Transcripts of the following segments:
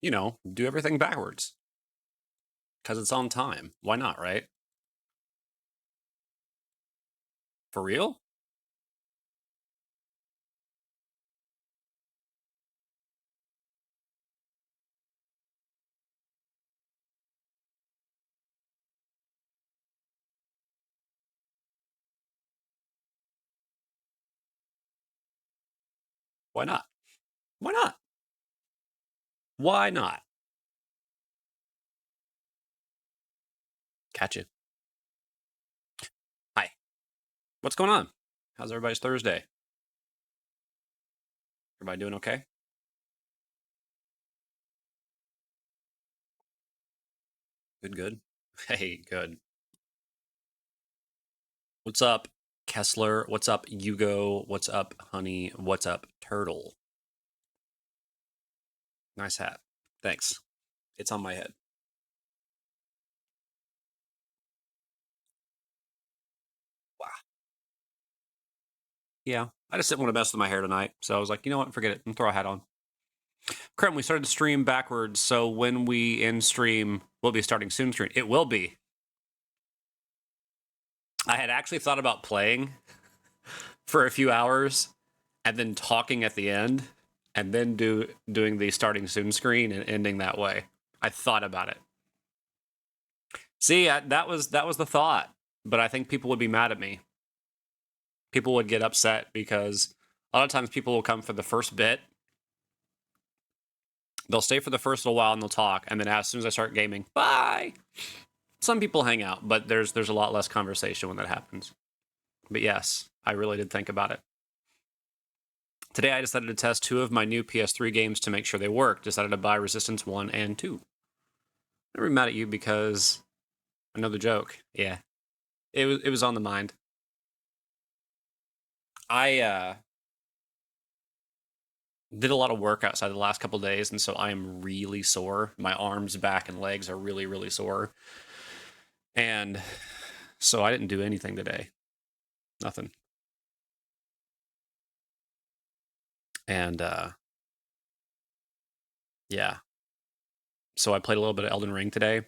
you know, do everything backwards. Because it's on time. Why not, right? For real? Why not? Why not? Why not? Catch it. Hi. What's going on? How's everybody's Thursday? Everybody doing okay? Good, good. Hey, good. What's up, Kessler? What's up, Hugo? What's up, Honey? What's up, Turtle? Nice hat. Thanks. It's on my head. Wow. Yeah. I just didn't want to mess with my hair tonight. So I was like, you know what? Forget it. And throw a hat on. Currently, we started to stream backwards. So when we end stream, we'll be starting soon stream. It will be. I had actually thought about playing for a few hours and then talking at the end and then doing the starting soon screen and ending that way. I thought about it. See, that was the thought, but I think people would be mad at me. People would get upset because a lot of times people will come for the first bit. They'll stay for the first little while and they'll talk, and then as soon as I start gaming, bye. Some people hang out, but there's a lot less conversation when that happens. But yes, I really did think about it. Today I decided to test 2 of my new PS3 games to make sure they work. Decided to buy Resistance 1 and 2. I'm really mad at you because I know the joke. Yeah. It was on the mind. I did a lot of work outside the last couple days, and so I am really sore. My arms, back, and legs are really, really sore. And so I didn't do anything today. Nothing. And yeah. So I played a little bit of Elden Ring today.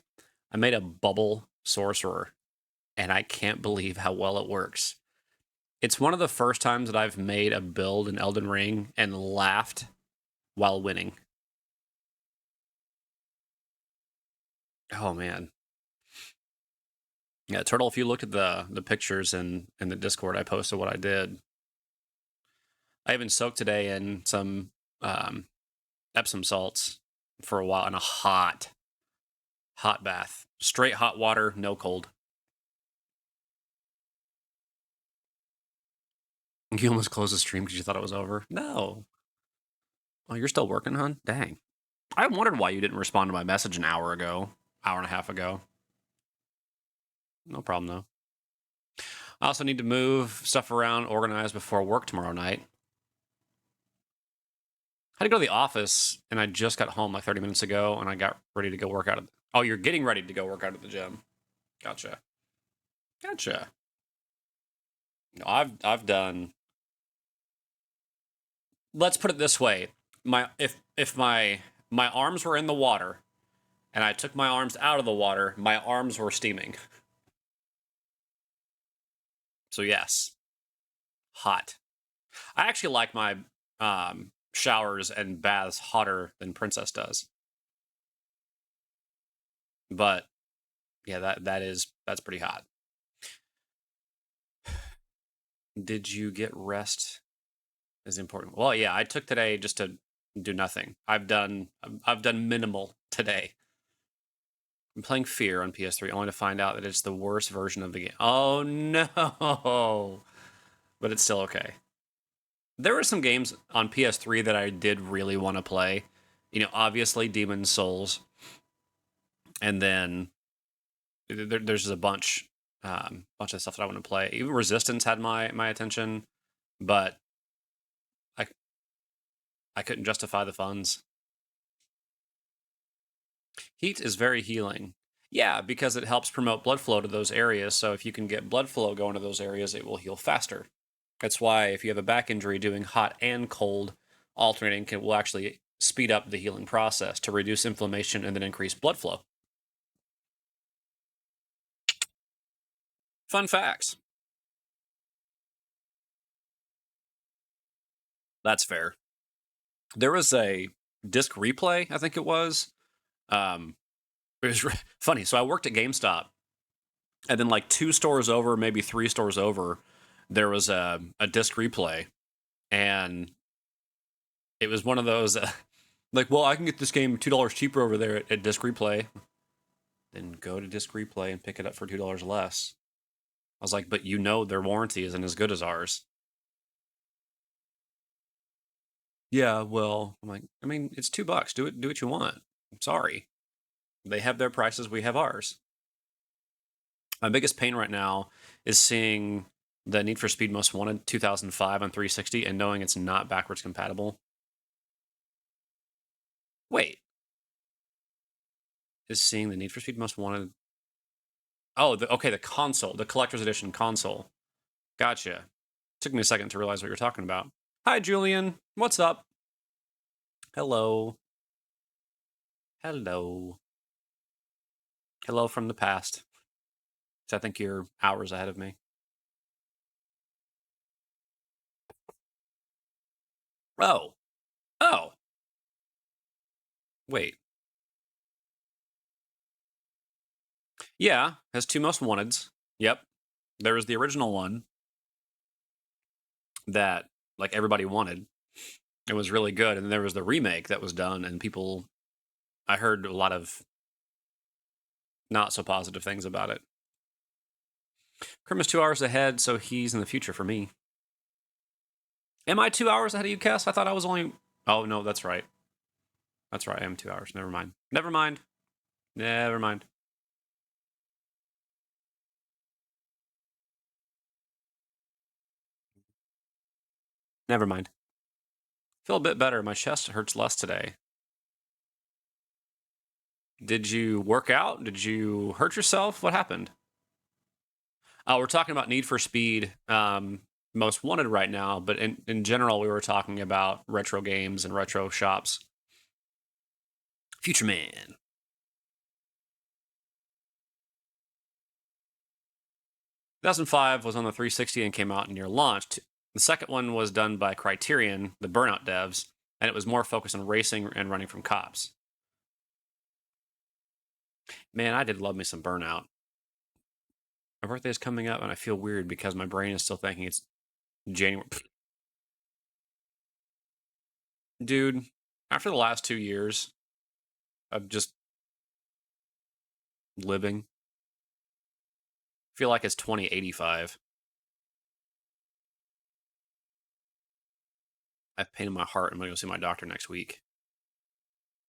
I made a bubble sorcerer, and I can't believe how well it works. It's one of the first times that I've made a build in Elden Ring and laughed while winning. Oh man. Yeah, Turtle, if you look at the pictures in the Discord, I posted what I did. I even soaked today in some Epsom salts for a while in a hot bath. Straight hot water, no cold. You almost closed the stream because you thought it was over? No. Oh, you're still working, hon? Dang. I wondered why you didn't respond to my message an hour and a half ago. No problem, though. I also need to move stuff around, organize before work tomorrow night. I had to go to the office, and I just got home like 30 minutes ago, and I got ready to go work out. Oh, you're getting ready to go work out at the gym. Gotcha. Gotcha. No, I've done. Let's put it this way: if my arms were in the water, and I took my arms out of the water, my arms were steaming. So yes, hot. I actually like my showers and baths hotter than Princess does. But yeah, that's pretty hot. Did you get rest? Is important. Well, yeah, I took today just to do nothing. I've done minimal today. I'm playing Fear on PS3 only to find out that it's the worst version of the game. Oh no! But it's still okay. There were some games on PS3 that I did really want to play. You know, obviously Demon's Souls, and then there's a bunch of stuff that I want to play. Even Resistance had my attention, but I couldn't justify the funds. Heat is very healing. Yeah, because it helps promote blood flow to those areas. So if you can get blood flow going to those areas, it will heal faster. That's why if you have a back injury, doing hot and cold alternating will actually speed up the healing process to reduce inflammation and then increase blood flow. Fun facts. That's fair. There was a disc replay, I think it was. It was funny. So I worked at GameStop, and then like 2 stores over, maybe 3 stores over, there was a disc replay, and it was one of those like, well, I can get this game $2 cheaper over there at disc replay. Then go to disc replay and pick it up for $2 less. I was like, but you know their warranty isn't as good as ours. Yeah, well, I'm like, I mean, it's $2. Do what you want. I'm sorry. They have their prices, we have ours. My biggest pain right now is seeing the Need for Speed Most Wanted 2005 on 360 and knowing it's not backwards compatible. Wait. Is seeing the Need for Speed Most Wanted... Oh, okay, the console, the collector's edition console. Gotcha. Took me a second to realize what you're talking about. Hi, Julian. What's up? Hello. Hello. Hello from the past. I think you're hours ahead of me. Oh. Oh. Wait. Yeah, has 2 Most Wanteds. Yep. There was the original one that like everybody wanted. It was really good, and then there was the remake that was done, and people, I heard a lot of not so positive things about it. Krim is 2 hours ahead, so he's in the future for me. Am I 2 hours ahead of you, Cass? I thought I was only... Oh, no, that's right. That's right, I am 2 hours. Never mind. Never mind. Never mind. Never mind. Feel a bit better. My chest hurts less today. Did you work out? Did you hurt yourself? What happened? We're talking about Need for Speed Most Wanted right now, but in general, we were talking about retro games and retro shops. Future Man. Two 2005 was on the 360 and came out near launch. The second one was done by Criterion, the Burnout devs, and it was more focused on racing and running from cops. Man, I did love me some Burnout. My birthday is coming up, and I feel weird because my brain is still thinking it's January. Dude, after the last 2 years of just living, I feel like it's 2085. I have pain in my heart. I'm going to go see my doctor next week.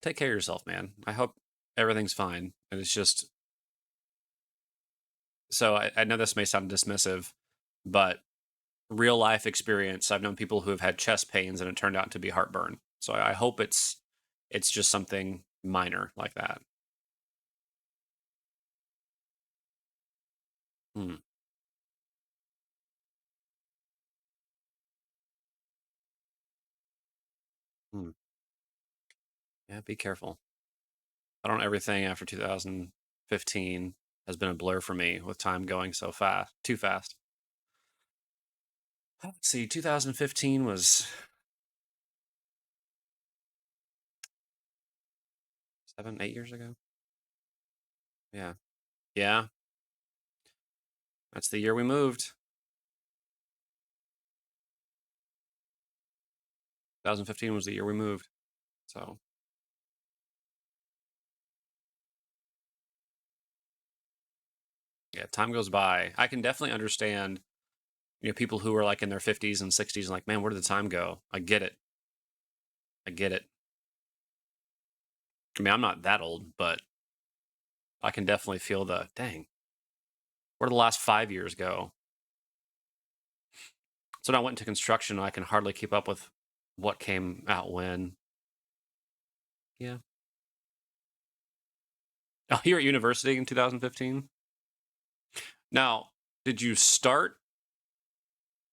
Take care of yourself, man. I hope everything's fine. And it's just... So I know this may sound dismissive, but real life experience, I've known people who have had chest pains and it turned out to be heartburn. So I hope it's just something minor like that. Hmm. Hmm. Yeah, be careful. I don't know, everything after 2015 has been a blur for me with time going so fast, too fast. Let's see, 2015 was 7, 8 years ago. Yeah. Yeah. That's the year we moved. 2015 was the year we moved. So, yeah, time goes by. I can definitely understand, people who are like in their 50s and 60s and like, man, where did the time go? I get it. I get it. I mean, I'm not that old, but I can definitely feel the, dang, where did the last 5 years go? So when I went into construction, I can hardly keep up with what came out when. Yeah. Oh, you were at university in 2015? Now, did you start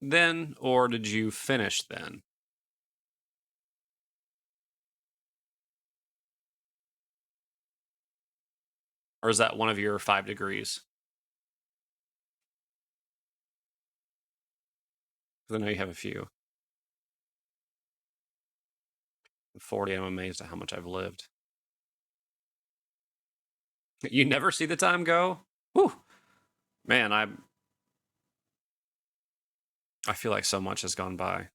then or did you finish then? Or is that one of your 5 degrees? 'Cause I know you have a few. 40, I'm amazed at how much I've lived. You never see the time go? Whew. Man, I feel like so much has gone by.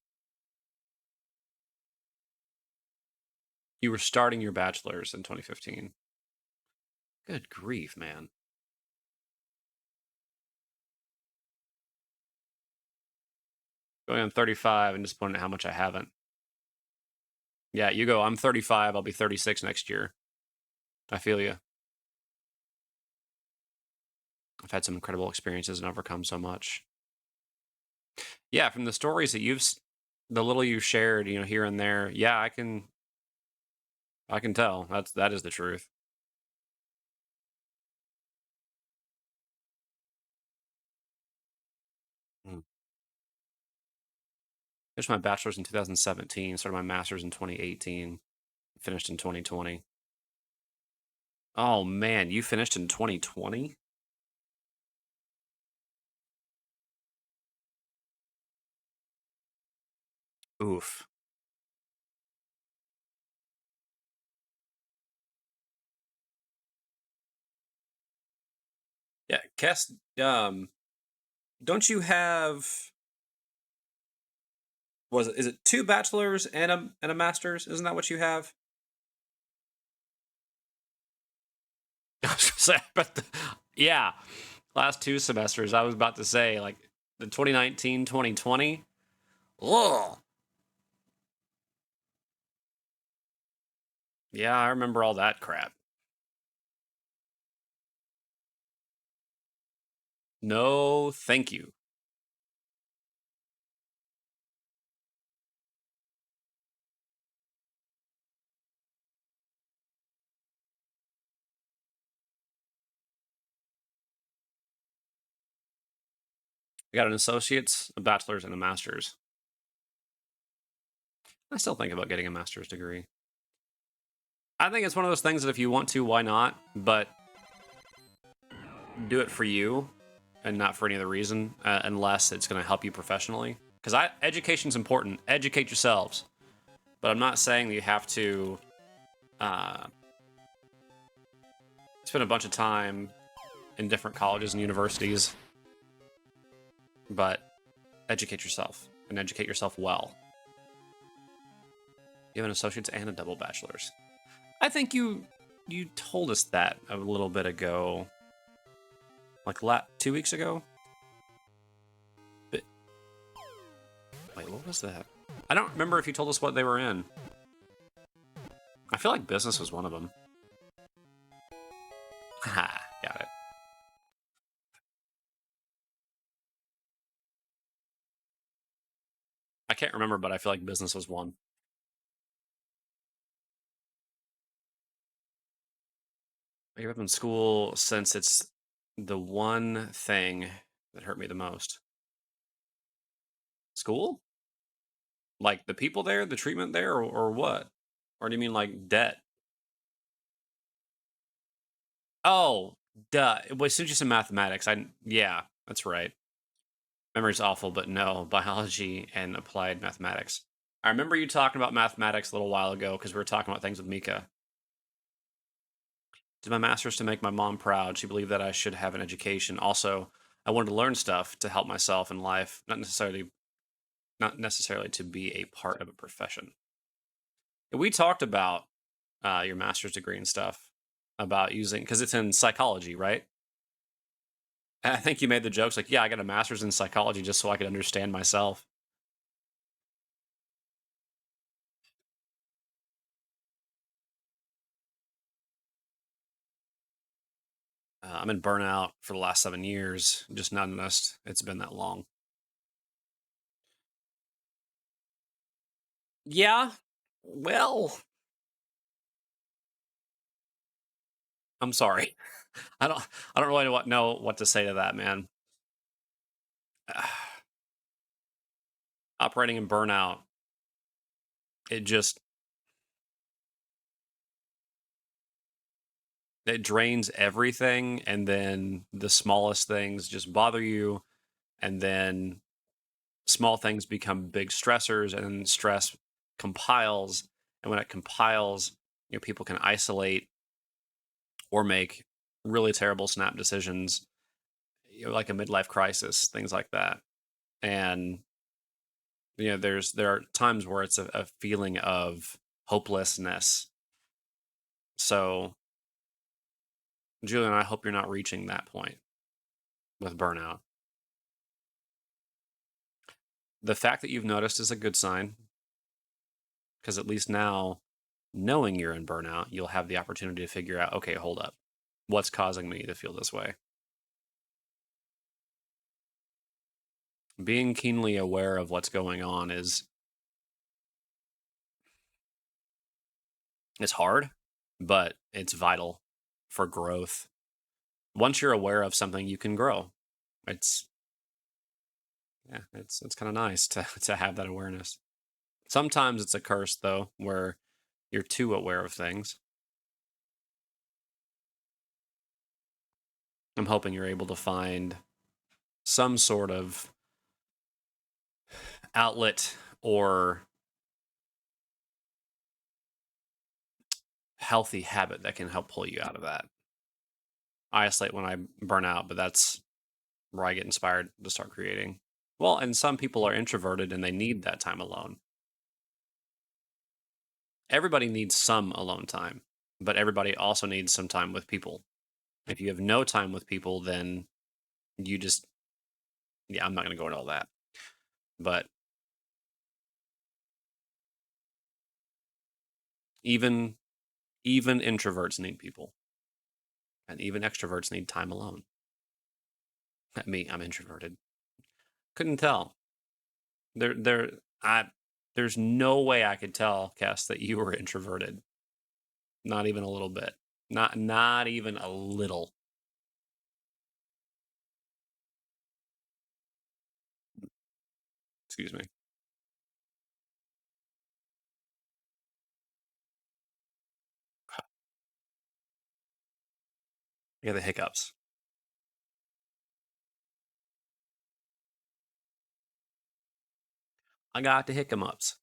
You were starting your bachelor's in 2015. Good grief, man. Going on 35 and disappointed at how much I haven't. Yeah, you go, I'm 35, I'll be 36 next year. I feel you. I've had some incredible experiences and overcome so much. Yeah, from the stories that the little you've shared, here and there, yeah, I can tell. That is the truth. Mm. Finished my bachelor's in 2017, started my master's in 2018, finished in 2020. Oh man, you finished in 2020? Oof. Yeah, Kess, don't you have, is it two bachelors and a master's? Isn't that what you have? I was gonna say, yeah, last 2 semesters. I was about to say, like, the 2019, 2020. Ugh. Yeah, I remember all that crap. No, thank you. I got an associate's, a bachelor's, and a master's. I still think about getting a master's degree. I think it's one of those things that if you want to, why not? But do it for you and not for any other reason, unless it's going to help you professionally. Because education's important. Educate yourselves. But I'm not saying that you have to uh, spend a bunch of time in different colleges and universities. But educate yourself and educate yourself well. You have an associate's and a double bachelor's. I think you told us that a little bit ago, like 2 weeks ago. But wait, what was that? I don't remember if you told us what they were in. I feel like business was one of them. Ha, got it. I can't remember, but I feel like business was one. I gave up in school since it's the one thing that hurt me the most. School? Like the people there, the treatment there, or what? Or do you mean like debt? Oh, duh. It was just in mathematics. Yeah, that's right. Memory's awful, but no, biology and applied mathematics. I remember you talking about mathematics a little while ago because we were talking about things with Mika. Did my master's to make my mom proud. She believed that I should have an education. Also, I wanted to learn stuff to help myself in life, not necessarily to be a part of a profession. We talked about your master's degree and stuff about using because it's in psychology, right? And I think you made the jokes like, "Yeah, I got a master's in psychology just so I could understand myself." I'm in burnout for the last 7 years. Just not enough. It's been that long. Yeah. Well, I'm sorry. I don't. I don't really know what to say to that, man. Operating in burnout. It just it drains everything, and then the smallest things just bother you, and then small things become big stressors, and then stress compiles, and when it compiles, people can isolate or make really terrible snap decisions, like a midlife crisis, things like that. And there are times where it's a feeling of hopelessness. So, Julian, I hope you're not reaching that point with burnout. The fact that you've noticed is a good sign, because at least now, knowing you're in burnout, you'll have the opportunity to figure out, okay, hold up, what's causing me to feel this way? Being keenly aware of what's going on is hard, but it's vital for growth. Once you're aware of something, you can grow. It's it's kind of nice to have that awareness. Sometimes it's a curse though, where you're too aware of things. I'm hoping you're able to find some sort of outlet or healthy habit that can help pull you out of that. I isolate when I burn out, but that's where I get inspired to start creating. Well, and some people are introverted and they need that time alone. Everybody needs some alone time, but everybody also needs some time with people. If you have no time with people, then you just, yeah, I'm not going to go into all that. But even introverts need people, and even extroverts need time alone. Me, I'm introverted. Couldn't tell. There's no way I could tell, Cass, that you were introverted. Not even a little bit. Not even a little. Excuse me. I got the hiccups. I got the hiccups.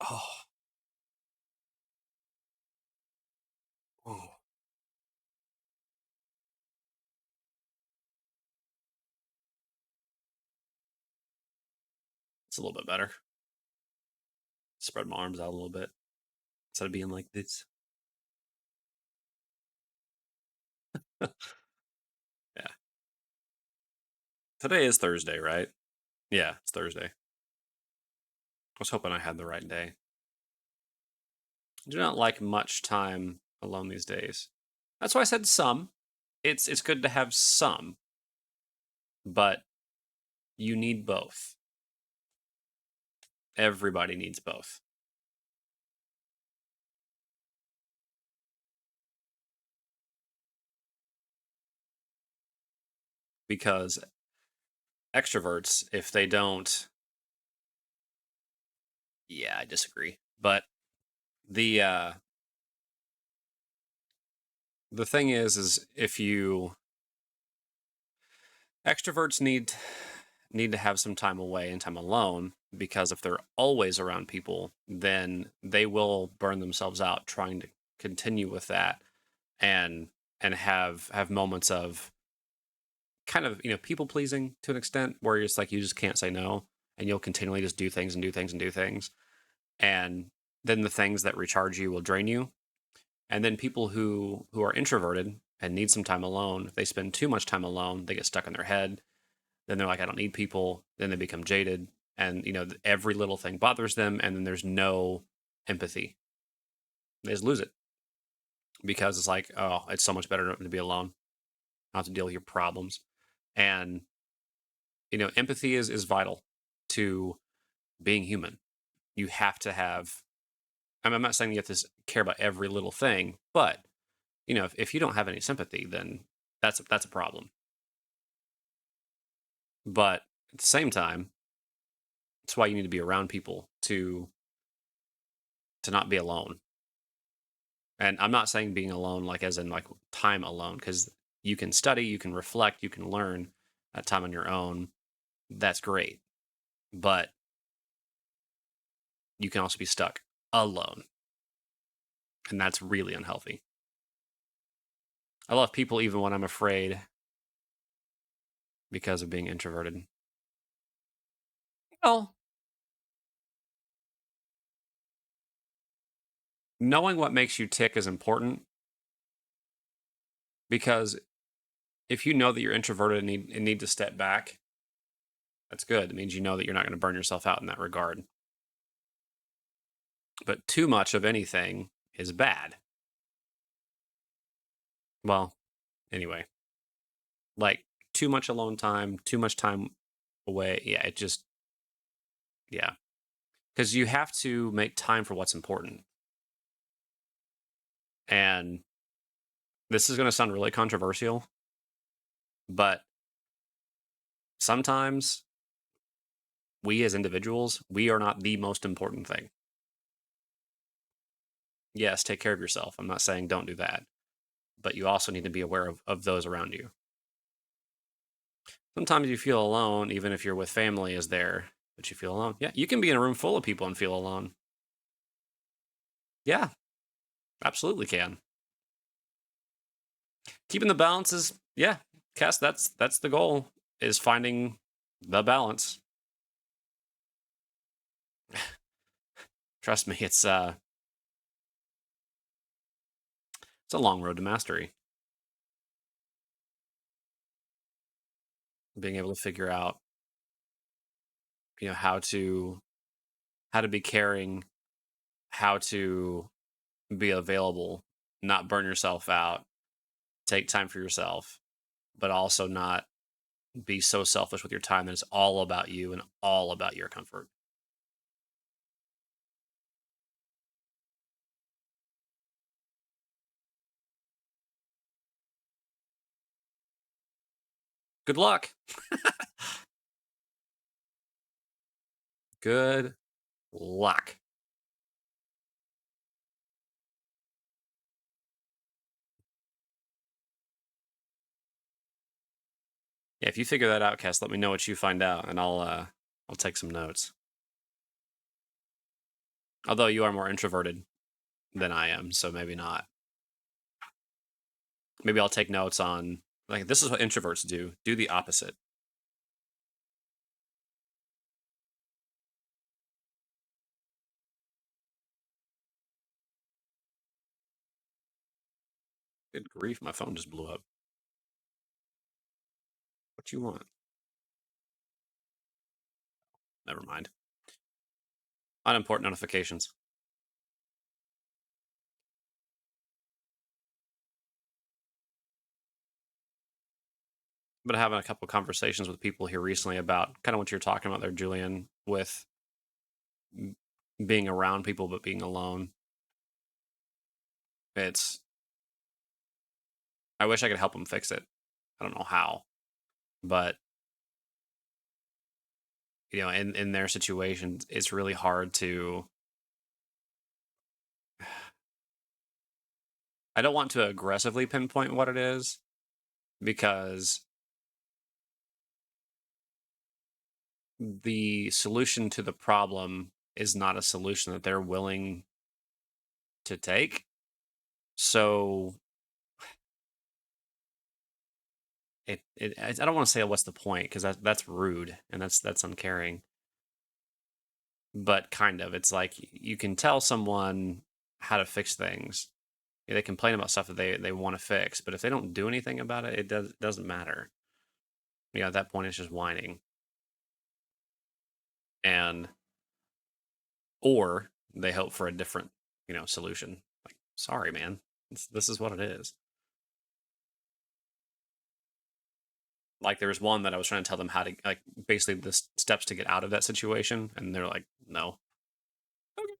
Oh, oh, it's a little bit better. Spread my arms out a little bit instead of being like this. Yeah. Today is Thursday, right? Yeah, it's Thursday. I was hoping I had the right day. I do not like much time alone these days. That's why I said some. It's good to have some, but you need both. Everybody needs both. Because extroverts, if they don't, yeah, I disagree. But the uh the thing is if you extroverts need to have some time away and time alone, because if they're always around people, then they will burn themselves out trying to continue with that, and have moments of kind of people pleasing to an extent, where it's like you just can't say no, and you'll continually just do things and do things and do things, and then the things that recharge you will drain you. And then people who are introverted and need some time alone, if they spend too much time alone, they get stuck in their head. Then they're like, I don't need people. Then they become jaded, and every little thing bothers them, and then there's no empathy. They just lose it, because it's like, oh, it's so much better to be alone, not to deal with your problems. And empathy is vital to being human. You have to have. I'm not saying you have to care about every little thing, but if you don't have any sympathy, then that's a problem. But at the same time, it's why you need to be around people to not be alone. And I'm not saying being alone, like as in like time alone, because you can study, you can reflect, you can learn at time on your own. That's great. But you can also be stuck alone. And that's really unhealthy. I love people even when I'm afraid because of being introverted. Well, knowing what makes you tick is important because if you know that you're introverted and need to step back, that's good. It means you know that you're not going to burn yourself out in that regard. But too much of anything is bad. Well, anyway, like too much alone time, too much time away. Yeah, it just, yeah. Because you have to make time for what's important. And this is going to sound really controversial, but sometimes we as individuals, we are not the most important thing. Yes, take care of yourself. I'm not saying don't do that, but you also need to be aware of those around you. Sometimes you feel alone, even if you're with family is there, but you feel alone. Yeah, you can be in a room full of people and feel alone. Yeah, absolutely can. Keeping the balance is, yeah, Cass, that's the goal, is finding the balance. Trust me, it's a long road to mastery. Being able to figure out, how to be caring, how to be available, not burn yourself out, take time for yourself, but also not be so selfish with your time that it's all about you and all about your comfort. Good luck. Good luck. Yeah, if you figure that out, Cass, let me know what you find out, and I'll take some notes. Although you are more introverted than I am, so maybe not. Maybe I'll take notes on, like, this is what introverts do. Do the opposite. Good grief, my phone just blew up. What you want? Never mind. Unimportant notifications. I've been having a couple conversations with people here recently about kind of what you're talking about there, Julian, with being around people but being alone. It's, I wish I could help them fix it. I don't know how, but in their situation, it's really hard to. I don't want to aggressively pinpoint what it is because the solution to the problem is not a solution that they're willing to take. So I don't want to say what's the point because that's rude and that's uncaring. But kind of, it's like you can tell someone how to fix things. Yeah, they complain about stuff that they want to fix, but if they don't do anything about it, doesn't matter. At that point, it's just whining, and or they hope for a different solution. Like, sorry, man, this is what it is. Like there was one that I was trying to tell them how to, like, basically the steps to get out of that situation, and they're like, no. Okay.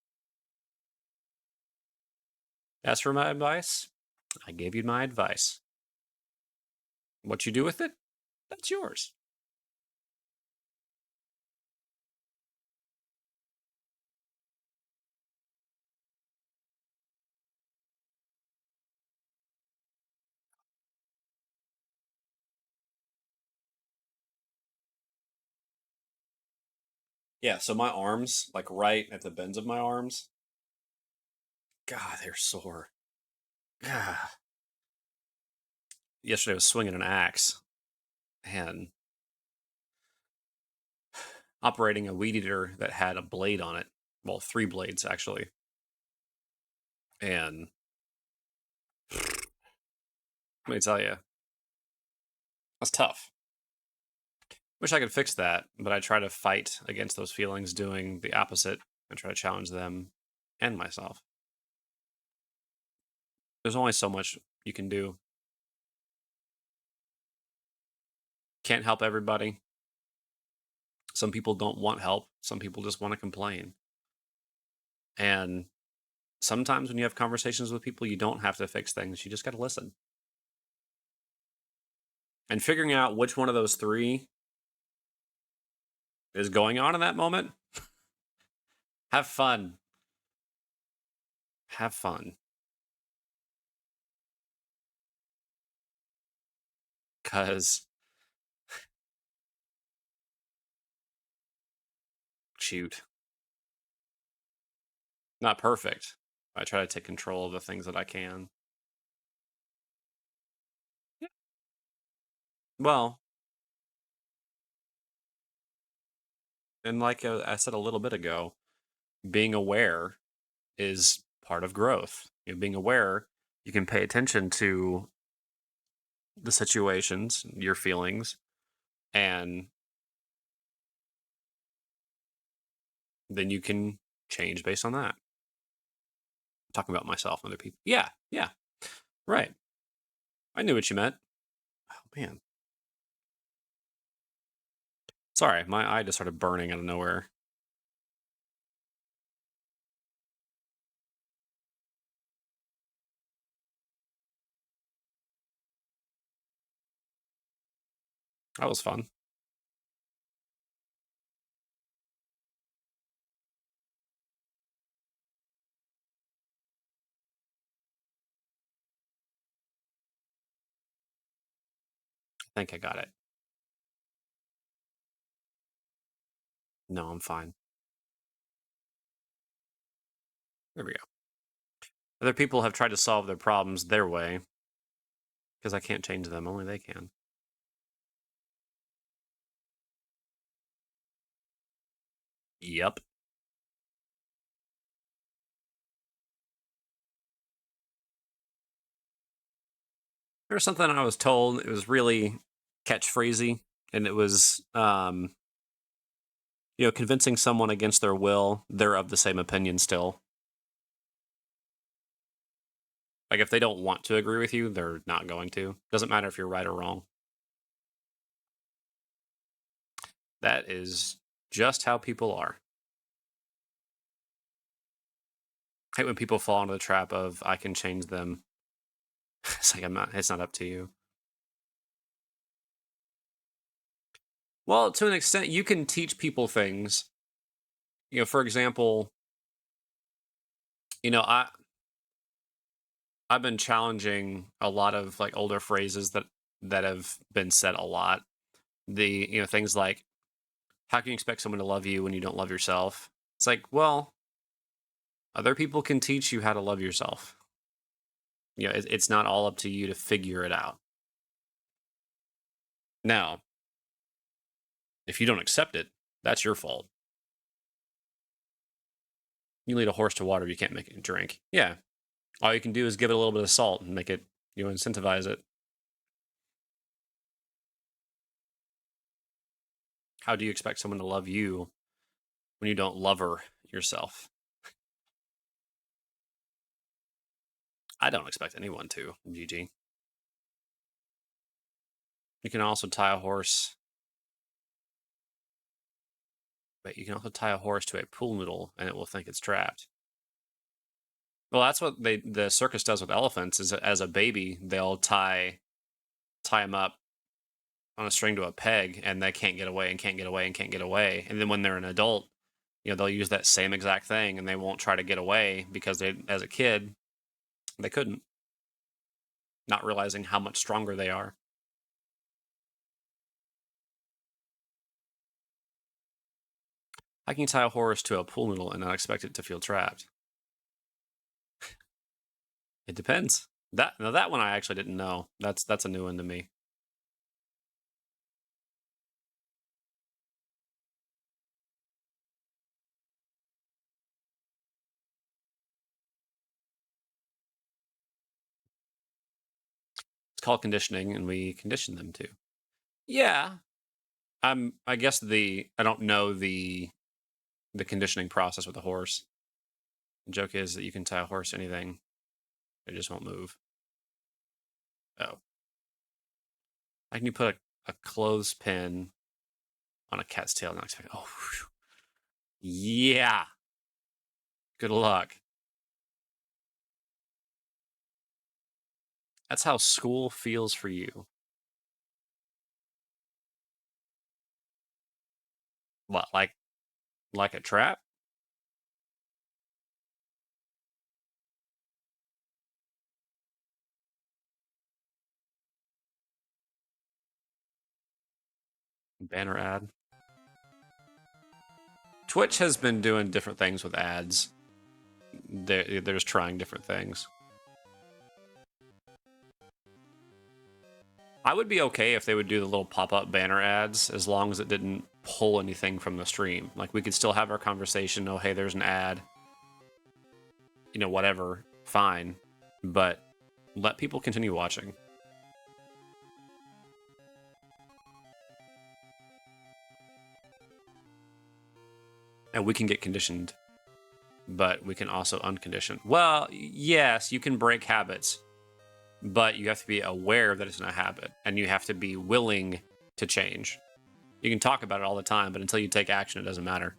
As for my advice, I gave you my advice. What you do with it, that's yours. Yeah, so my arms, like right at the bends of my arms, God, they're sore. God. Yesterday I was swinging an axe and operating a weed eater that had a blade on it. Well, 3 blades actually. And let me tell you, that's tough. Wish I could fix that, but I try to fight against those feelings doing the opposite and try to challenge them and myself. There's only so much you can do. Can't help everybody. Some people don't want help. Some people just want to complain. And sometimes when you have conversations with people, you don't have to fix things. You just got to listen. And figuring out which one of those 3 is going on in that moment, have fun. Have fun. Because, shoot, not perfect. I try to take control of the things that I can. Yeah. Well, and like I said a little bit ago, being aware is part of growth. Being aware, you can pay attention to the situations, your feelings, and then you can change based on that. I'm talking about myself and other people. Yeah, yeah, right. I knew what you meant. Oh, man. Sorry, my eye just started burning out of nowhere. That was fun. I think I got it. No, I'm fine. There we go. Other people have tried to solve their problems their way because I can't change them. Only they can. Yep. There's something I was told. It was really catchphrasy, and it was, convincing someone against their will. They're of the same opinion still. Like if they don't want to agree with you, they're not going to. Doesn't matter if you're right or wrong. That is just how people are. I hate when people fall into the trap of I can change them. It's like it's not up to you. Well, to an extent, you can teach people things. For example, I I've been challenging a lot of like older phrases that have been said a lot. Things like, how can you expect someone to love you when you don't love yourself? It's like, well, other people can teach you how to love yourself. It's not all up to you to figure it out. Now, if you don't accept it, that's your fault. You lead a horse to water, you can't make it drink. Yeah. All you can do is give it a little bit of salt and make it, incentivize it. How do you expect someone to love you when you don't love her yourself? I don't expect anyone to, GG. You can also tie a horse. But you can also tie a horse to a pool noodle and it will think it's trapped. Well, that's what the circus does with elephants. Is as a baby they'll tie them up on a string to a peg, and they can't get away and can't get away and can't get away. And then when they're an adult, they'll use that same exact thing, and they won't try to get away because as a kid, they couldn't, not realizing how much stronger they are. How can you tie a horse to a pool noodle and not expect it to feel trapped? It depends. That one I actually didn't know. That's a new one to me. It's called conditioning, and we condition them to. Yeah, I guess I don't know the conditioning process with a horse. The joke is that you can tie a horse to anything, it just won't move. Oh, how can you put a clothespin on a cat's tail and not expect? Oh, whew. Yeah. Good luck. That's how school feels for you. What, like a trap? Banner ad. Twitch has been doing different things with ads. They're just trying different things. I would be okay if they would do the little pop-up banner ads as long as it didn't pull anything from the stream. Like, we could still have our conversation. Oh, hey, there's an ad. You know, whatever. Fine. But let people continue watching. And we can get conditioned, but we can also uncondition. Well, yes, you can break habits, but you have to be aware that it's not a habit, and you have to be willing to change. You can talk about it all the time, but until you take action, it doesn't matter.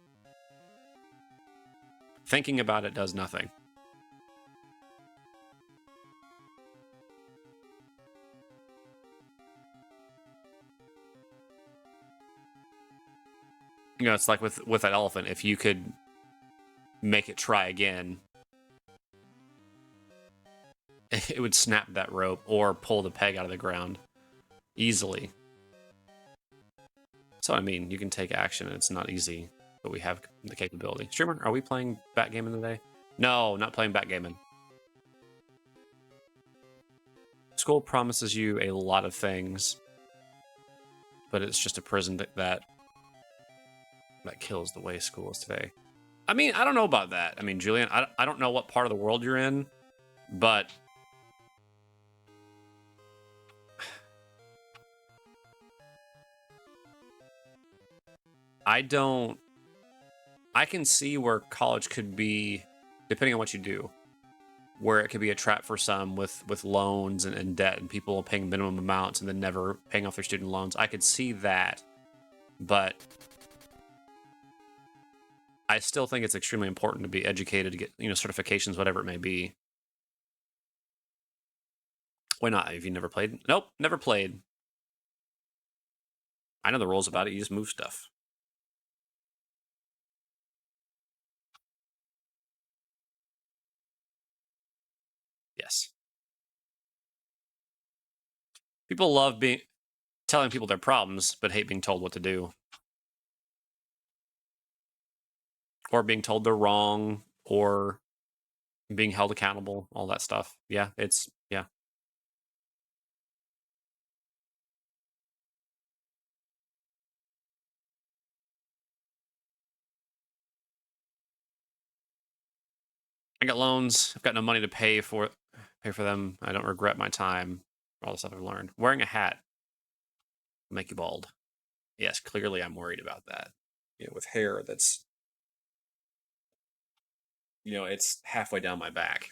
Thinking about it does nothing. You know, it's like with that elephant. If you could make it try again, it would snap that rope or pull the peg out of the ground easily. So I mean, you can take action, and it's not easy, but we have the capability. Streamer, are we playing backgammon today? No, not playing backgammon. School promises you a lot of things, but it's just a prison that kills the way school is today. I mean, I don't know about that. I mean, Julian, I don't know what part of the world you're in, but I can see where college could be, depending on what you do, where it could be a trap for some with loans and debt and people paying minimum amounts and then never paying off their student loans. I could see that, but I still think it's extremely important to be educated, to get, you know, certifications, whatever it may be. Why not? Have you never played? Nope, never played. I know the rules about it. You just move stuff. Yes. People love telling people their problems, but hate being told what to do. Or being told they're wrong, or being held accountable, all that stuff. Yeah, yeah. I got loans. I've got no money to pay for them. I don't regret my time. All the stuff I've learned. Wearing a hat will make you bald. Yes, clearly I'm worried about that. You know, with hair that's, you know, it's halfway down my back.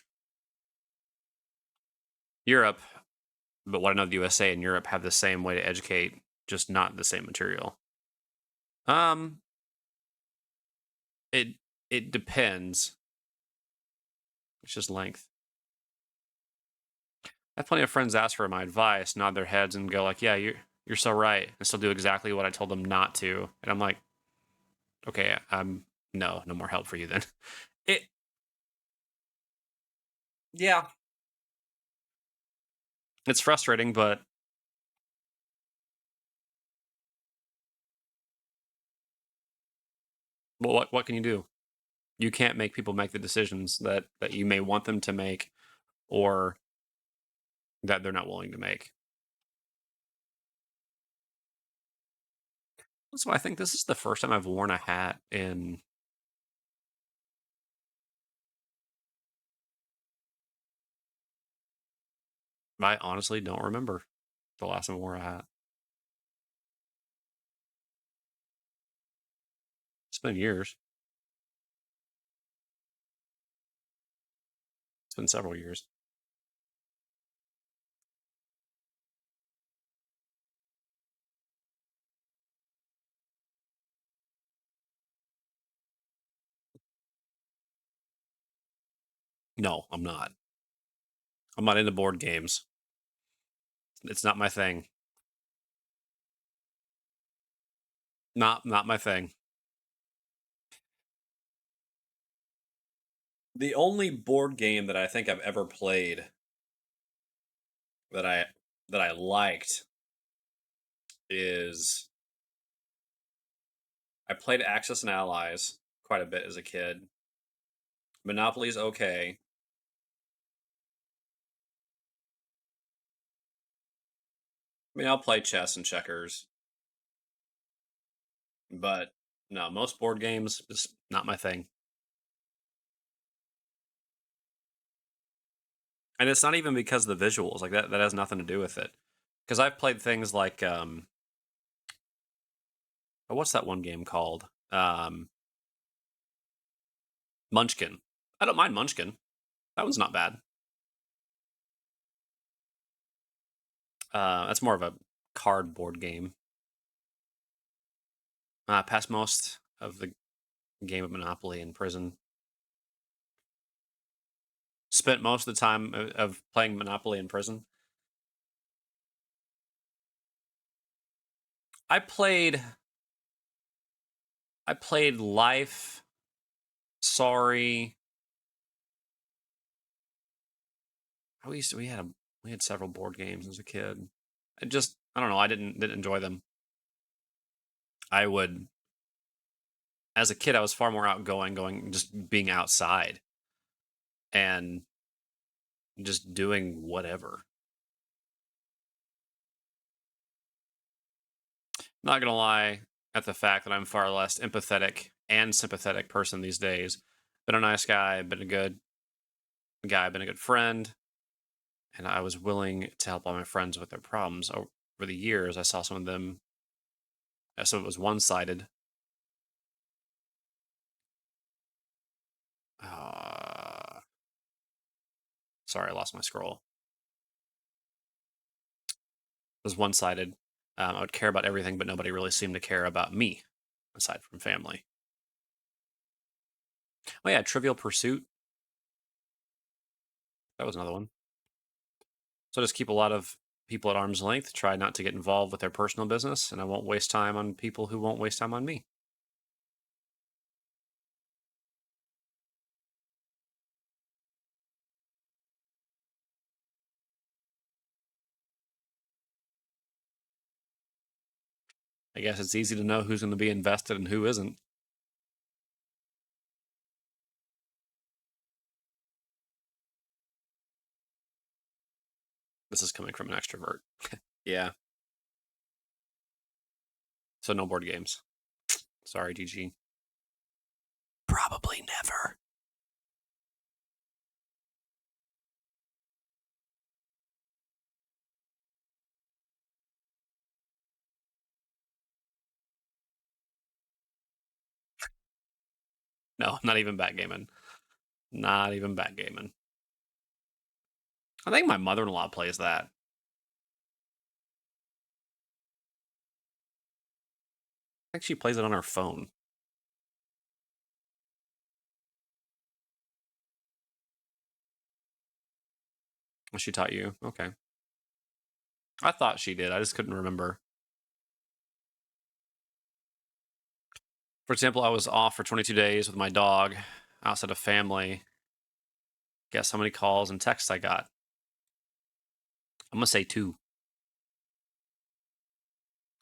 Europe, but what I know, the USA and Europe have the same way to educate, just not the same material. It depends. It's just length. I have plenty of friends ask for my advice, nod their heads, and go like, "Yeah, you're so right," and still do exactly what I told them not to. And I'm like, "Okay, no more help for you then." It, yeah, it's frustrating, but But what can you do? You can't make people make the decisions that you may want them to make or that they're not willing to make. So I think this is the first time I've worn a hat in I honestly don't remember the last time I wore a hat. It's been years. It's been several years. No, I'm not. I'm not into board games. It's not my thing. Not my thing. The only board game that I think I've ever played that I liked is I played Axis and Allies quite a bit as a kid. Monopoly's okay. I mean, I'll play chess and checkers, but no, most board games is not my thing. And it's not even because of the visuals. Like that has nothing to do with it. Because I've played things like what's that one game called? Munchkin. I don't mind Munchkin. That one's not bad. That's more of a cardboard game. Passed most of the game of Monopoly in prison. Spent most of the time of playing Monopoly in prison. I played Life, Sorry. We had several board games as a kid. I don't know, I didn't enjoy them. I would as a kid I was far more outgoing, going just being outside and just doing whatever. Not gonna lie at the fact that I'm far less empathetic and sympathetic person these days. Been a nice guy, been a good guy, been a good friend, and I was willing to help all my friends with their problems. Over the years, I saw some of them, some of it was one sided. Sorry, I lost my scroll. It was one sided. I would care about everything, but nobody really seemed to care about me, aside from family. Oh, yeah, Trivial Pursuit. That was another one. So just keep a lot of people at arm's length, try not to get involved with their personal business, and I won't waste time on people who won't waste time on me. I guess it's easy to know who's going to be invested and who isn't. This is coming from an extrovert. Yeah. So no board games. Sorry, DG. Probably never. No, not even backgammon. Not even backgammon. I think my mother-in-law plays that. I think she plays it on her phone. She taught you? Okay. I thought she did. I just couldn't remember. For example, I was off for 22 days with my dog outside of family. Guess how many calls and texts I got? I'm going to say 2.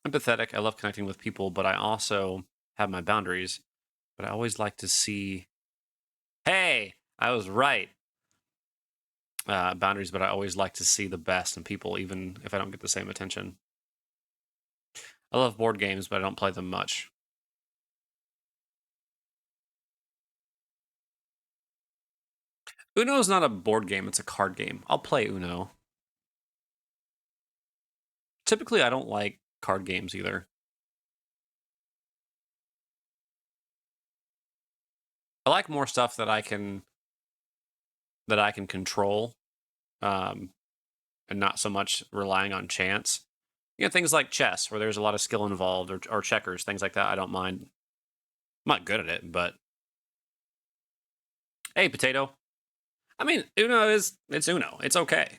Empathetic. I love connecting with people, but I also have my boundaries. but I always like to see. Hey, I was right. Boundaries, but I always like to see the best in people, even if I don't get the same attention. I love board games, but I don't play them much. Uno is not a board game, it's a card game. I'll play Uno. Typically, I don't like card games either. I like more stuff that I can control, um, and not so much relying on chance. You know, things like chess, where there's a lot of skill involved, or checkers, things like that. I don't mind. I'm not good at it, but hey, potato. I mean, it's Uno. It's okay.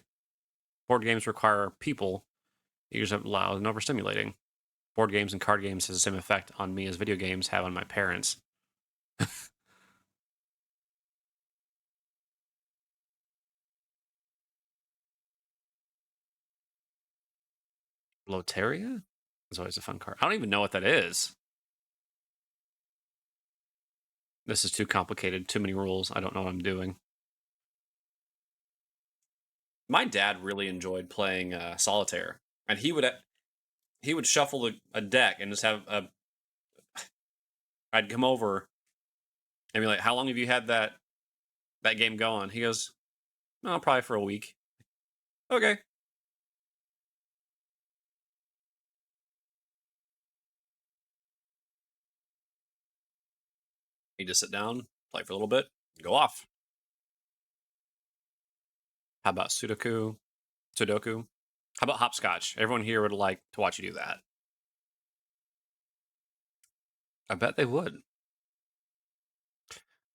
Board games require people. Usually loud and overstimulating. Board games and card games has the same effect on me as video games have on my parents. Loteria is always a fun card. I don't even know what that is. This is too complicated. Too many rules. I don't know what I'm doing. My dad really enjoyed playing solitaire, and he would shuffle a deck and just have a. I'd come over and be like, "How long have you had that game going?" He goes, "Oh, probably for a week." Okay. You just sit down, play for a little bit, go off. How about Sudoku? Sudoku? How about hopscotch? Everyone here would like to watch you do that. I bet they would.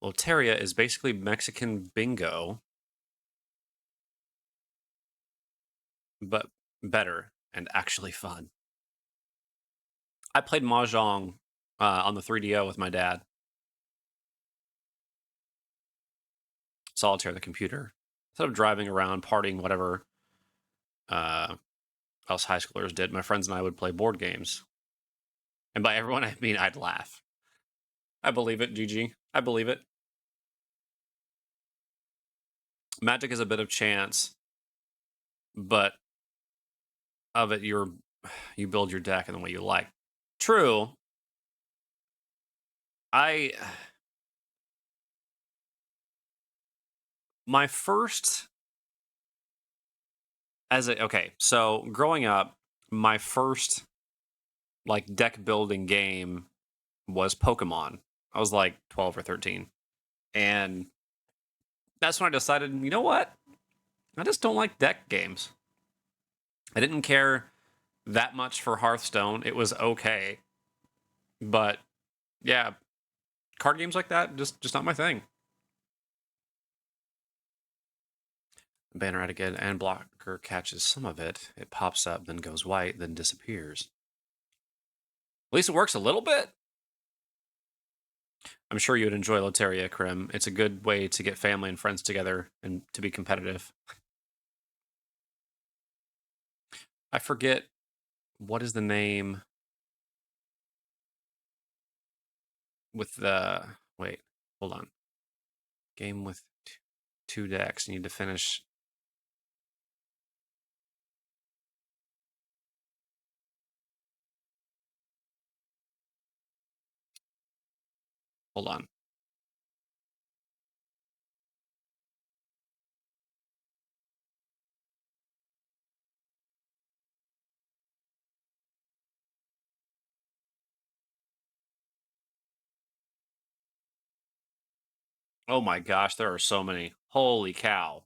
Loteria is basically Mexican bingo, but better and actually fun. I played Mahjong on the 3DO with my dad. Solitaire, the computer. Instead of driving around, partying, whatever uh, else high schoolers did, my friends and I would play board games. And by everyone, I mean I'd laugh. I believe it, GG. I believe it. Magic is a bit of chance, but of it, you build your deck in the way you like. True. I my first okay, so growing up, my first like deck building game was Pokemon. I was like 12 or 13. And that's when I decided, you know what? I just don't like deck games. I didn't care that much for Hearthstone. It was okay. But yeah, card games like that, just not my thing. Banner at again and blocker catches some of it. It pops up, then goes white, then disappears. At least it works a little bit. I'm sure you would enjoy Loteria, Krim. It's a good way to get family and friends together and to be competitive. I forget what is the name with the wait, hold on. Game with two decks. You need to finish. Hold on. Oh my gosh, there are so many. Holy cow.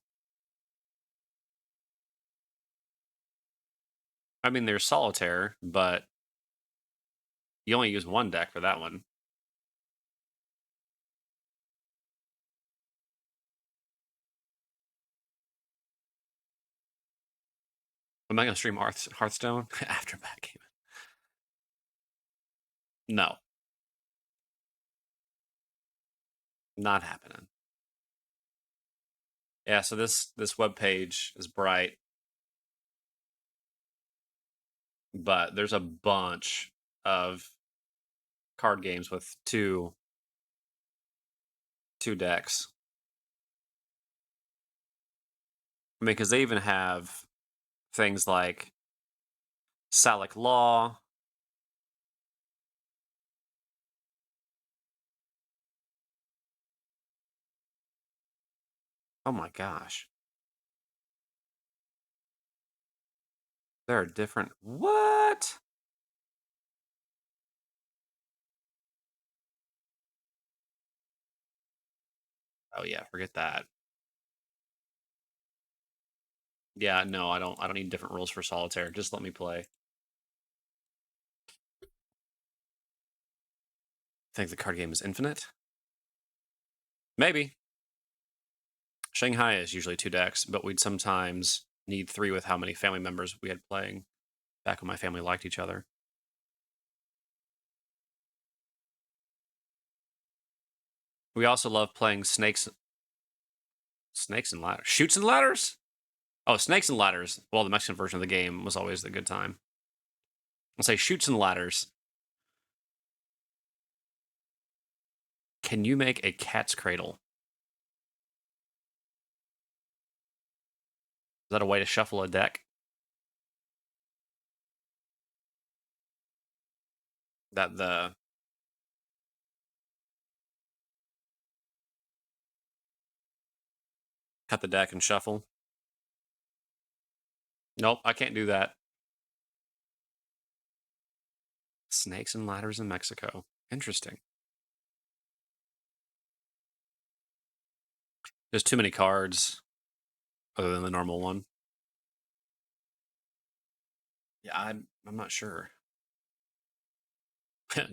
I mean, there's Solitaire, but you only use one deck for that one. Am I going to stream Hearthstone after backgammon? No, not happening. Yeah, so this web page is bright, but there's a bunch of card games with two 2 decks. I mean, because they even have things like Salic Law. Oh my gosh. There are different... What? Oh yeah, forget that. Yeah, no, I don't need different rules for Solitaire. Just let me play. Think the card game is infinite? Maybe. Shanghai is usually 2 decks, but we'd sometimes need 3 with how many family members we had playing back when my family liked each other. We also love playing Snakes and Ladders. Shoots and Ladders? Oh, Snakes and Ladders. Well, the Mexican version of the game was always the good time. I'll say Shoots and Ladders. Can you make a cat's cradle? Is that a way to shuffle a deck? That the... Cut the deck and shuffle? Nope, I can't do that. Snakes and Ladders in Mexico. Interesting. There's too many cards other than the normal one. Yeah, I'm not sure.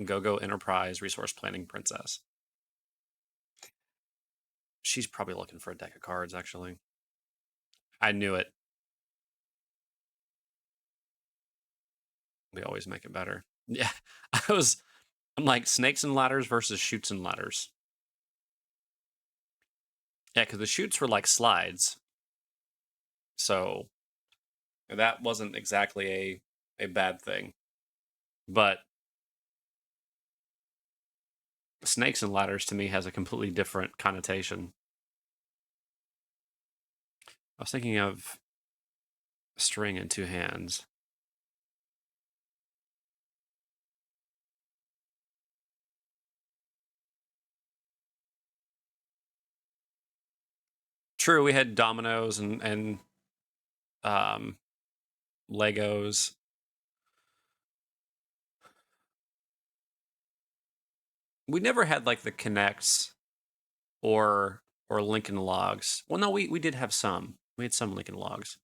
Go Enterprise Resource Planning Princess. She's probably looking for a deck of cards, actually. I knew it. We always make it better. Yeah, I'm like, Snakes and Ladders versus Shoots and Ladders. Yeah, because the shoots were like slides. So that wasn't exactly a bad thing. But Snakes and Ladders to me has a completely different connotation. I was thinking of string in 2 hands. True, we had dominoes and Legos. We never had like the Connects or Lincoln Logs. Well, no, we did have some. We had some Lincoln Logs.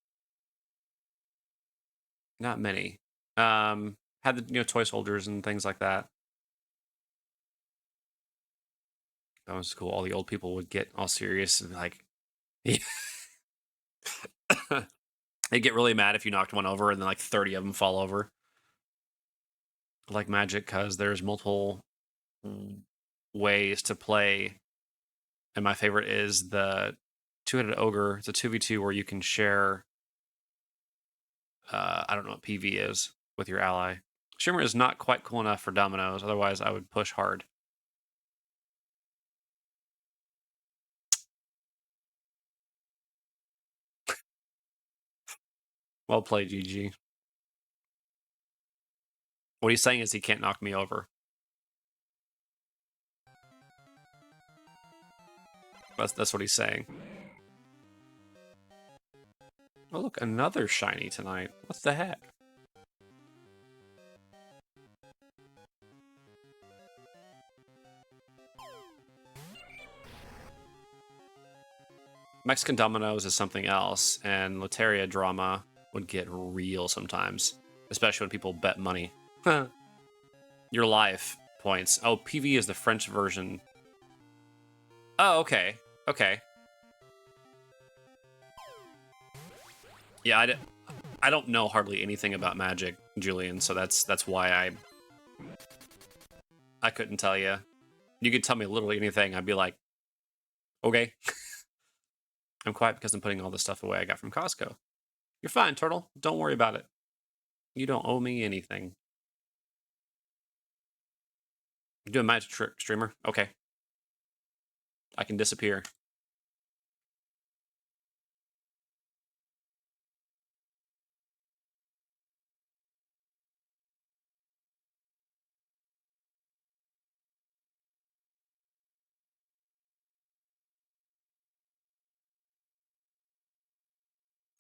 Not many. Had the toy soldiers and things like that. That was cool. All the old people would get all serious and like, they'd get really mad if you knocked one over and then like 30 of them fall over. Like Magic, because there's multiple ways to play, and my favorite is the 2-headed ogre. It's a 2v2 where you can share. I don't know what PV is with your ally. Shimmer is not quite cool enough for dominoes. Otherwise, I would push hard. Well played, GG. What he's saying is he can't knock me over. That's what he's saying. Oh, look, another shiny tonight. What the heck? Mexican dominoes is something else, and Loteria drama would get real sometimes, especially when people bet money. Your life points. Oh, PV is the French version. Oh, okay. Okay. Yeah, I don't know hardly anything about Magic, Julian, so that's why I couldn't tell you. You could tell me literally anything, I'd be like, okay. I'm quiet because I'm putting all the stuff away I got from Costco. You're fine, Turtle. Don't worry about it. You don't owe me anything. You're doing Magic Trick, streamer? Okay. I can disappear.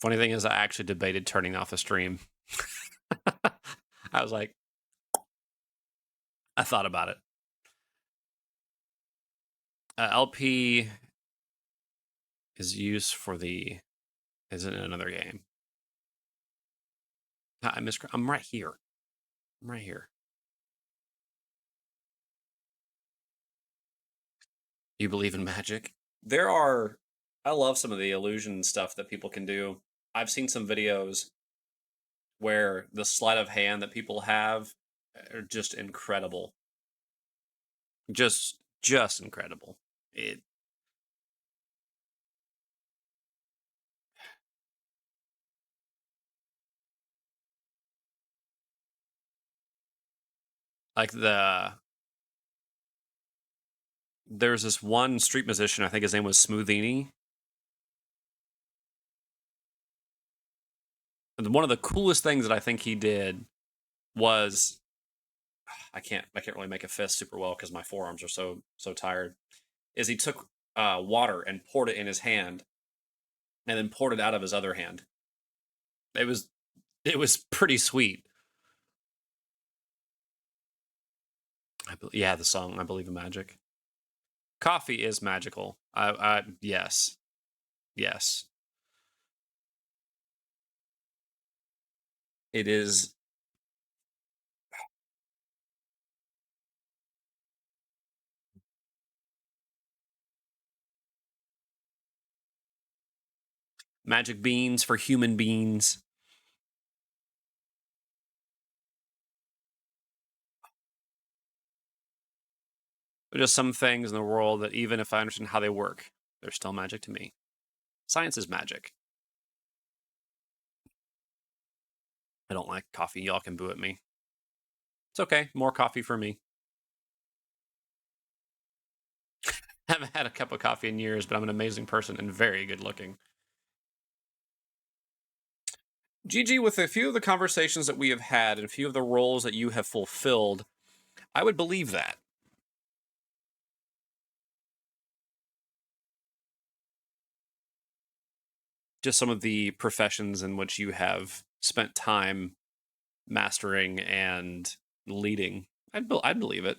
Funny thing is, I actually debated turning off the stream. I was like, I thought about it. LP is used for the. Is it another game? I'm right here. I'm right here. You believe in magic? There are. I love some of the illusion stuff that people can do. I've seen some videos where the sleight of hand that people have are just incredible. Just incredible. It like there's this one street musician, I think his name was Smoothini. And one of the coolest things that I think he did was I can't really make a fist super well because my forearms are so tired. Is he took water and poured it in his hand and then poured it out of his other hand. It was pretty sweet. Yeah, the song "I Believe in Magic." Coffee is magical. Yes, yes, it is. Magic beans for human beings. There are just some things in the world that even if I understand how they work, they're still magic to me. Science is magic. I don't like coffee. Y'all can boo at me. It's okay. More coffee for me. Haven't had a cup of coffee in years, but I'm an amazing person and very good looking. GG, with a few of the conversations that we have had and a few of the roles that you have fulfilled, I would believe that. Just some of the professions in which you have spent time mastering and leading. I'd believe it.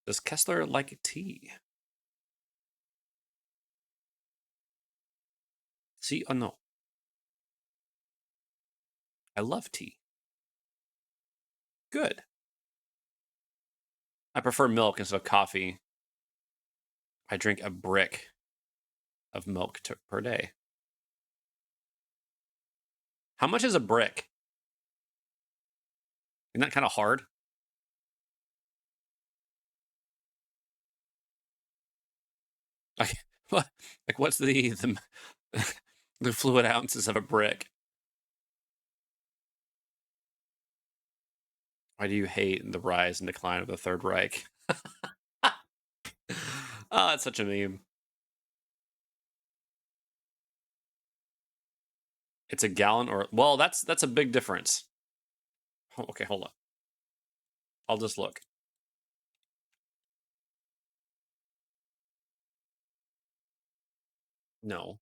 Does Kessler like tea? See or no? I love tea. Good. I prefer milk instead of coffee. I drink a brick of milk per day. How much is a brick? Isn't that kind of hard? Like, like what's the fluid ounces of a brick? Why do you hate the rise and decline of the Third Reich? Oh, that's such a meme. It's a gallon or well, that's a big difference. Okay, hold on. I'll just look. No.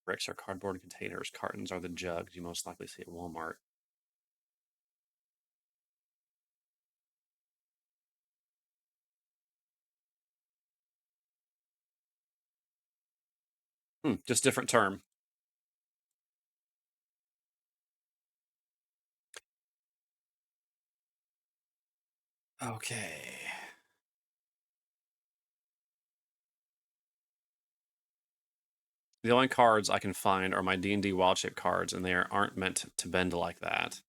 Bricks are cardboard containers. Cartons are the jugs you most likely see at Walmart. Just different term. Okay. The only cards I can find are my D&D wild shape cards, and they aren't meant to bend like that.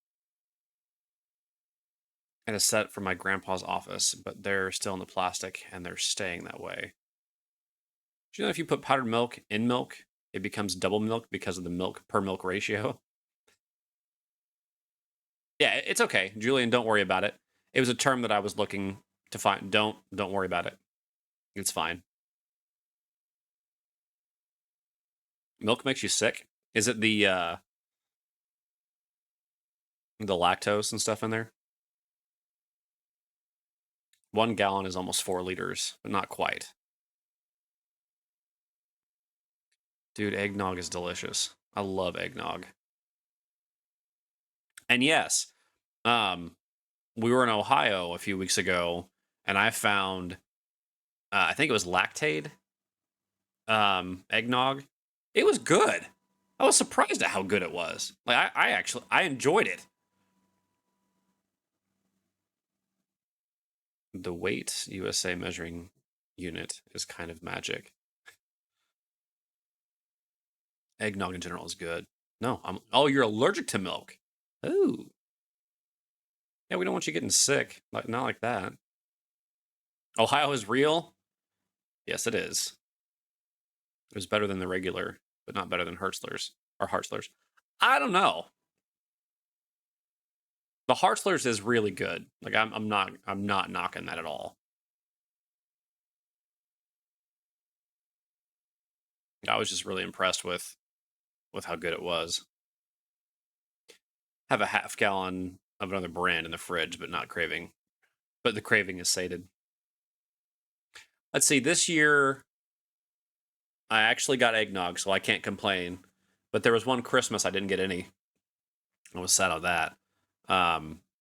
And a set from my grandpa's office, but they're still in the plastic, and they're staying that way. Do you know if you put powdered milk in milk, it becomes double milk because of the milk per milk ratio? Yeah, it's okay. Julian, don't worry about it. It was a term that I was looking to find. Don't worry about it. It's fine. Milk makes you sick? Is it the lactose and stuff in there? 1 gallon is almost 4 liters, but not quite. Dude, eggnog is delicious. I love eggnog. And yes, we were in Ohio a few weeks ago, and I found, I think it was Lactaid eggnog. It was good. I was surprised at how good it was. Like I actually I enjoyed it. The weight USA measuring unit is kind of magic. Eggnog in general is good. No, oh, you're allergic to milk. Ooh. Yeah, we don't want you getting sick. Like not like that. Ohio is real? Yes, it is. It was better than the regular, but not better than Hertzler's or Hartzler's. I don't know. The Hartzler's is really good. Like I'm not knocking that at all. I was just really impressed with how good it was. Have a half gallon of another brand in the fridge, but not craving. But the craving is sated. Let's see. This year, I actually got eggnog, so I can't complain. But there was one Christmas I didn't get any. I was sad on that.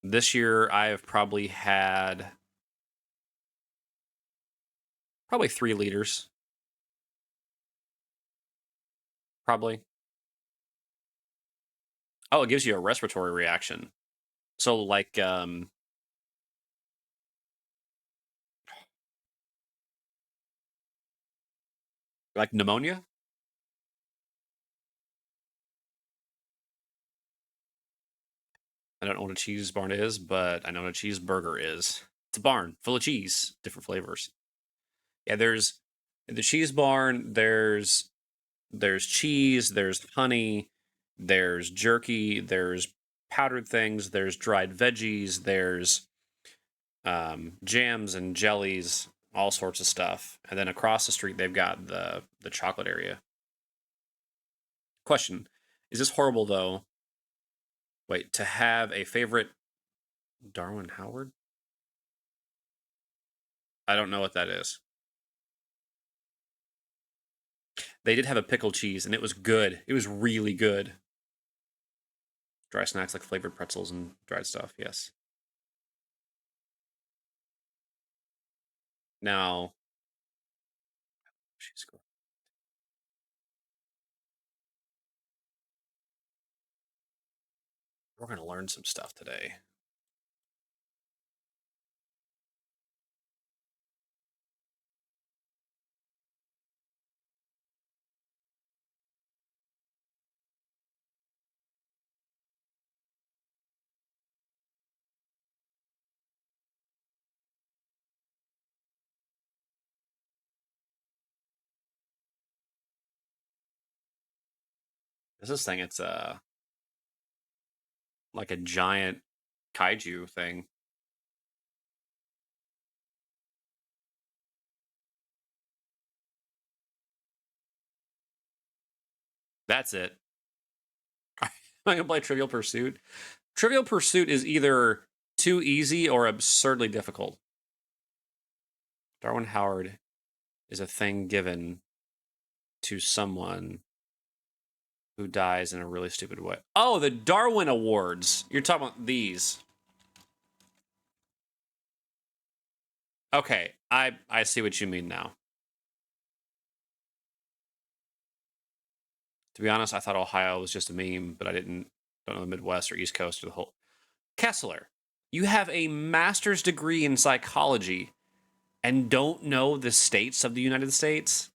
This year, I have probably had probably 3 liters. Probably. Oh, it gives you a respiratory reaction. So like pneumonia. I don't know what a cheese barn is, but I know what a cheeseburger is. It's a barn full of cheese, different flavors. Yeah, there's the cheese barn. There's cheese. There's honey. There's jerky. There's powdered things. There's dried veggies. There's jams and jellies, all sorts of stuff. And then across the street, they've got the chocolate area. Question: is this horrible though? Wait, to have a favorite Darwin Howard? I don't know what that is. They did have a pickled cheese, and it was good. It was really good. Dry snacks like flavored pretzels and dried stuff. Yes. Now, she's cool. We're gonna learn some stuff today. This thing, it's like a giant kaiju thing. That's it. I'm gonna play Trivial Pursuit. Trivial Pursuit is either too easy or absurdly difficult. Darwin Howard is a thing given to someone who dies in a really stupid way. Oh, the Darwin Awards. You're talking about these. Okay, I see what you mean now. To be honest, I thought Ohio was just a meme, but I don't know the Midwest or East Coast or the whole Kessler. You have a master's degree in psychology and don't know the states of the United States?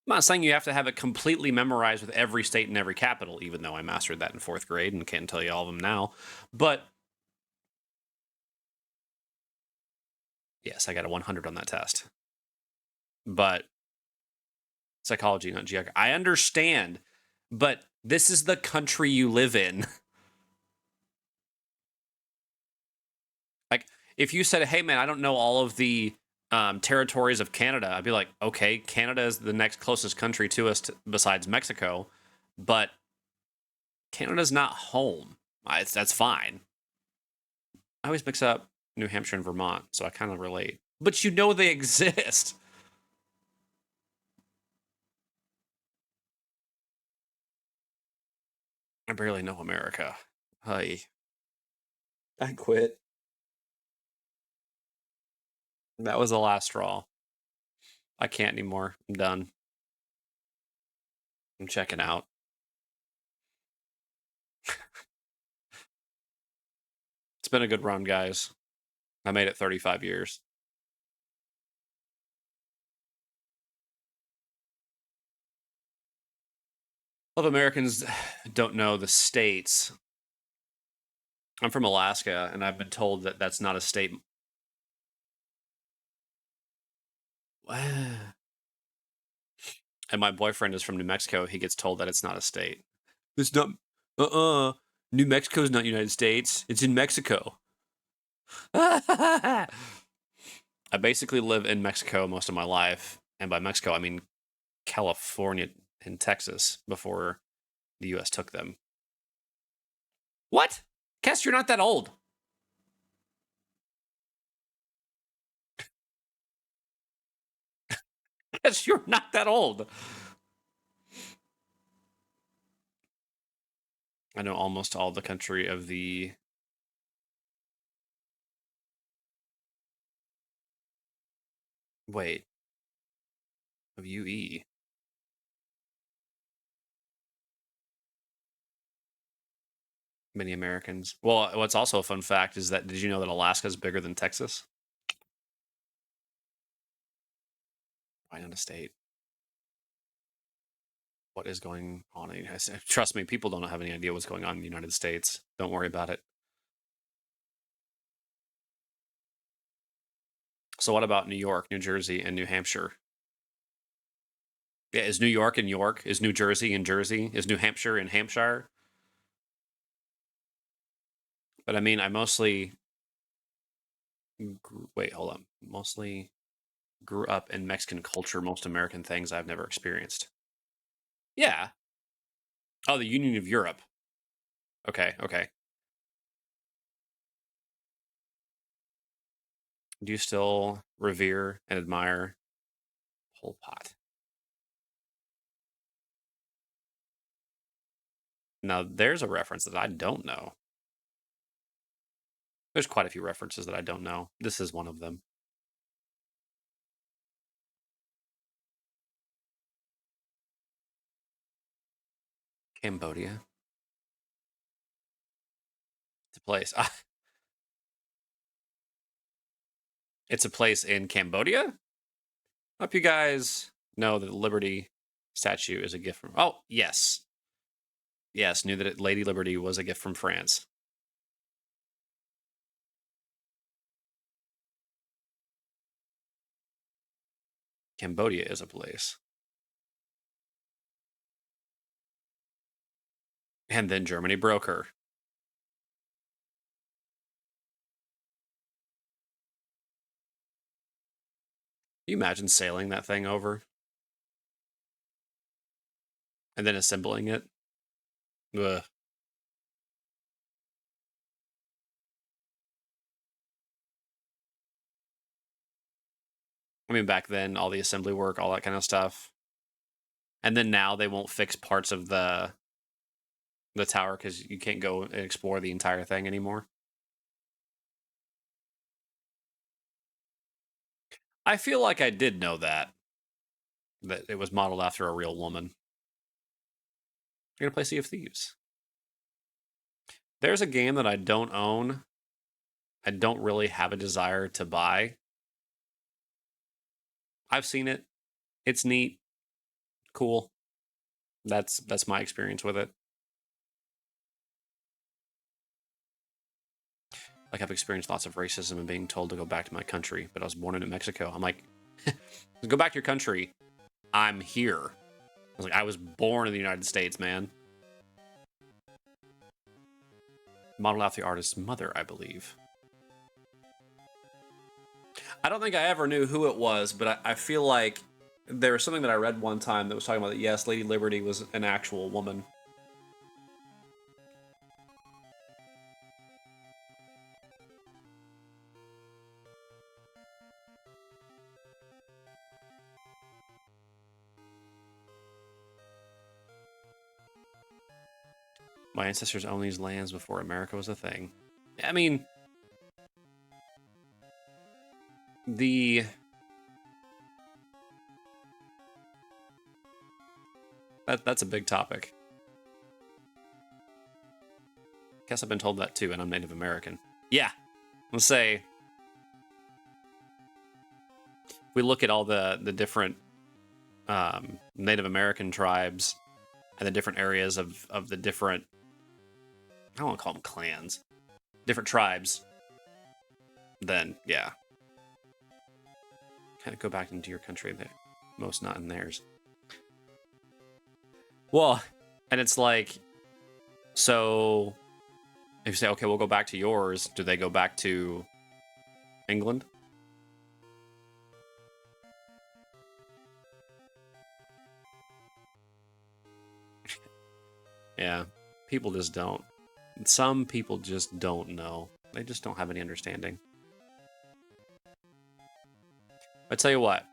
I'm not saying you have to have it completely memorized with every state and every capital, even though I mastered that in fourth grade and can't tell you all of them now. But yes, I got a 100 on that test. But psychology, not geography. I understand, but this is the country you live in. Like, if you said, hey, man, I don't know all of the territories of Canada, I'd be like, okay, Canada is the next closest country to us besides Mexico, but Canada's not home. That's fine. I always mix up New Hampshire and Vermont, so I kind of relate. But you know they exist. I barely know America. Hi. I quit. That was the last straw. I can't anymore. I'm done. I'm checking out. It's been a good run, guys. I made it 35 years. A lot of Americans don't know the states. I'm from Alaska, and I've been told that that's not a state. And my boyfriend is from New Mexico. He gets told that it's not a state. It's not. New Mexico's not United States. It's in Mexico. I basically live in Mexico most of my life, and by Mexico I mean California and Texas before the U.S. took them. What? Kess, you're not that old. Kess, you're not that old. I know almost all the country of the. Wait. Of UE. Many Americans. Well, what's also a fun fact is that did you know that Alaska is bigger than Texas? Why not a state? What is going on in the United States? Trust me, people don't have any idea what's going on in the United States. Don't worry about it. So what about New York, New Jersey, and New Hampshire? Yeah, is New York in York? Is New Jersey in Jersey? Is New Hampshire in Hampshire? But I mean, I mostly wait, hold on. Mostly grew up in Mexican culture. Most American things I've never experienced. Yeah. Oh, the Union of Europe. Okay, okay. Do you still revere and admire Pol Pot? Now, there's a reference that I don't know. There's quite a few references that I don't know. This is one of them. Cambodia. It's a place. It's a place in Cambodia? Hope you guys know that the Liberty statue is a gift from. Oh, yes. Yes, knew that Lady Liberty was a gift from France. Cambodia is a place. And then Germany broke her. Can you imagine sailing that thing over and then assembling it? Ugh. I mean, back then, all the assembly work, all that kind of stuff. And then now they won't fix parts of the tower because you can't go and explore the entire thing anymore. I feel like I did know that it was modeled after a real woman. You're gonna play Sea of Thieves. There's a game that I don't own. I don't really have a desire to buy. I've seen it. It's neat. Cool. That's my experience with it. Like, I've experienced lots of racism and being told to go back to my country, but I was born in New Mexico. I'm like, go back to your country. I'm here. I was like, I was born in the United States, man. Modeled after the artist's mother, I believe. I don't think I ever knew who it was, but I feel like there was something that I read one time that was talking about that, yes, Lady Liberty was an actual woman. My ancestors owned these lands before America was a thing. I mean, that's a big topic. Guess I've been told that too, and I'm Native American. Yeah, let's say if we look at all the different Native American tribes and the different areas of the different, I don't want to call them clans, different tribes, then yeah, kind of go back into your country. There, most not in theirs. Well, and it's like, so if you say, okay, we'll go back to yours, do they go back to England? Yeah, people just don't. Some people just don't know. They just don't have any understanding. I tell you what,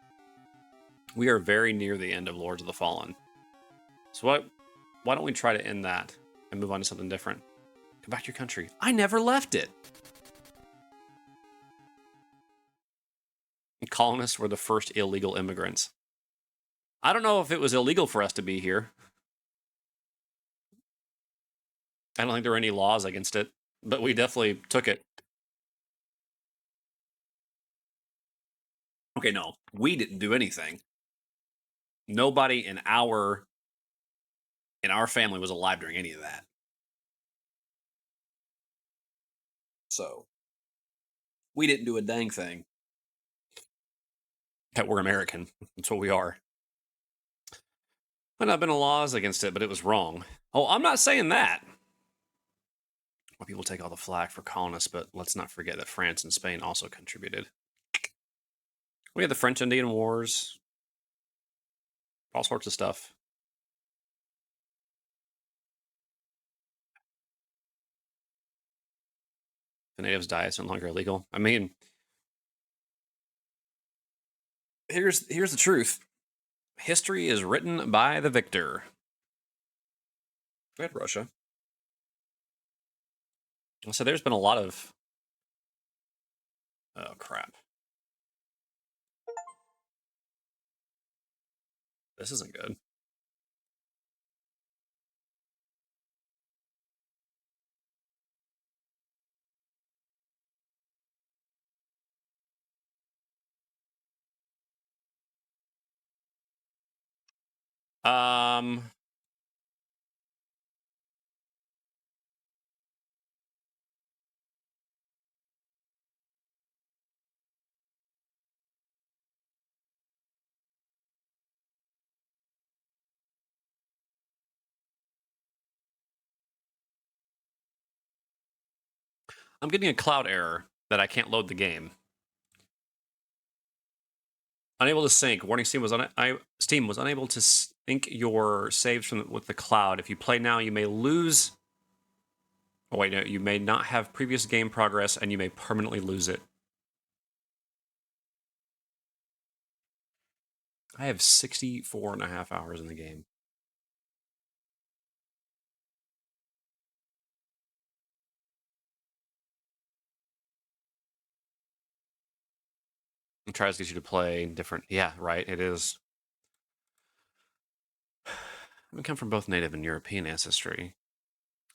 we are very near the end of Lords of the Fallen. So why don't we try to end that and move on to something different? Go back to your country. I never left it. Colonists were the first illegal immigrants. I don't know if it was illegal for us to be here. I don't think there were any laws against it, but we definitely took it. Okay, no, we didn't do anything. Nobody in our family was alive during any of that. So we didn't do a dang thing. That we're American. That's what we are. Might not have been laws against it, but it was wrong. Oh, I'm not saying that. Well, people take all the flack for colonists, but let's not forget that France and Spain also contributed. We had the French Indian Wars, all sorts of stuff. The natives' diet's no longer illegal. I mean, here's the truth. History is written by the victor. We had Russia. So there's been a lot of... Oh, crap. This isn't good. Um... I'm getting a cloud error that I can't load the game. Unable to sync. Warning: Steam was unable to sync your saves with the cloud. If you play now, you may lose. Oh wait, no, you may not have previous game progress, and you may permanently lose it. I have 64 and a half hours in the game. It tries to get you to play different. Yeah, right. It is. We come from both native and European ancestry.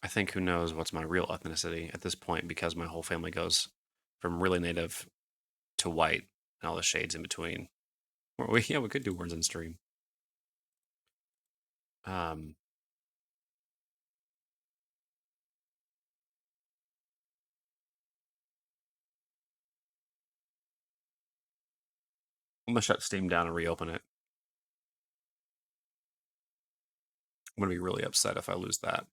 I think who knows what's my real ethnicity at this point, because my whole family goes from really native to white and all the shades in between. Yeah, we could do words in stream. I'm gonna shut Steam down and reopen it. I'm gonna be really upset if I lose that.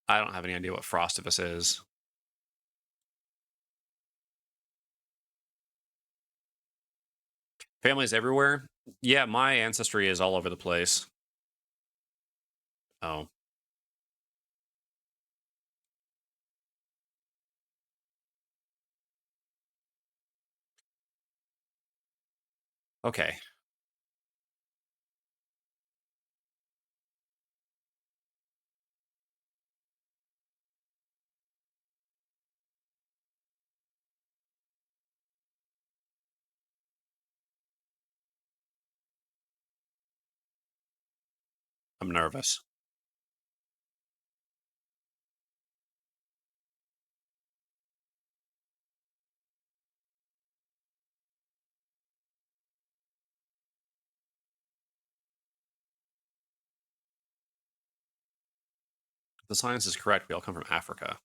I don't have any idea what Frostivus is. Families everywhere? Yeah, my ancestry is all over the place. Oh. Okay. I'm nervous. If the science is correct, we all come from Africa.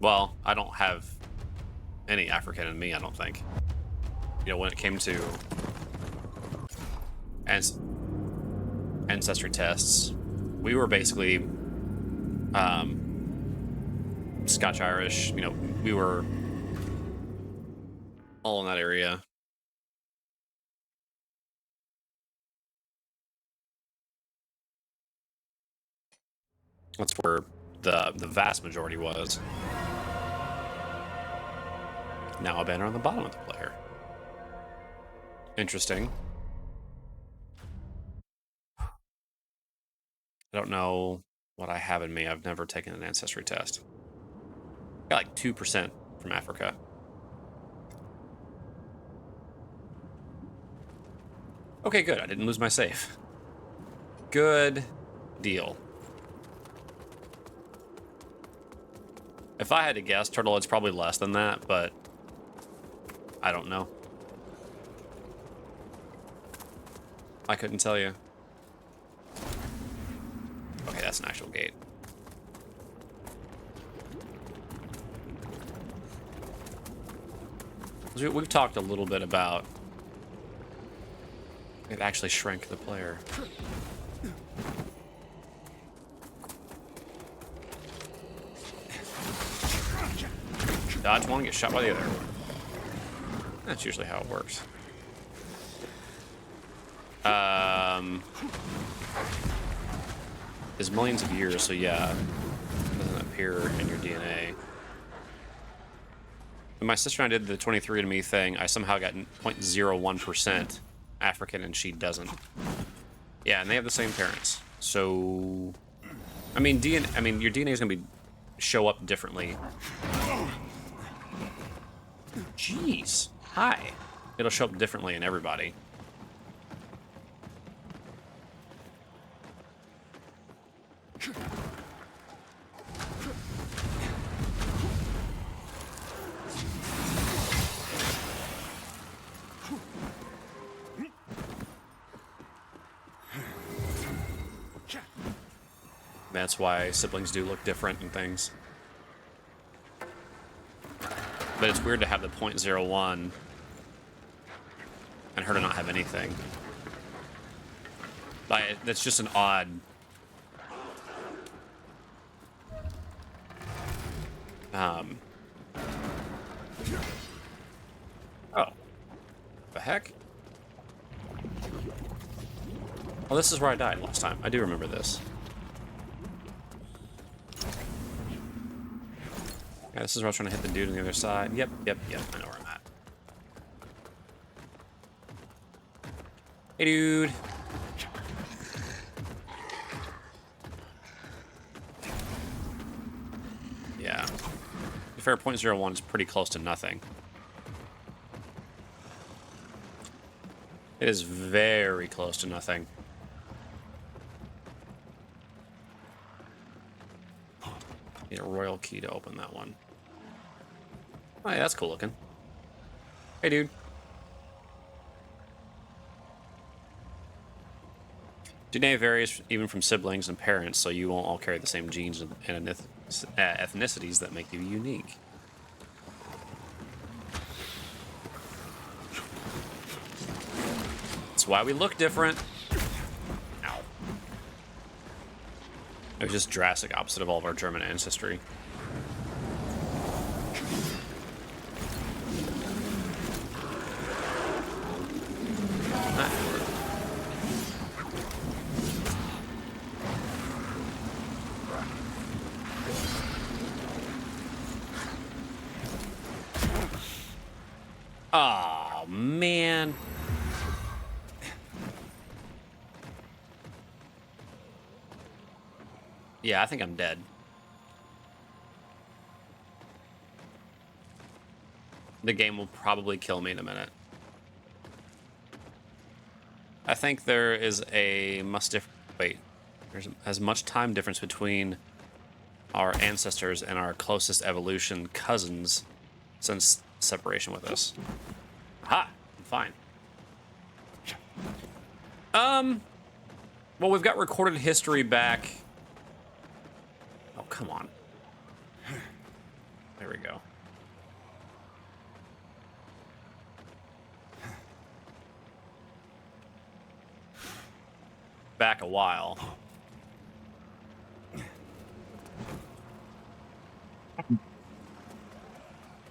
Well, I don't have any African in me, I don't think. You know, when it came to ancestry tests, we were basically Scotch-Irish. You know, we were all in that area. That's where the vast majority was. Now a banner on the bottom of the player. Interesting. I don't know what I have in me. I've never taken an ancestry test. Got like 2% from Africa. Okay, good. I didn't lose my save. Good deal. If I had to guess, Turtle, it's probably less than that, but I don't know. I couldn't tell you. Okay, that's an actual gate. We've talked a little bit about it actually shrank the player. Dodge one, get shot by the other. That's usually how it works. It's millions of years, so yeah, it doesn't appear in your DNA. When my sister and I did the 23andMe thing, I somehow got 0.01% African, and she doesn't. Yeah, and they have the same parents. So, I mean, your DNA is gonna show up differently. Jeez, hi. It'll show up differently in everybody. That's why siblings do look different and things. But it's weird to have the 0.01 and her to not have anything. That's just an odd... Oh. The heck? Oh, this is where I died last time. I do remember this. Yeah, this is where I was trying to hit the dude on the other side. Yep. I know where I'm at. Hey, dude. Yeah. The fair 0.01 is pretty close to nothing. It is very close to nothing. Need a royal key to open that one. Oh, yeah, that's cool looking. Hey, dude. DNA varies even from siblings and parents, so you won't all carry the same genes and ethnicities that make you unique. That's why we look different. Ow. It was just drastic opposite of all of our German ancestry. Oh, man. Yeah, I think I'm dead. The game will probably kill me in a minute. I think there is a wait. There's as much time difference between our ancestors and our closest evolution cousins since separation with us. Aha! I'm fine. Well, we've got recorded history back. Oh, come on. There we go. Back a while.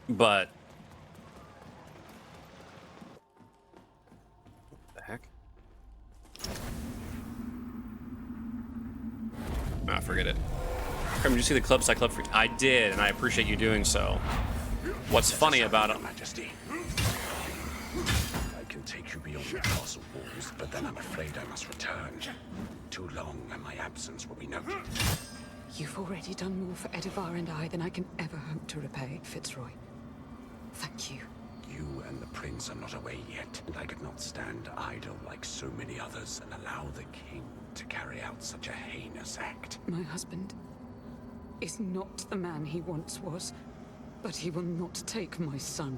But what the heck? Ah, forget it. Did you see the clubs I clubbed for? I did, and I appreciate you doing so. What's funny about it? Majesty, I can take you beyond the castle walls, but then I'm afraid I must return. Too long, and my absence will be noted. You've already done more for Adyr and I than I can ever hope to repay, Fitzroy. Thank you. You and the prince are not away yet, and I could not stand idle like so many others and allow the king to carry out such a heinous act. My husband is not the man he once was, but he will not take my son.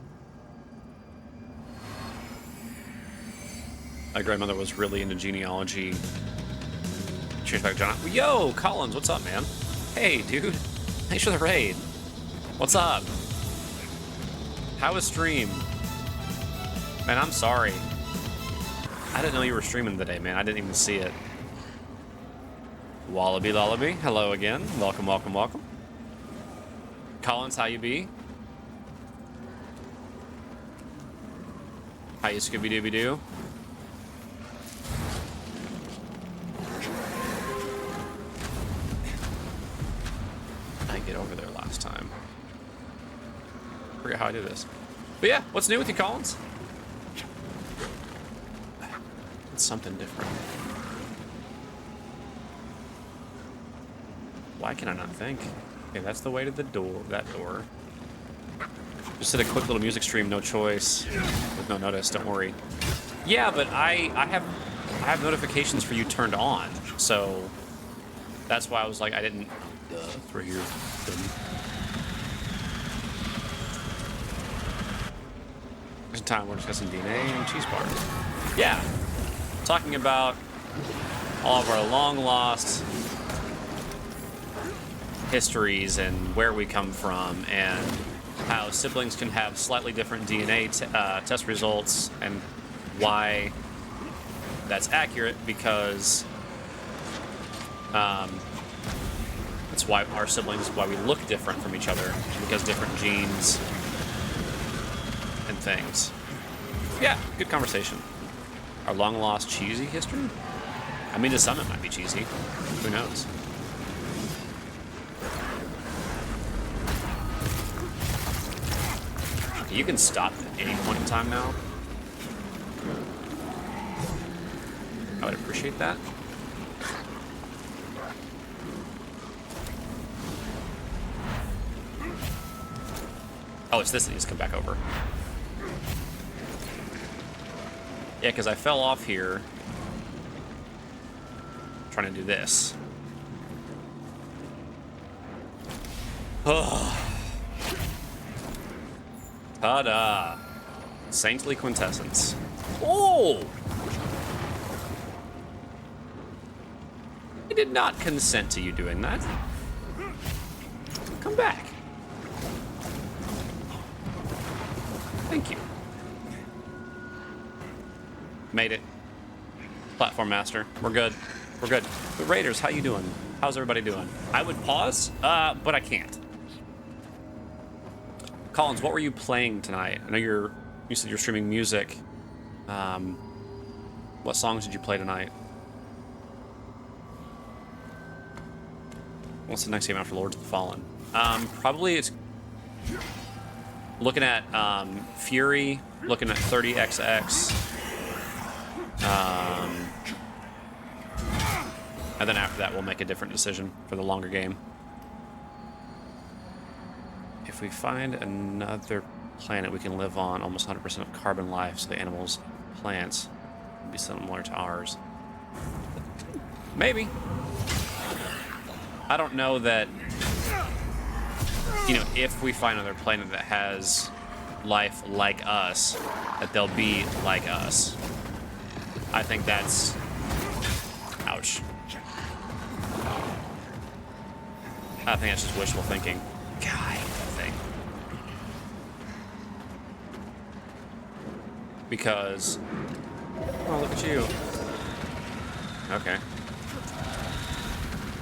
My grandmother was really into genealogy. Cheers back, John. Yo, Collins, what's up, man? Hey, dude. Thanks for the raid. What's up? How was stream? Man, I'm sorry. I didn't know you were streaming today, man. I didn't even see it. Wallaby Lullaby, hello again. Welcome, welcome, welcome. Collins, how you be? How you Scooby-Dooby-Doo? I didn't get over there last time. I forget how I do this. But yeah, what's new with you, Collins? It's something different. Why can I not think? Okay, that's the way to the door. That door. Just did a quick little music stream, no choice, with no notice. Don't worry. Yeah, but I have notifications for you turned on, so that's why I was like I didn't. Through here. There's a time we're discussing DNA and cheese bars. Yeah, talking about all of our long lost histories and where we come from, and how siblings can have slightly different DNA test results, and why that's accurate, because that's why our siblings, why we look different from each other, because different genes and things. Yeah, good conversation. Our long lost cheesy history? I mean, to some it might be cheesy. Who knows? You can stop at any point in time now. I would appreciate that. Oh, it's this that needs to come back over. Yeah, because I fell off here trying to do this. Oh. Ta-da! Saintly quintessence. Oh! I did not consent to you doing that. Come back. Thank you. Made it. Platform master. We're good. We're good. But Raiders, how you doing? How's everybody doing? I would pause, but I can't. Collins, what were you playing tonight? I know you said you're streaming music. What songs did you play tonight? What's the next game after Lords of the Fallen? Probably it's looking at Fury, looking at 30XX. And then after that, we'll make a different decision for the longer game. If we find another planet we can live on, almost 100% of carbon life, so the animals, plants, will be similar to ours. Maybe. I don't know that, you know, if we find another planet that has life like us, that they'll be like us. I think that's... Ouch. I think that's just wishful thinking. God, I hate that thing. Because... Oh, look at you. Okay.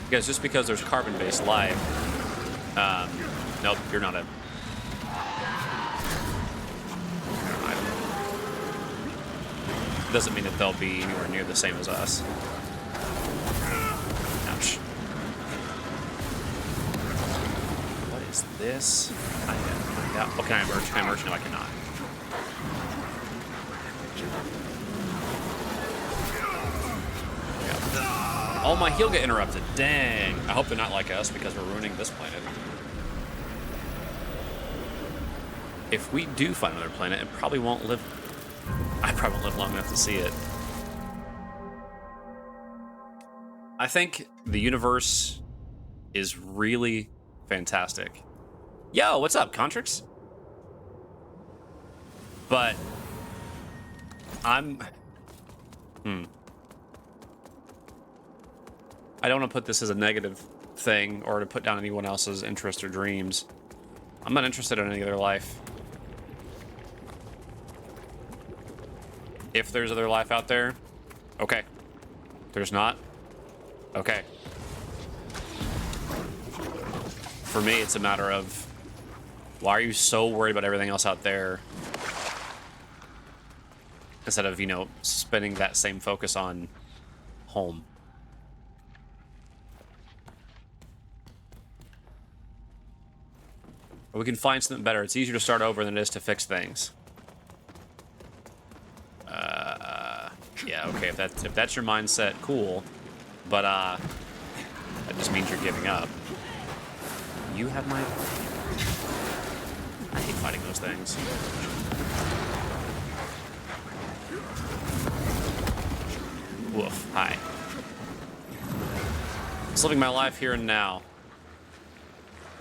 Because just because there's carbon-based life... nope, you're not a... Doesn't mean that they'll be anywhere near the same as us. Ouch. What is this? Oh, can I emerge? Can I emerge? No, I cannot. Yeah. Oh, my heal get interrupted. Dang. I hope they're not like us because we're ruining this planet. If we do find another planet, it probably won't live... I probably won't live long enough to see it. I think the universe is really fantastic. Yo, what's up, Contrix? But I'm... I don't want to put this as a negative thing or to put down anyone else's interest or dreams. I'm not interested in any other life. If there's other life out there, okay. There's not, okay. For me, it's a matter of, why are you so worried about everything else out there instead of, you know, spending that same focus on home? Or we can find something better. It's easier to start over than it is to fix things. Yeah, okay, if that's your mindset, cool. But, that just means you're giving up. You have my... I hate fighting those things. Woof, hi. Just living my life here and now.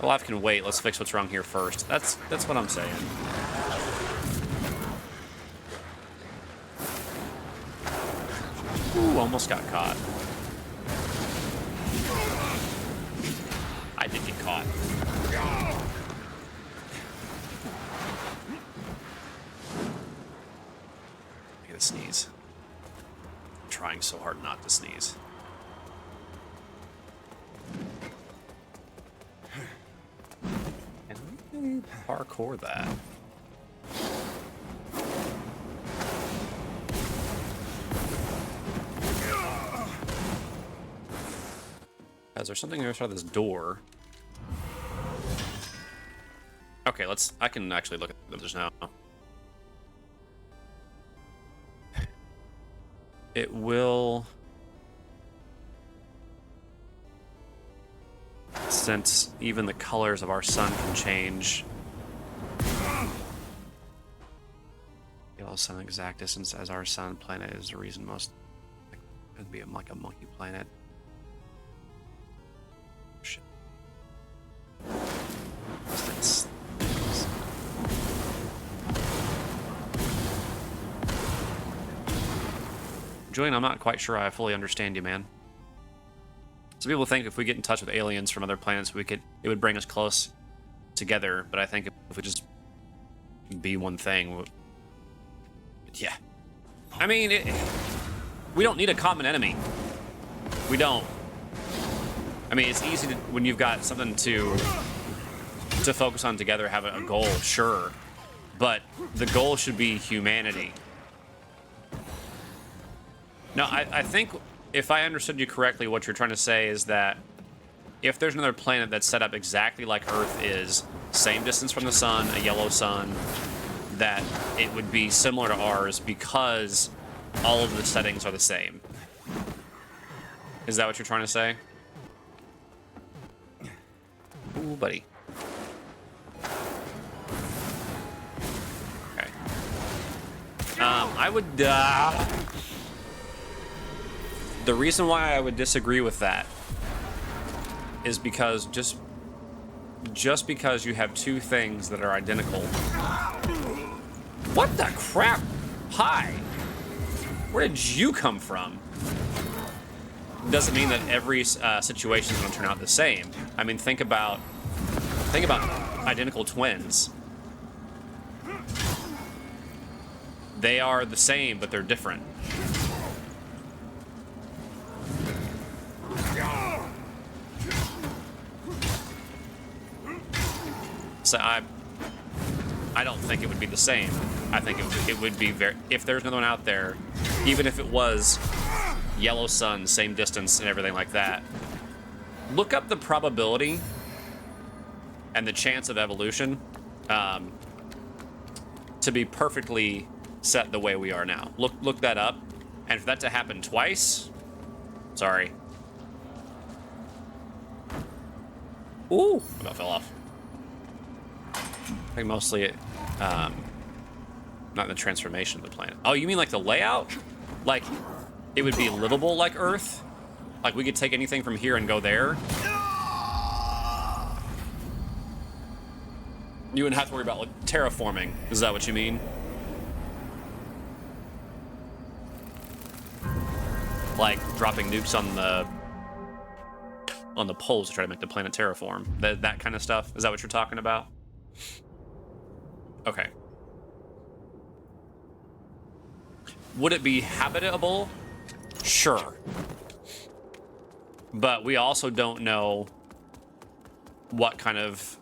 My life can wait, let's fix what's wrong here first. That's what I'm saying. Ooh, almost got caught. I did get caught. I gotta sneeze. I'm trying so hard not to sneeze. Can I parkour that? Is there something outside this door? Okay, I can actually look at them just now. it will, since even the colors of our sun can change. Yellow sun exact distance as our sun planet is the reason most it'd be like a monkey planet. Shit. Julian, I'm not quite sure I fully understand you, man. Some people think if we get in touch with aliens from other planets, it would bring us close together. But I think if we just be one thing, yeah. I mean, we don't need a common enemy. We don't. I mean, it's easy when you've got something to focus on together, have a goal, sure. But the goal should be humanity. No, I think if I understood you correctly, what you're trying to say is that if there's another planet that's set up exactly like Earth is, same distance from the sun, a yellow sun, that it would be similar to ours because all of the settings are the same. Is that what you're trying to say? Ooh, buddy. Okay. I would... The reason why I would disagree with that is because just because you have two things that are identical. What the crap? Hi. Where did you come from? Doesn't mean that every situation is going to turn out the same. I mean, think about identical twins. They are the same, but they're different. So I don't think it would be the same. I think it would be very... If there's another one out there, even if it was yellow sun, same distance and everything like that, look up the probability and the chance of evolution to be perfectly set the way we are now. Look that up. And for that to happen twice, sorry. Ooh, I about fell off. I think mostly not the transformation of the planet. Oh, you mean like the layout? Like, it would be livable like Earth? Like, we could take anything from here and go there? You wouldn't have to worry about, like, terraforming. Is that what you mean? Like, dropping nukes on the poles to try to make the planet terraform. That kind of stuff? Is that what you're talking about? Okay. Would it be habitable? Sure. But we also don't know what kind of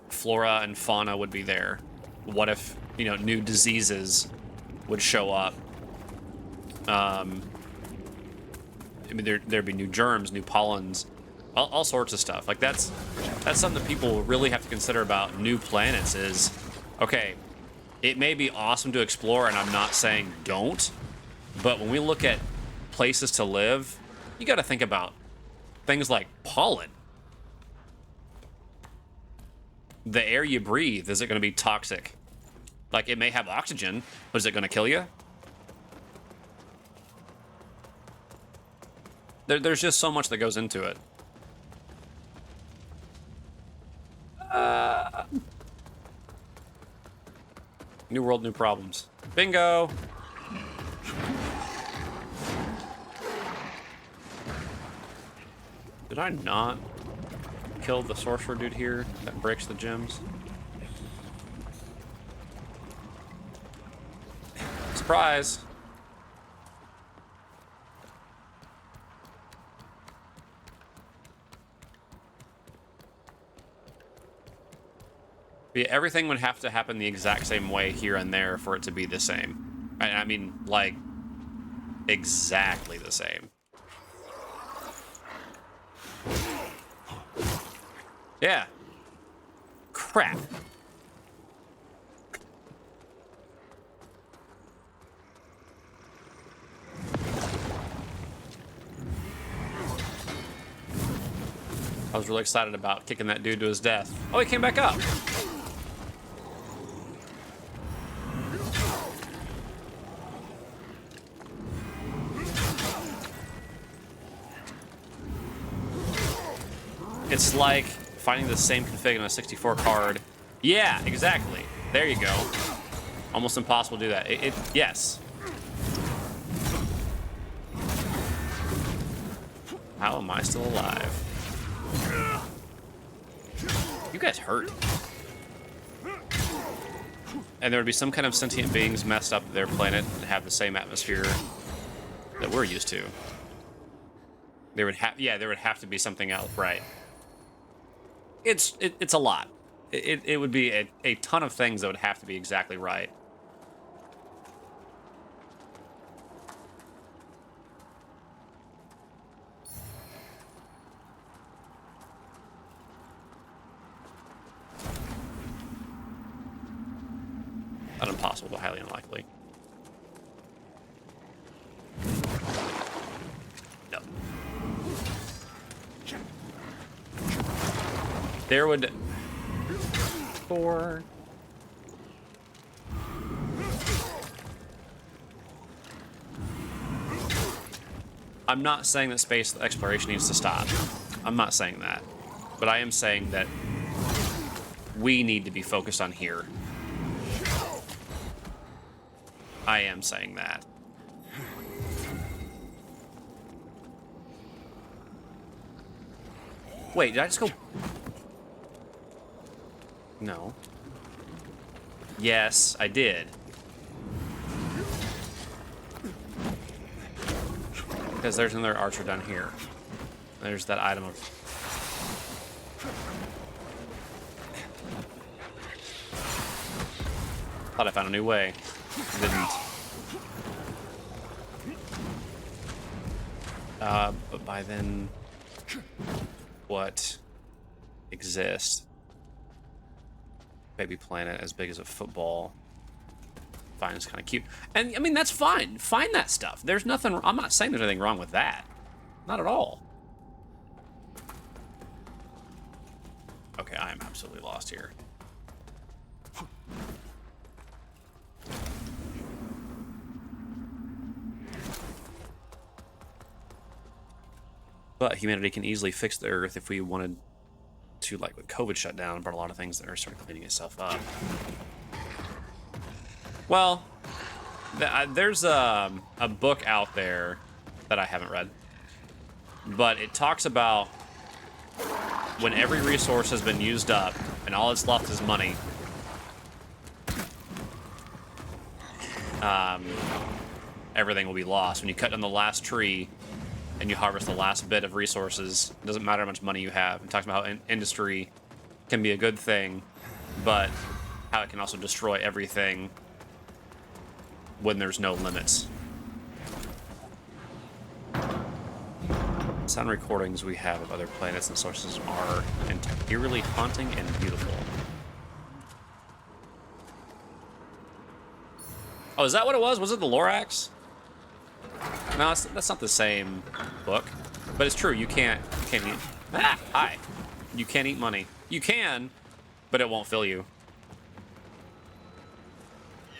flora and fauna would be there. What if, new diseases would show up? I mean, there'd be new germs, new pollens, all sorts of stuff. Like, that's something that people really have to consider about new planets is, okay, it may be awesome to explore, and I'm not saying don't, but when we look at places to live, you got to think about things like pollen. The air you breathe, is it going to be toxic? Like, it may have oxygen, but is it going to kill you? There's just so much that goes into it. New world, new problems. Bingo! Did I not kill the sorcerer dude here that breaks the gems? Surprise! Yeah, everything would have to happen the exact same way here and there for it to be the same. I mean, like, exactly the same. Yeah. Crap. I was really excited about kicking that dude to his death. Oh, he came back up. It's like finding the same config on a 64 card. Yeah, exactly. There you go. Almost impossible to do that. Yes. How am I still alive? You guys hurt. And there would be some kind of sentient beings messed up their planet and have the same atmosphere that we're used to. There would have to be something else, right? It's a lot. It would be a ton of things that would have to be exactly right. Not impossible, but highly unlikely. No. There would... 4... I'm not saying that space exploration needs to stop. I'm not saying that. But I am saying that we need to be focused on here. I am saying that. Wait, did I just go... No. Yes, I did. Because there's another archer down here. There's that item of... Thought I found a new way. Didn't. But by then, what exists? Baby planet as big as a football. Fine, it's kind of cute. And, I mean, that's fine. Find that stuff. There's nothing... I'm not saying there's anything wrong with that. Not at all. Okay, I am absolutely lost here. But humanity can easily fix the Earth if we wanted to, like with COVID shut down, brought a lot of things that are sort of cleaning itself up. Well, there's a book out there that I haven't read, but it talks about when every resource has been used up and all that's left is money. Everything will be lost. When you cut down the last tree and you harvest the last bit of resources, it doesn't matter how much money you have. It talks about how industry can be a good thing, but how it can also destroy everything when there's no limits. Sound recordings we have of other planets and sources are eerily haunting and beautiful. Oh, is that what it was? Was it the Lorax? No, that's not the same book. But it's true, you can't eat... Ah, hi. You can't eat money. You can, but it won't fill you.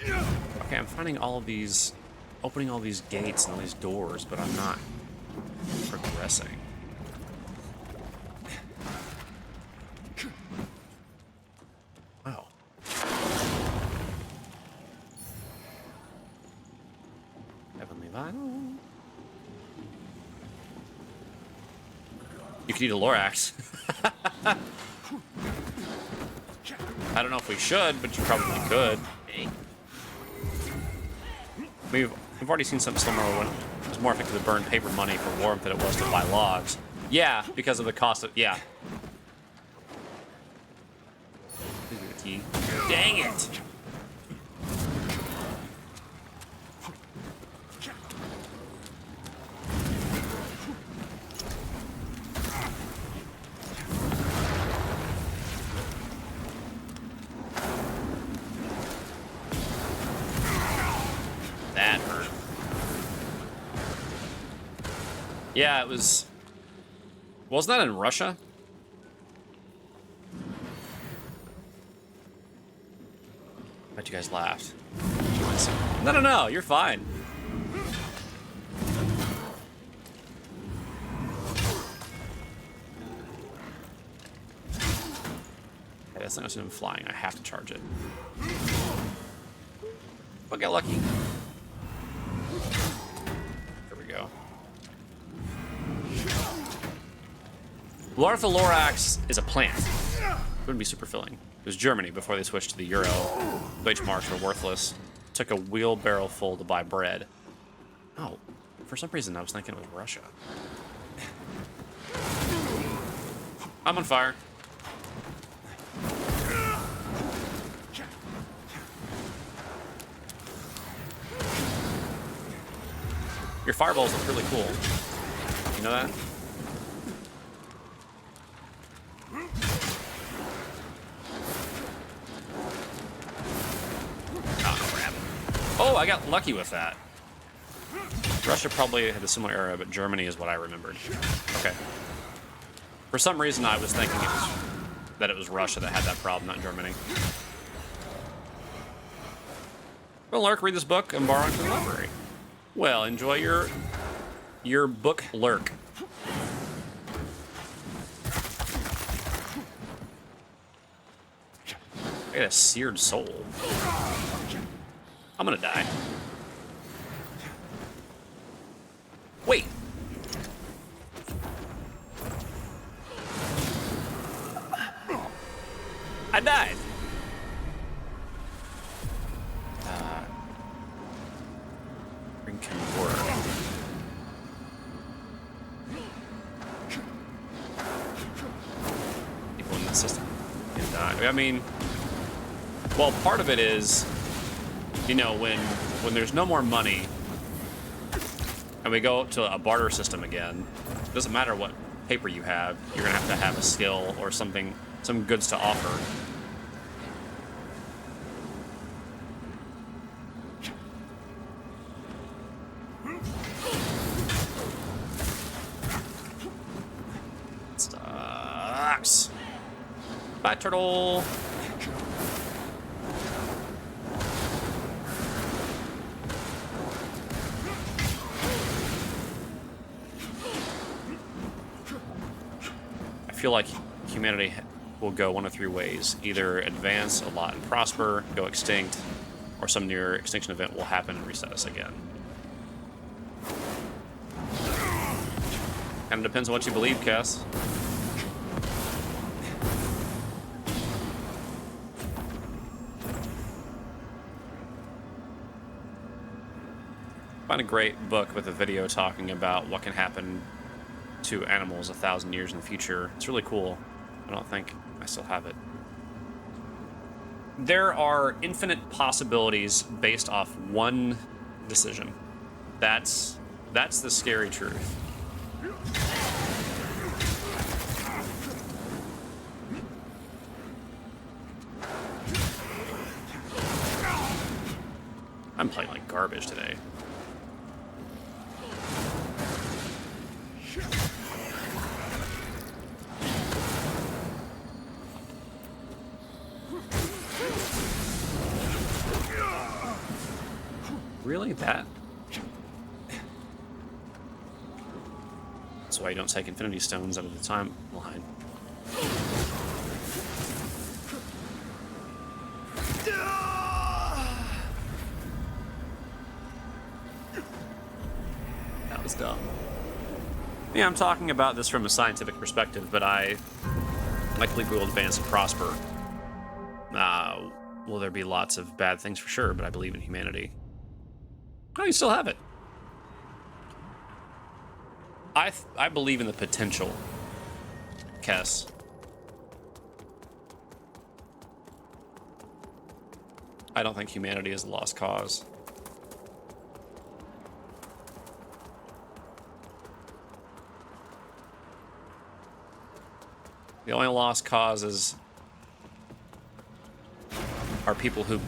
Okay, I'm finding all of these... opening all these gates and all these doors, but I'm not progressing. Wow. Heavenly Vinyl. You could eat a Lorax. I don't know if we should, but you probably could. We've already seen something similar when it was more effective to burn paper money for warmth than it was to buy logs. Yeah, because of the cost of... Yeah. Key. Dang it! That hurt. Yeah, it was... Wasn't that in Russia? Bet you guys laughed. No, you're fine. Okay, that's not even flying. I have to charge it. But get lucky. There we go. Larthallorax is a plant. It wouldn't be super filling. It was Germany before they switched to the euro. Deutschmarks were worthless. Took a wheelbarrow full to buy bread. Oh, for some reason I was thinking it was Russia. I'm on fire. Your fireballs look really cool. You know that? Oh, I got lucky with that. Russia probably had a similar era, but Germany is what I remembered. Okay. For some reason, I was thinking that it was Russia that had that problem, not Germany. Well, Lurk, read this book and borrow it from the library. Well, enjoy your book, Lurk. I got a seared soul. I'm gonna die. Wait. I died. Ring can work. People in the system can die. I mean, well, part of it is, you know, when there's no more money and we go to a barter system again, it doesn't matter what paper you have, you're gonna have to have a skill or something, some goods to offer. Sucks. Bye, turtle. I feel like humanity will go one of three ways. Either advance a lot and prosper, go extinct, or some near extinction event will happen and reset us again. Kind of depends on what you believe, Cass. Find a great book with a video talking about what can happen to animals 1,000 years in the future. It's really cool. I don't think I still have it. There are infinite possibilities based off one decision. That's the scary truth. I'm playing like garbage today. Really? That? That's why you don't take Infinity Stones out of the timeline. That was dumb. Yeah, I'm talking about this from a scientific perspective, but I believe we will advance and prosper. Will there be lots of bad things for sure, but I believe in humanity. Oh, you still have it. I believe in the potential, Kess. I don't think humanity is a lost cause. The only lost causes are people who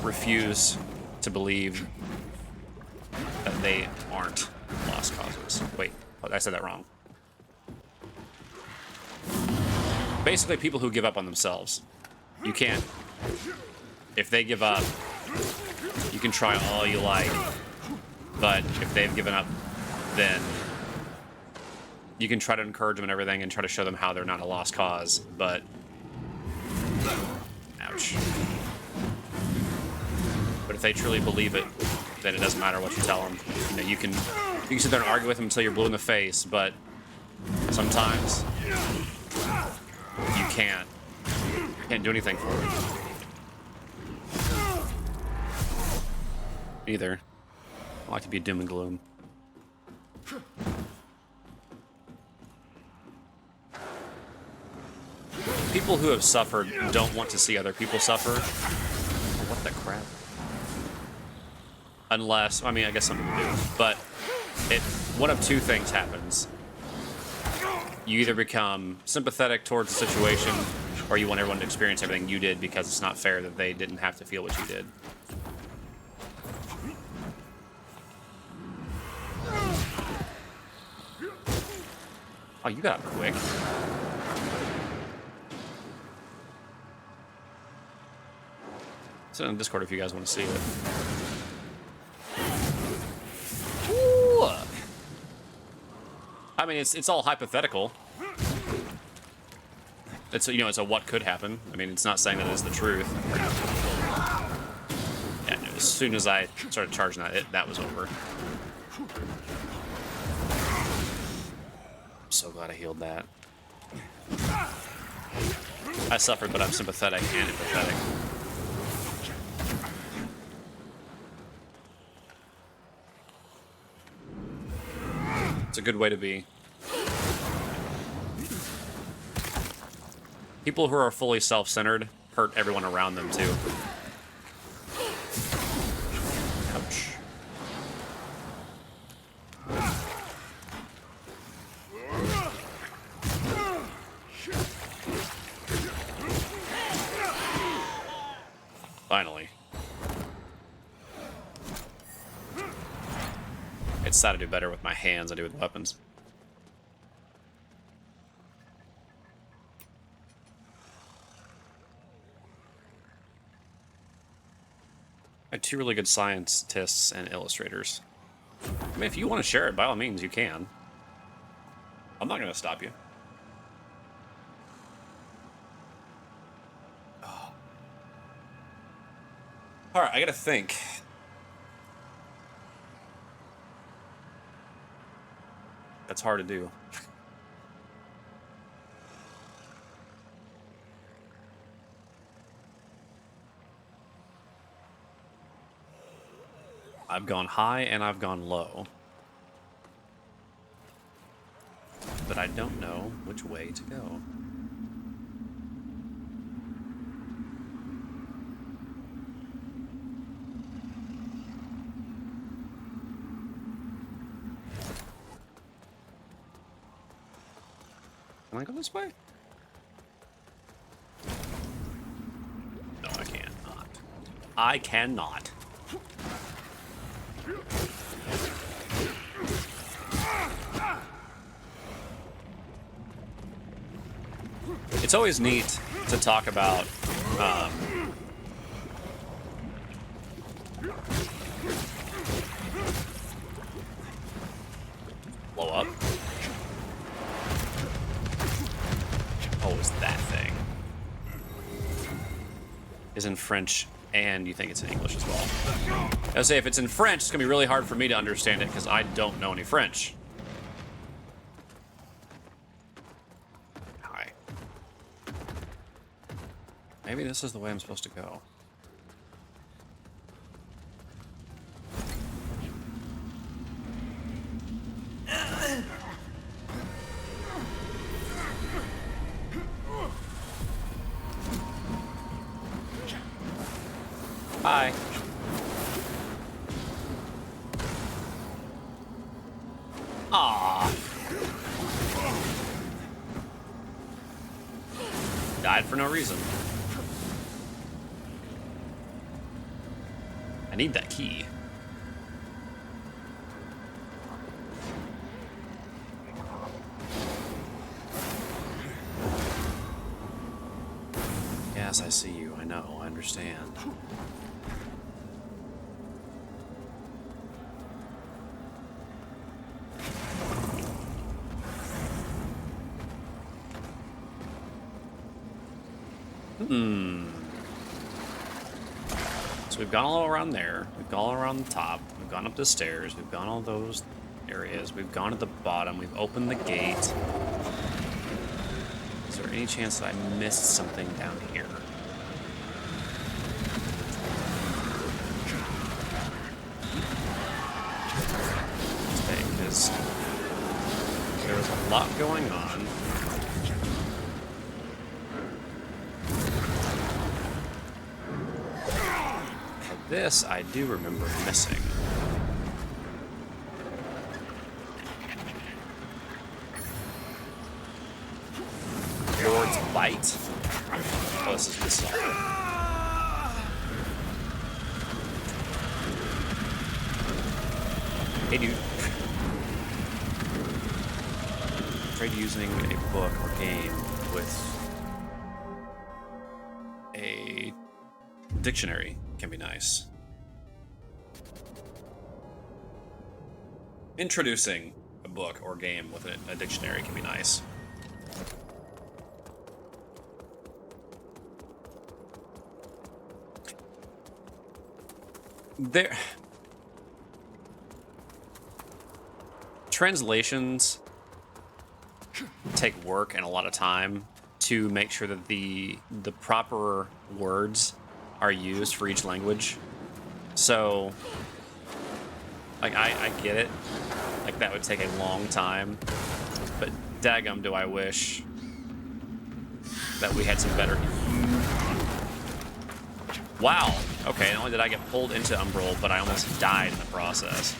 refuse to believe that they aren't lost causes. Wait, I said that wrong. Basically, people who give up on themselves. You can't. if they give up, you can try all you like. But if they've given up, then you can try to encourage them and everything and try to show them how they're not a lost cause. But, ouch. But if they truly believe it, then it doesn't matter what you tell them. You know, you can sit there and argue with them until you're blue in the face, but sometimes you can't do anything for them. Either. I like to be doom and gloom. People who have suffered don't want to see other people suffer. What the crap? Unless, I mean, I guess some people do, but one of two things happens. You either become sympathetic towards the situation, or you want everyone to experience everything you did because it's not fair that they didn't have to feel what you did. Oh, you got up quick. Send it on Discord if you guys want to see it. Ooh. I mean, it's all hypothetical. It's, you know, it's a what could happen. I mean, it's not saying that it's the truth. Yeah, no, as soon as I started charging that was over. I'm so glad I healed that. I suffered, but I'm sympathetic and empathetic. It's a good way to be. People who are fully self-centered hurt everyone around them, too. Ouch. Finally. It's sad to do better with my hands than I do with weapons. I have two really good scientists and illustrators. I mean, if you want to share it, by all means, you can. I'm not going to stop you. Oh. All right, I got to think. That's hard to do. I've gone high and I've gone low. But I don't know which way to go. Can I go this way? No, I cannot. I cannot. It's always neat to talk about blow up. Oh, it's that thing. Is in French, and you think it's in English as well. I would say if it's in French, it's gonna be really hard for me to understand it because I don't know any French. Hi. Maybe this is the way I'm supposed to go. Hi. Ah. Died for no reason. I need that key. Yeah, Yes, I see you. I know. I understand. So we've gone all around there. We've gone all around the top. We've gone up the stairs. We've gone all those areas. We've gone to the bottom. We've opened the gate. Is there any chance that I missed something down here? Because there was a lot going on. This I do remember missing. Lord's Bite? Oh, this is this all. Hey, dude. Tried using a book or game with a dictionary. Can be nice. Introducing a book or game with a dictionary can be nice. Translations take work and a lot of time to make sure that the proper words are used for each language. So, like, I get it. Like, that would take a long time. But daggum do I wish that we had some better... Wow! Okay, not only did I get pulled into Umbral, but I almost died in the process.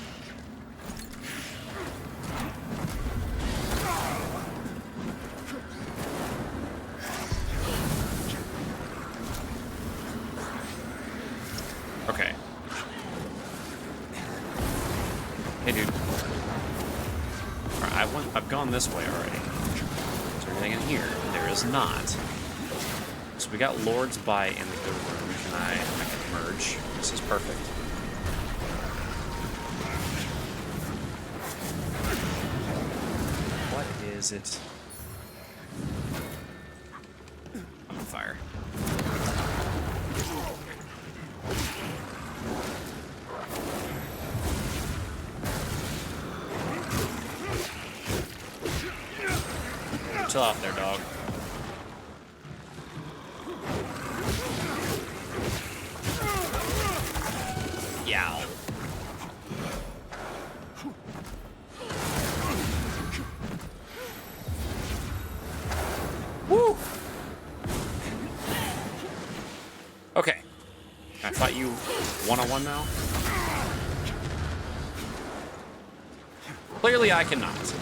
Okay. Hey, dude. Alright, I've gone this way already. Is there anything in here? There is not. So we got Lord's Bite in the room. I can merge. This is perfect. What is it? I'm on fire. Chill out there, dog. Yow. Woo! Okay. Can I fight you one-on-one now? Clearly I cannot.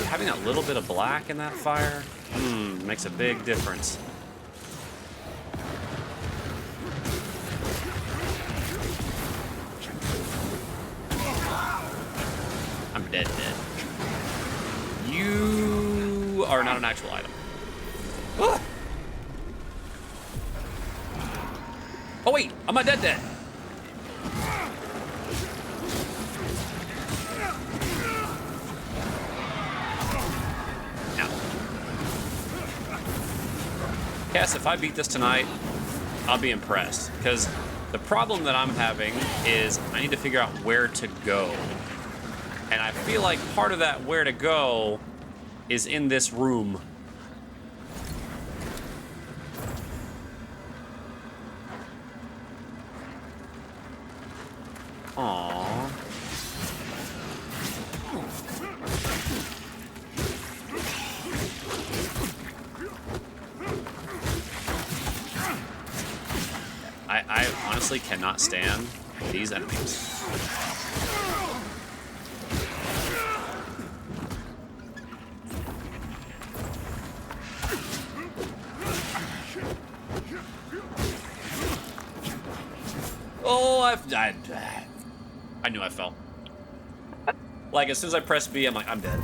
Having that little bit of black in that fire, makes a big difference. I'm dead. You are not an actual item. Ah! Oh wait, I'm not dead. Now. Cass, if I beat this tonight, I'll be impressed. Because the problem that I'm having is I need to figure out where to go. And I feel like part of that where to go is in this room. Aww. I honestly cannot stand these enemies. Oh, I knew I fell. Like, as soon as I pressed B, I'm like, I'm dead.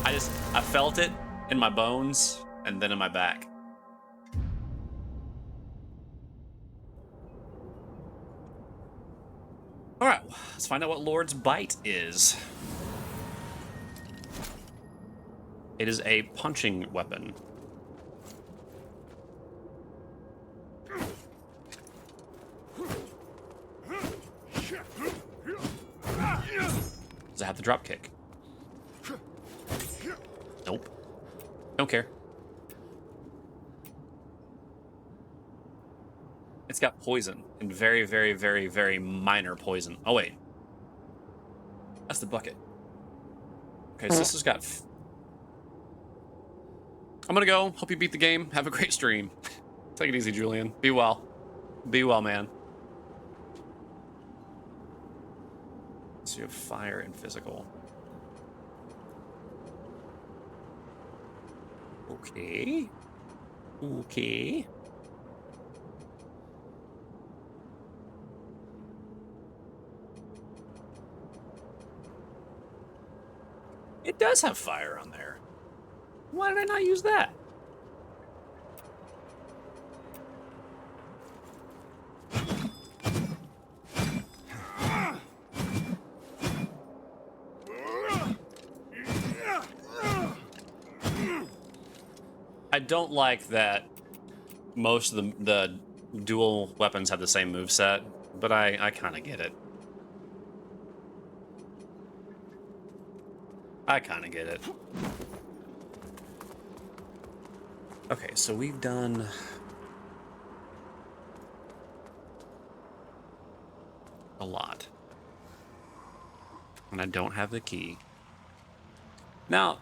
I felt it, in my bones, and then in my back. Alright, let's find out what Lord's Bite is. It is a punching weapon. Does it have the drop kick? Nope. Don't care. It's got poison, and very, very, very, very minor poison. Oh, wait. That's the bucket. Okay, so this has got... I'm gonna go. Hope you beat the game. Have a great stream. Take it easy, Julian. Be well. Be well, man. So you have fire and physical. Okay. Okay. It does have fire on there. Why did I not use that? I don't like that most of the dual weapons have the same moveset, but I kind of get it. I kind of get it. Okay, so we've done... a lot. And I don't have the key. Now,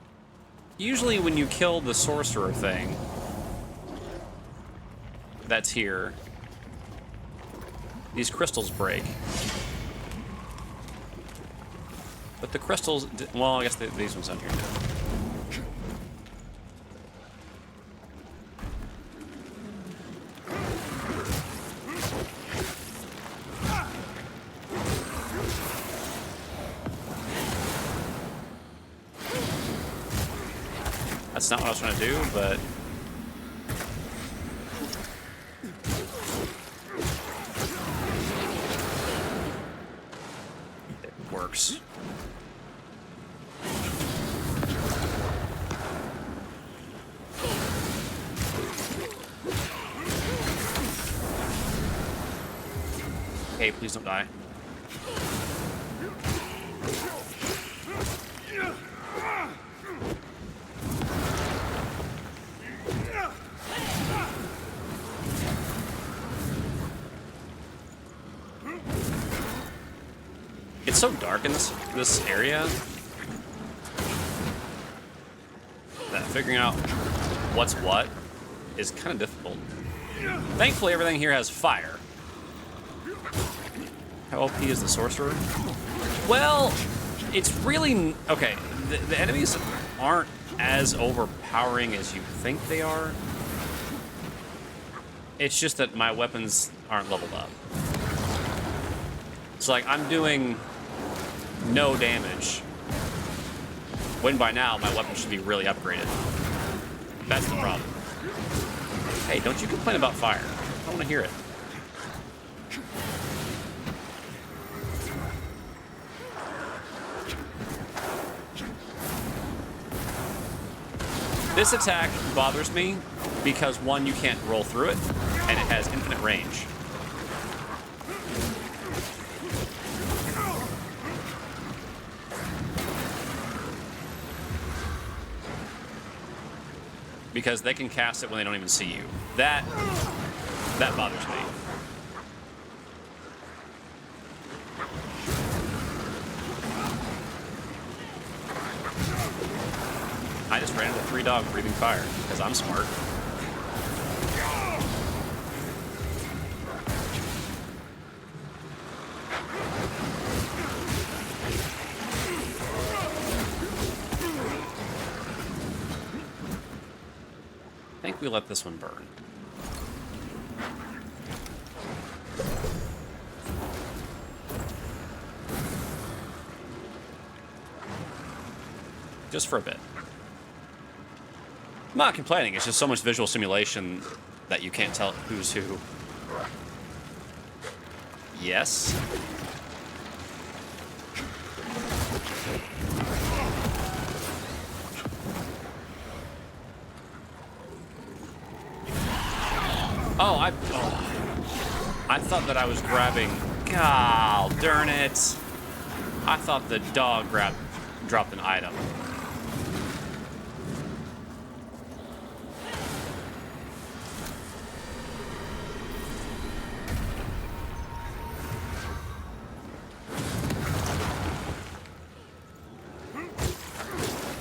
usually when you kill the sorcerer thing that's here, these crystals break. But the crystals... well, I guess these ones on here now. That's not what I was trying to do, but... it works. Hey, please don't die. It's so dark in this area that figuring out what's what is kind of difficult. Thankfully, everything here has fire. How OP is the sorcerer? Well, it's really... okay, the enemies aren't as overpowering as you think they are. It's just that my weapons aren't leveled up. So, like, I'm doing no damage, when by now my weapon should be really upgraded. That's the problem. Hey, don't you complain about fire. I don't want to hear it. This attack bothers me because, one, you can't roll through it, and it has infinite range. Because they can cast it when they don't even see you. That bothers me. I just ran into 3 dogs breathing fire, because I'm smart. I think we let this one burn. Just for a bit. I'm not complaining. It's just so much visual simulation that you can't tell who's who. Yes. I thought that I was grabbing. God darn it! I thought the dog dropped an item.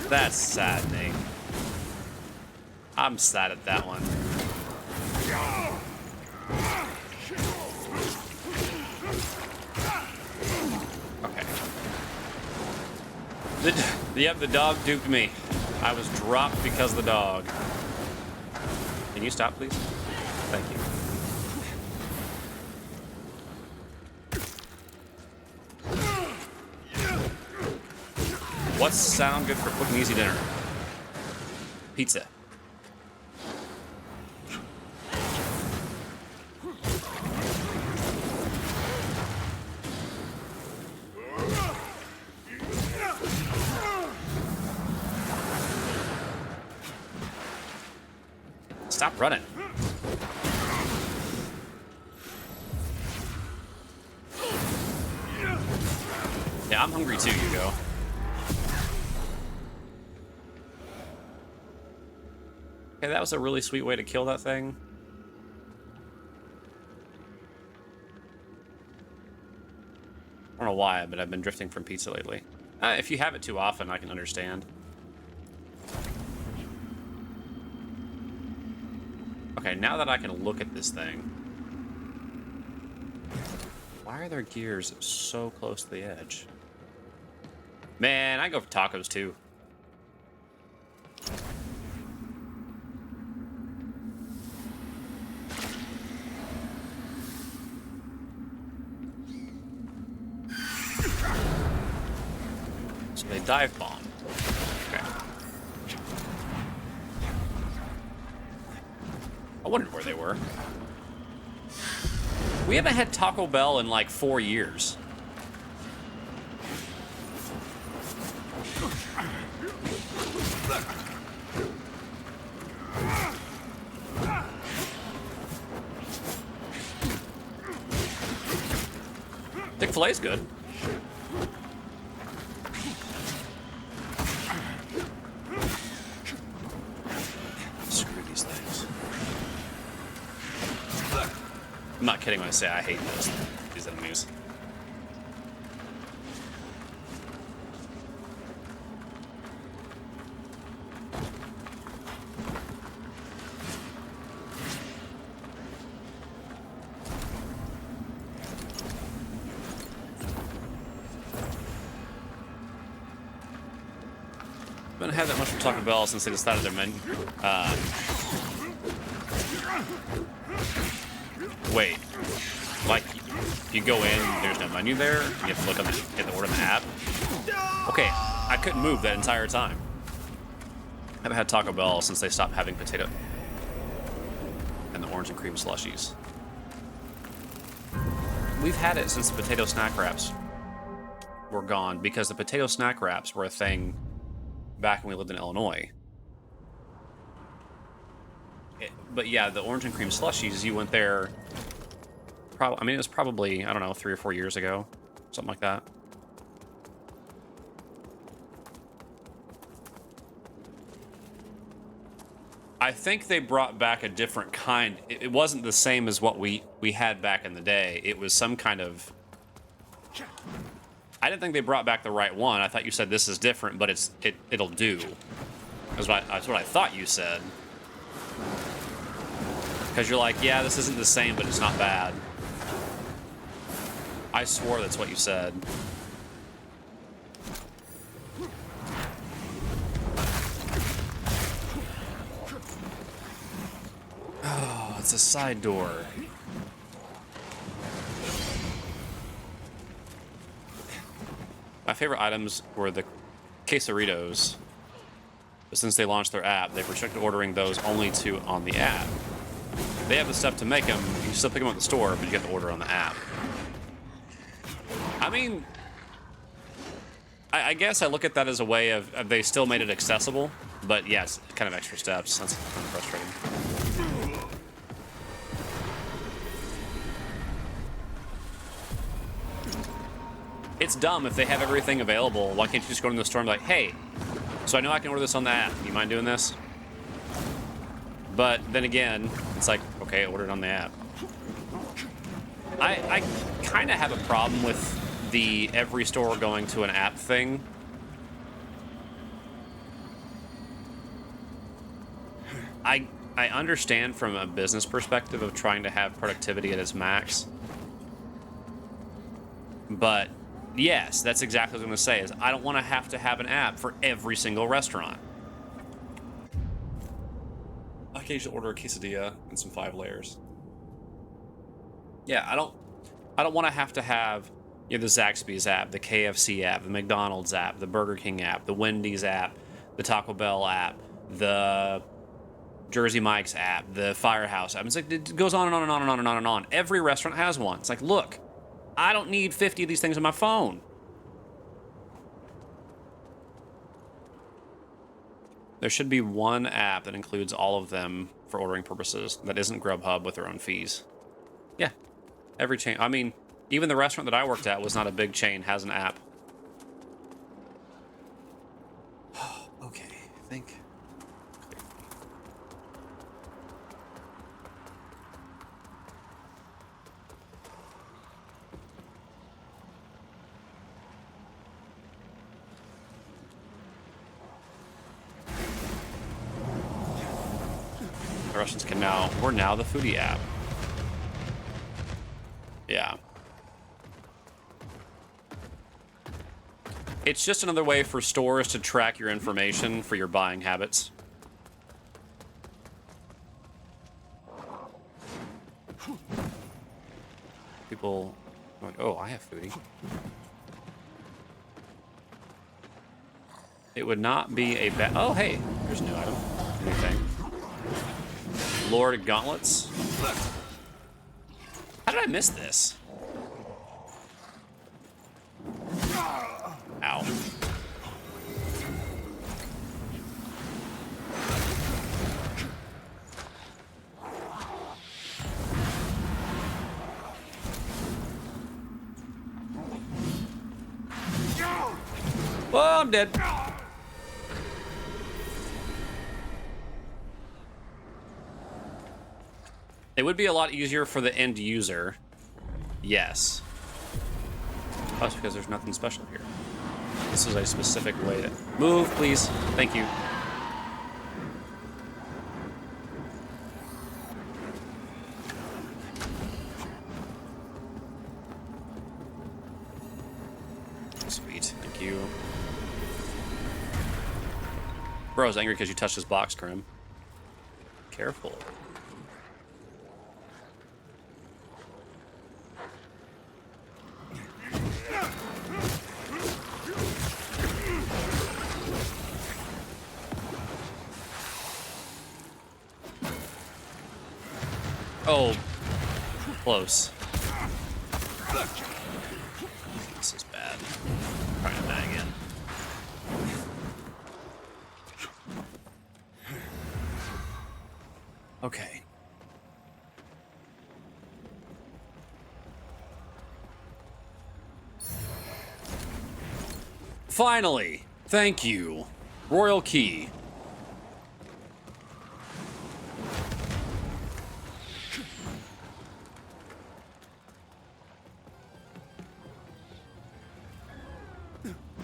That's saddening. I'm sad at that one. Okay. Yep, the dog duped me. I was dropped because of the dog. Can you stop, please? Thank you. What's sound good for quick and easy dinner? Pizza. Stop running. Yeah, I'm hungry too, Hugo. Okay, that was a really sweet way to kill that thing. I don't know why, but I've been drifting from pizza lately. If you have it too often, I can understand. Okay, now that I can look at this thing... Why are their gears so close to the edge? Man, I go for tacos too. So they dive bomb. Okay. I wondered where they were. We haven't had Taco Bell in like 4 years. Chick-fil-A's good. Screw these things. I'm not kidding when I say I hate these enemies. I haven't had that much from Taco Bell since they decided their menu. Wait, like you go in, there's no menu there. You have to look up get the order in the app. Okay, I couldn't move that entire time. I haven't had Taco Bell since they stopped having potato and the orange and cream slushies. We've had it since the potato snack wraps were gone because the potato snack wraps were a thing back when we lived in Illinois. But yeah, the orange and cream slushies, you went there, I mean, it was probably, I don't know, 3 or 4 years ago, something like that. I think they brought back a different kind. It wasn't the same as what we had back in the day. It was some kind of... I didn't think they brought back the right one. I thought you said this is different, but it'll do. That's what I thought you said. Because you're like, yeah, this isn't the same, but it's not bad. I swore that's what you said. Oh, it's a side door. My favorite items were the quesaritos. But since they launched their app, they've restricted ordering those only to on the app. They have the stuff to make them. You can still pick them up at the store, but you get to order on the app. I mean, I guess I look at that as a way of they still made it accessible, but yes, kind of extra steps. That's kind of frustrating. It's dumb if they have everything available. Why can't you just go to the store and be like, hey, so I know I can order this on the app. Do you mind doing this? But then again, it's like, okay, order it on the app. I kind of have a problem with the every store going to an app thing. I understand from a business perspective of trying to have productivity at its max. But yes, that's exactly what I'm going to say, is I don't want to have an app for every single restaurant. I can usually order a quesadilla and some 5 layers. Yeah, I don't want to have, you know, the Zaxby's app, the KFC app, the McDonald's app, the Burger King app, the Wendy's app, the Taco Bell app, the Jersey Mike's app, the Firehouse app. It's like, it goes on and on and on and on and on and on. Every restaurant has one. It's like, look, I don't need 50 of these things on my phone. There should be one app that includes all of them for ordering purposes that isn't Grubhub with their own fees. Yeah, every chain. I mean, even the restaurant that I worked at was not a big chain, has an app. Okay, I think. The Russians can now, we're now the foodie app. Yeah. It's just another way for stores to track your information for your buying habits. People are like, oh, I have foodie. It would not be a bad, oh, hey, here's a new item, new thing. Lord Gauntlets. How did I miss this? Ow. Oh, I'm dead. It would be a lot easier for the end user. Yes. That's because there's nothing special here. This is a specific way to move, please. Thank you. Sweet. Thank you. Bro's angry because you touched his box, Krim. Careful. Oh, close. This is bad. Trying to die again. Okay. Finally! Thank you. Royal Key.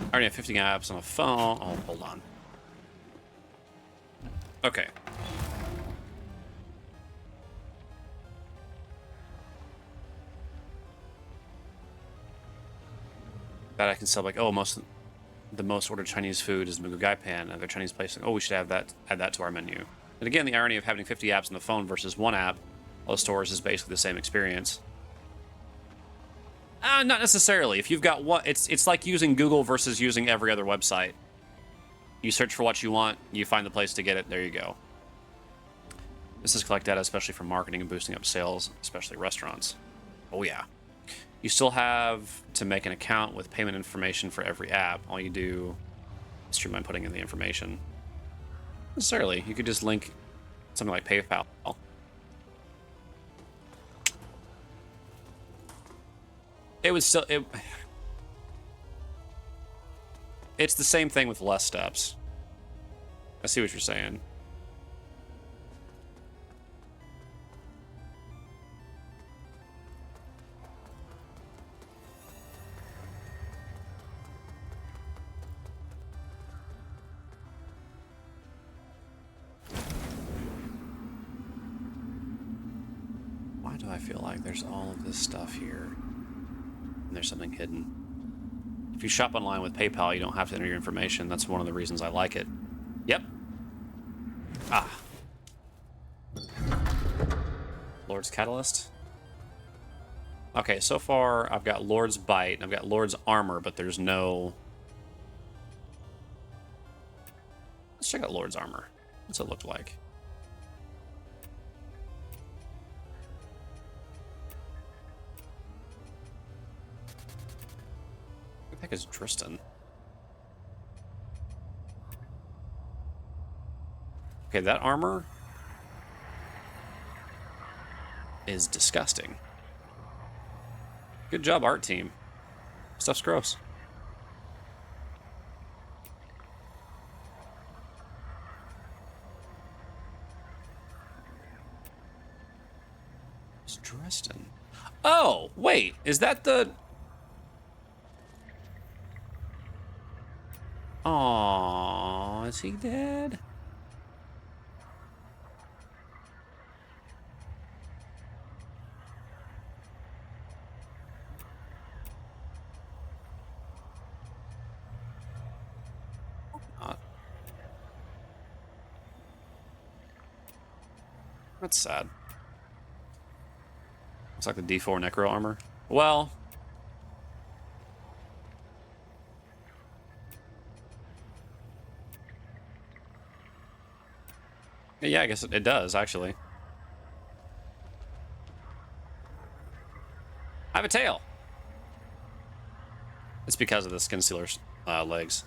I already have 50 apps on a phone. Oh, hold on. Okay. That I can sell, like, oh, the most ordered Chinese food is Mugu Gai Pan, and their Chinese place. Oh, we should have that. Add that to our menu. And again, the irony of having 50 apps on the phone versus one app, all the stores is basically the same experience. Not necessarily. If you've got one, it's like using Google versus using every other website. You search for what you want, you find the place to get it, there you go. This is collect data, especially for marketing and boosting up sales, especially restaurants. Oh yeah. You still have to make an account with payment information for every app. All you do is streamline putting in the information. Not necessarily. You could just link something like PayPal. It would still... It's the same thing with less steps. I see what you're saying. Why do I feel like there's all of this stuff here and there's something hidden? If you shop online with PayPal, you don't have to enter your information. That's one of the reasons I like it. Yep. Ah. Lord's Catalyst. Okay, so far I've got Lord's Bite, and I've got Lord's Armor, but there's no... Let's check out Lord's Armor. What's it look like? Who the heck is Tristan? Okay, that armor is disgusting. Good job, art team. Stuff's gross. It's Tristan. Oh, wait, is that the... Aww, is he dead? That's sad. Looks like the D4 Necro armor. Well... Yeah, I guess it does, actually. I have a tail! It's because of the skin sealer's legs.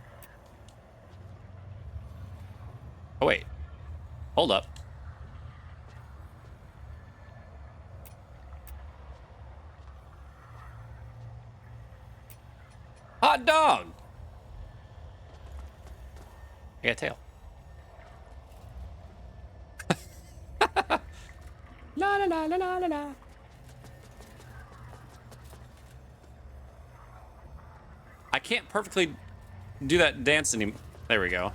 Oh, wait. Hold up. Hot dog! I got a tail. La la la la la la la. I can't perfectly do that dance anymore. There we go.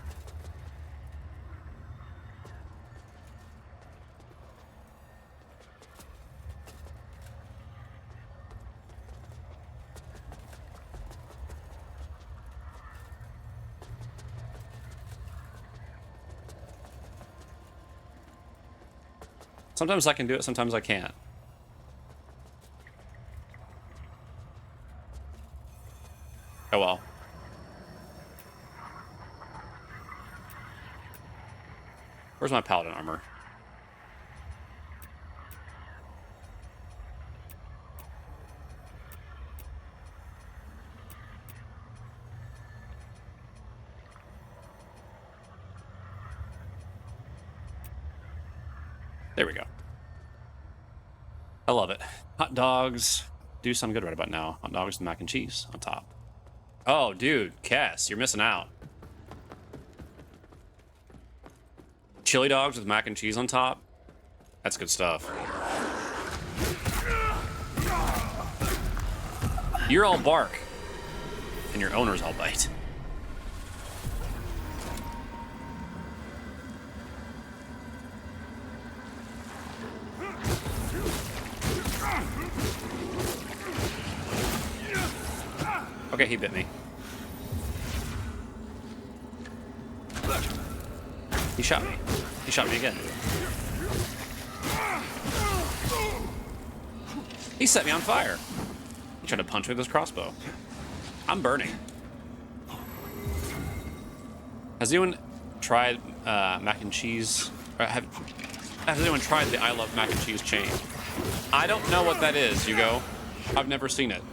Sometimes I can do it, sometimes I can't. Oh well. Where's my paladin armor? There we go. I love it. Hot dogs do sound good right about now. Hot dogs and mac and cheese on top. Oh, dude, Cass, you're missing out. Chili dogs with mac and cheese on top? That's good stuff. You're all bark, and your owner's all bite. Okay, he bit me. He shot me. He shot me again. He set me on fire. He tried to punch me with his crossbow. I'm burning. Has anyone tried mac and cheese? Or has anyone tried the I Love Mac and Cheese chain? I don't know what that is, Hugo. I've never seen it.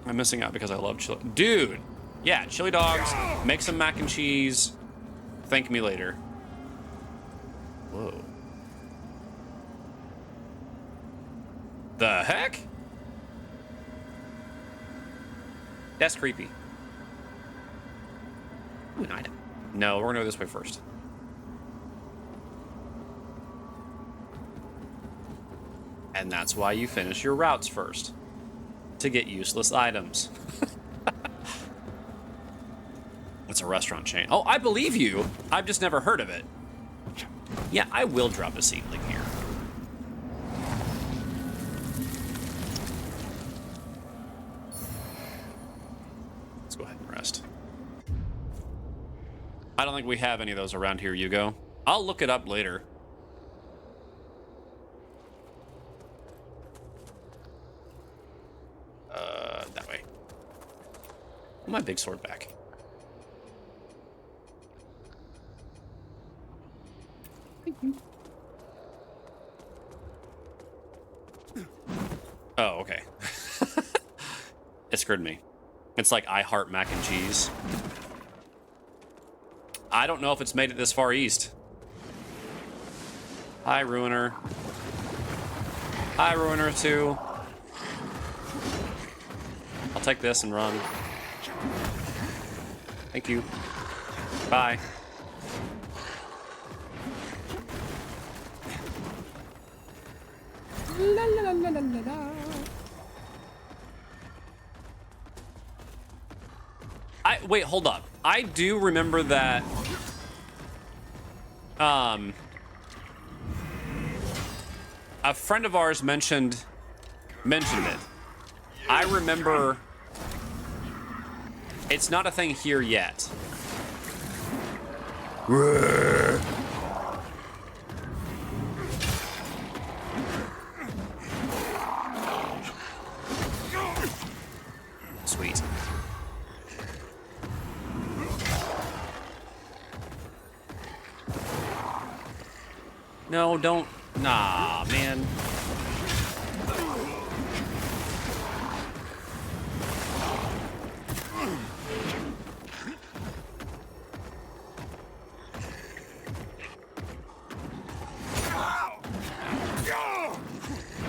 I'm missing out because I love chili. Dude! Yeah, chili dogs, make some mac and cheese. Thank me later. Whoa. The heck? That's creepy. Ooh, an item. No, we're gonna go this way first. And that's why you finish your routes first. To get useless items. It's a restaurant chain. Oh, I believe you. I've just never heard of it. Yeah, I will drop a seedling here. Let's go ahead and rest. I don't think we have any of those around here, Hugo. I'll look it up later. That way. Put my big sword back. Oh, okay. It scared me. It's like I heart mac and cheese. I don't know if it's made it this far east. Hi, Ruiner. Hi, Ruiner 2. I'll take this and run. Thank you. Bye. La, la, la, la, la, la. Wait, hold up. I do remember that. A friend of ours mentioned it. I remember. It's not a thing here yet. Sweet. No, don't. Nah, man.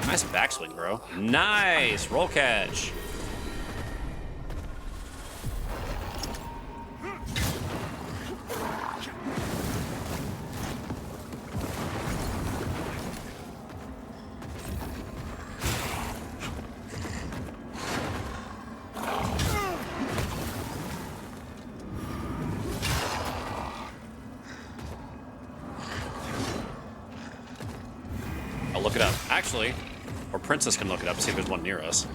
Nice backswing, bro. Nice roll catch. I'll look it up. Actually, or Princess can look it up, see if there's one near us.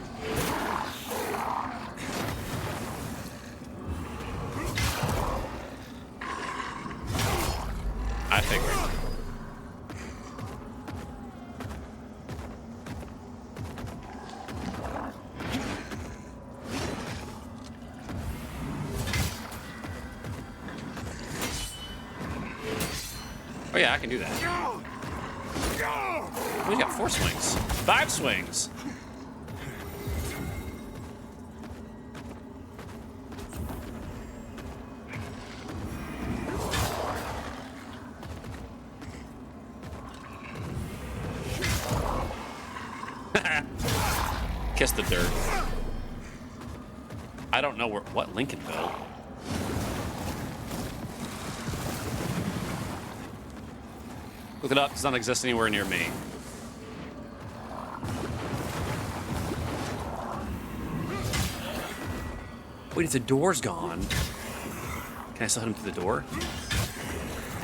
I figured. Oh yeah, I can do that. Oh, he's got 4 swings. 5 swings. Kiss the dirt. I don't know what Lincolnville. Look it up. It does not exist anywhere near me. Wait, if the door's gone, can I still hit him through the door?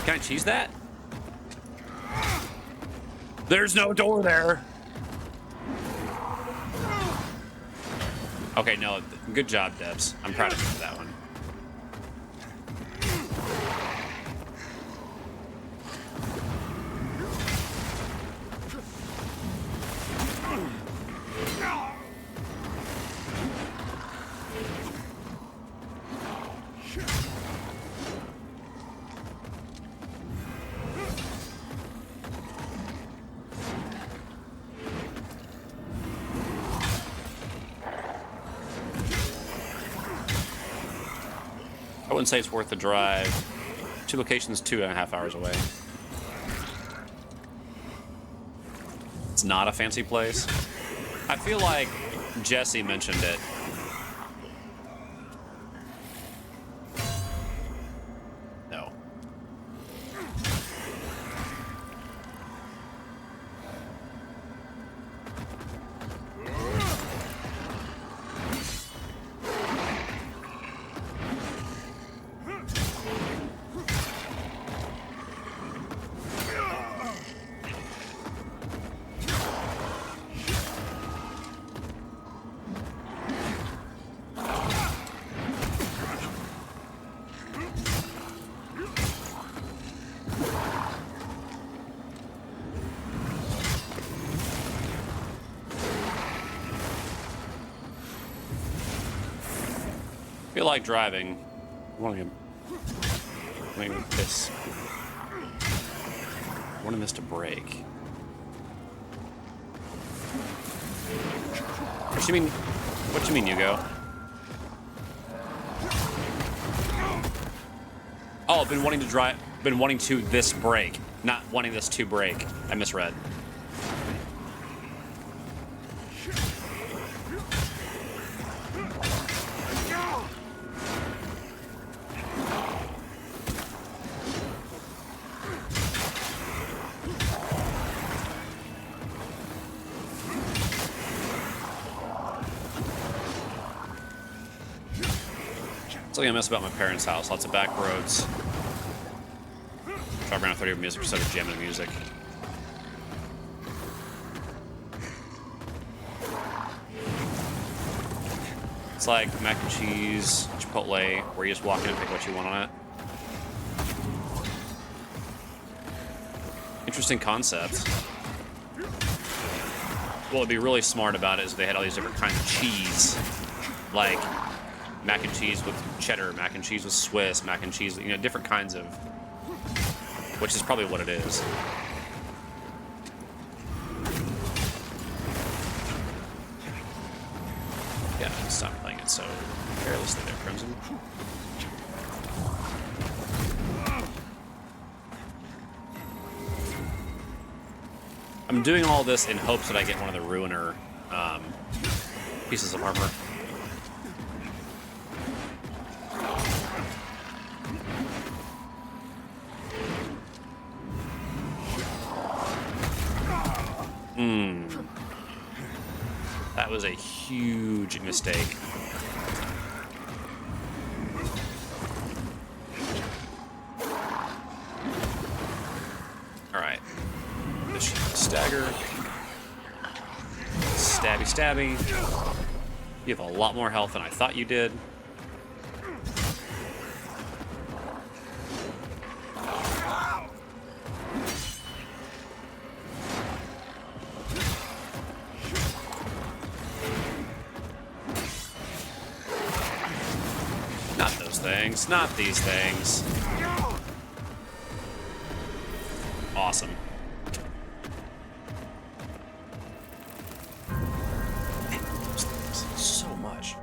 Can I cheese that? There's no door there. Okay, no, good job, Debs. I'm proud of you for that one. wouldn't say it's worth the drive. 2 locations, 2.5 hours away. It's not a fancy place. I feel like Jesse mentioned it. No. I feel like driving. Wanting this. Wanting this to break. What you mean? What you mean, Hugo? Oh, been wanting to drive. Been wanting to this break, not wanting this to break. I misread. Something I miss about my parents' house. Lots of back roads. Drive around 30 of music, instead of jamming music. It's like mac and cheese, Chipotle, where you just walk in and pick what you want on it. Interesting concept. What would be really smart about it is if they had all these different kinds of cheese. Like mac and cheese with cheddar, mac and cheese with Swiss, mac and cheese, you know, different kinds of, which is probably what it is. Yeah, stop playing it so carelessly there, Crimson. I'm doing all this in hopes that I get one of the Ruiner pieces of armor. That was a huge mistake. All right. Stagger. Stabby, stabby. You have a lot more health than I thought you did. Not those things. Not these things. Awesome. So much.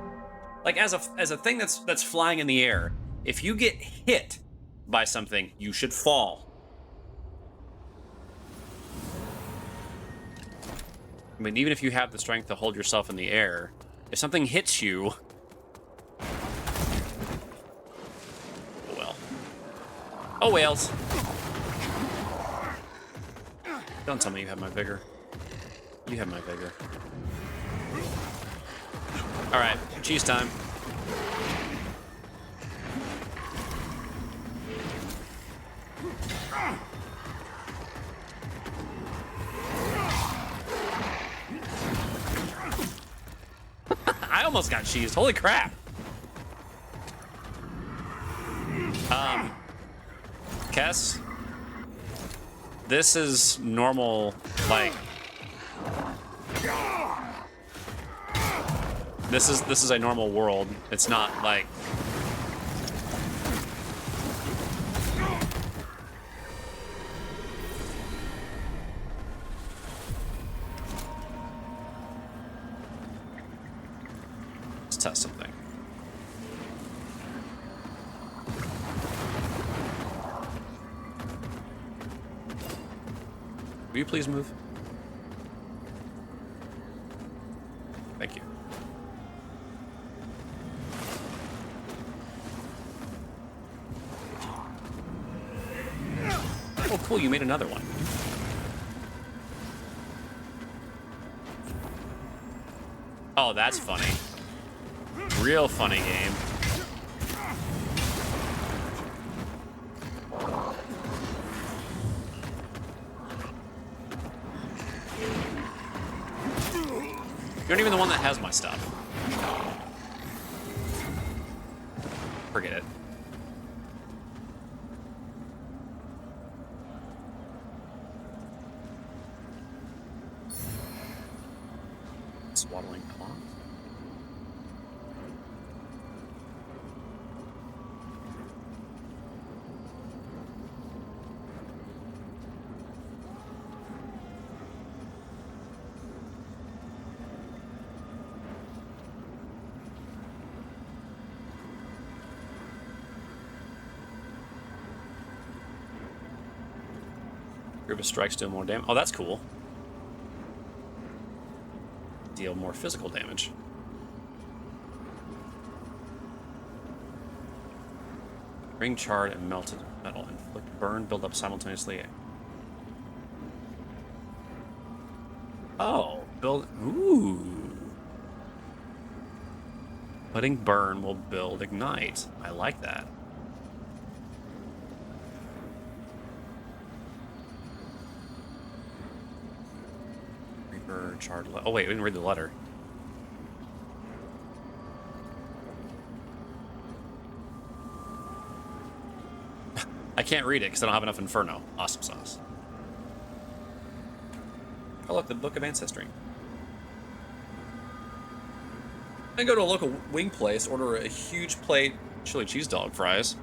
Like as a thing that's flying in the air, if you get hit by something, you should fall. I mean, even if you have the strength to hold yourself in the air, if something hits you, oh well. Oh whales. Don't tell me you have my vigor. You have my vigor. All right, cheese time. I almost got cheesed. Holy crap. Kess, this is normal, like, this is a normal world. It's not like, let's test something. Will you please move? Thank you. Oh, cool, you made another one. Oh, that's funny. Real funny game. You're not even the one that has my stuff. Forget it. Swaddling cloth. Group of strikes deal more damage. Oh, that's cool. Deal more physical damage. Ring charred and melted metal. Inflict burn, build up simultaneously. Oh, build. Ooh. Putting burn will build ignite. I like that. Reaper charred. Oh wait, we didn't read the letter. I can't read it because I don't have enough Inferno. Awesome sauce. Oh look, the Book of Ancestry. I go to a local wing place, order a huge plate chili cheese dog fries.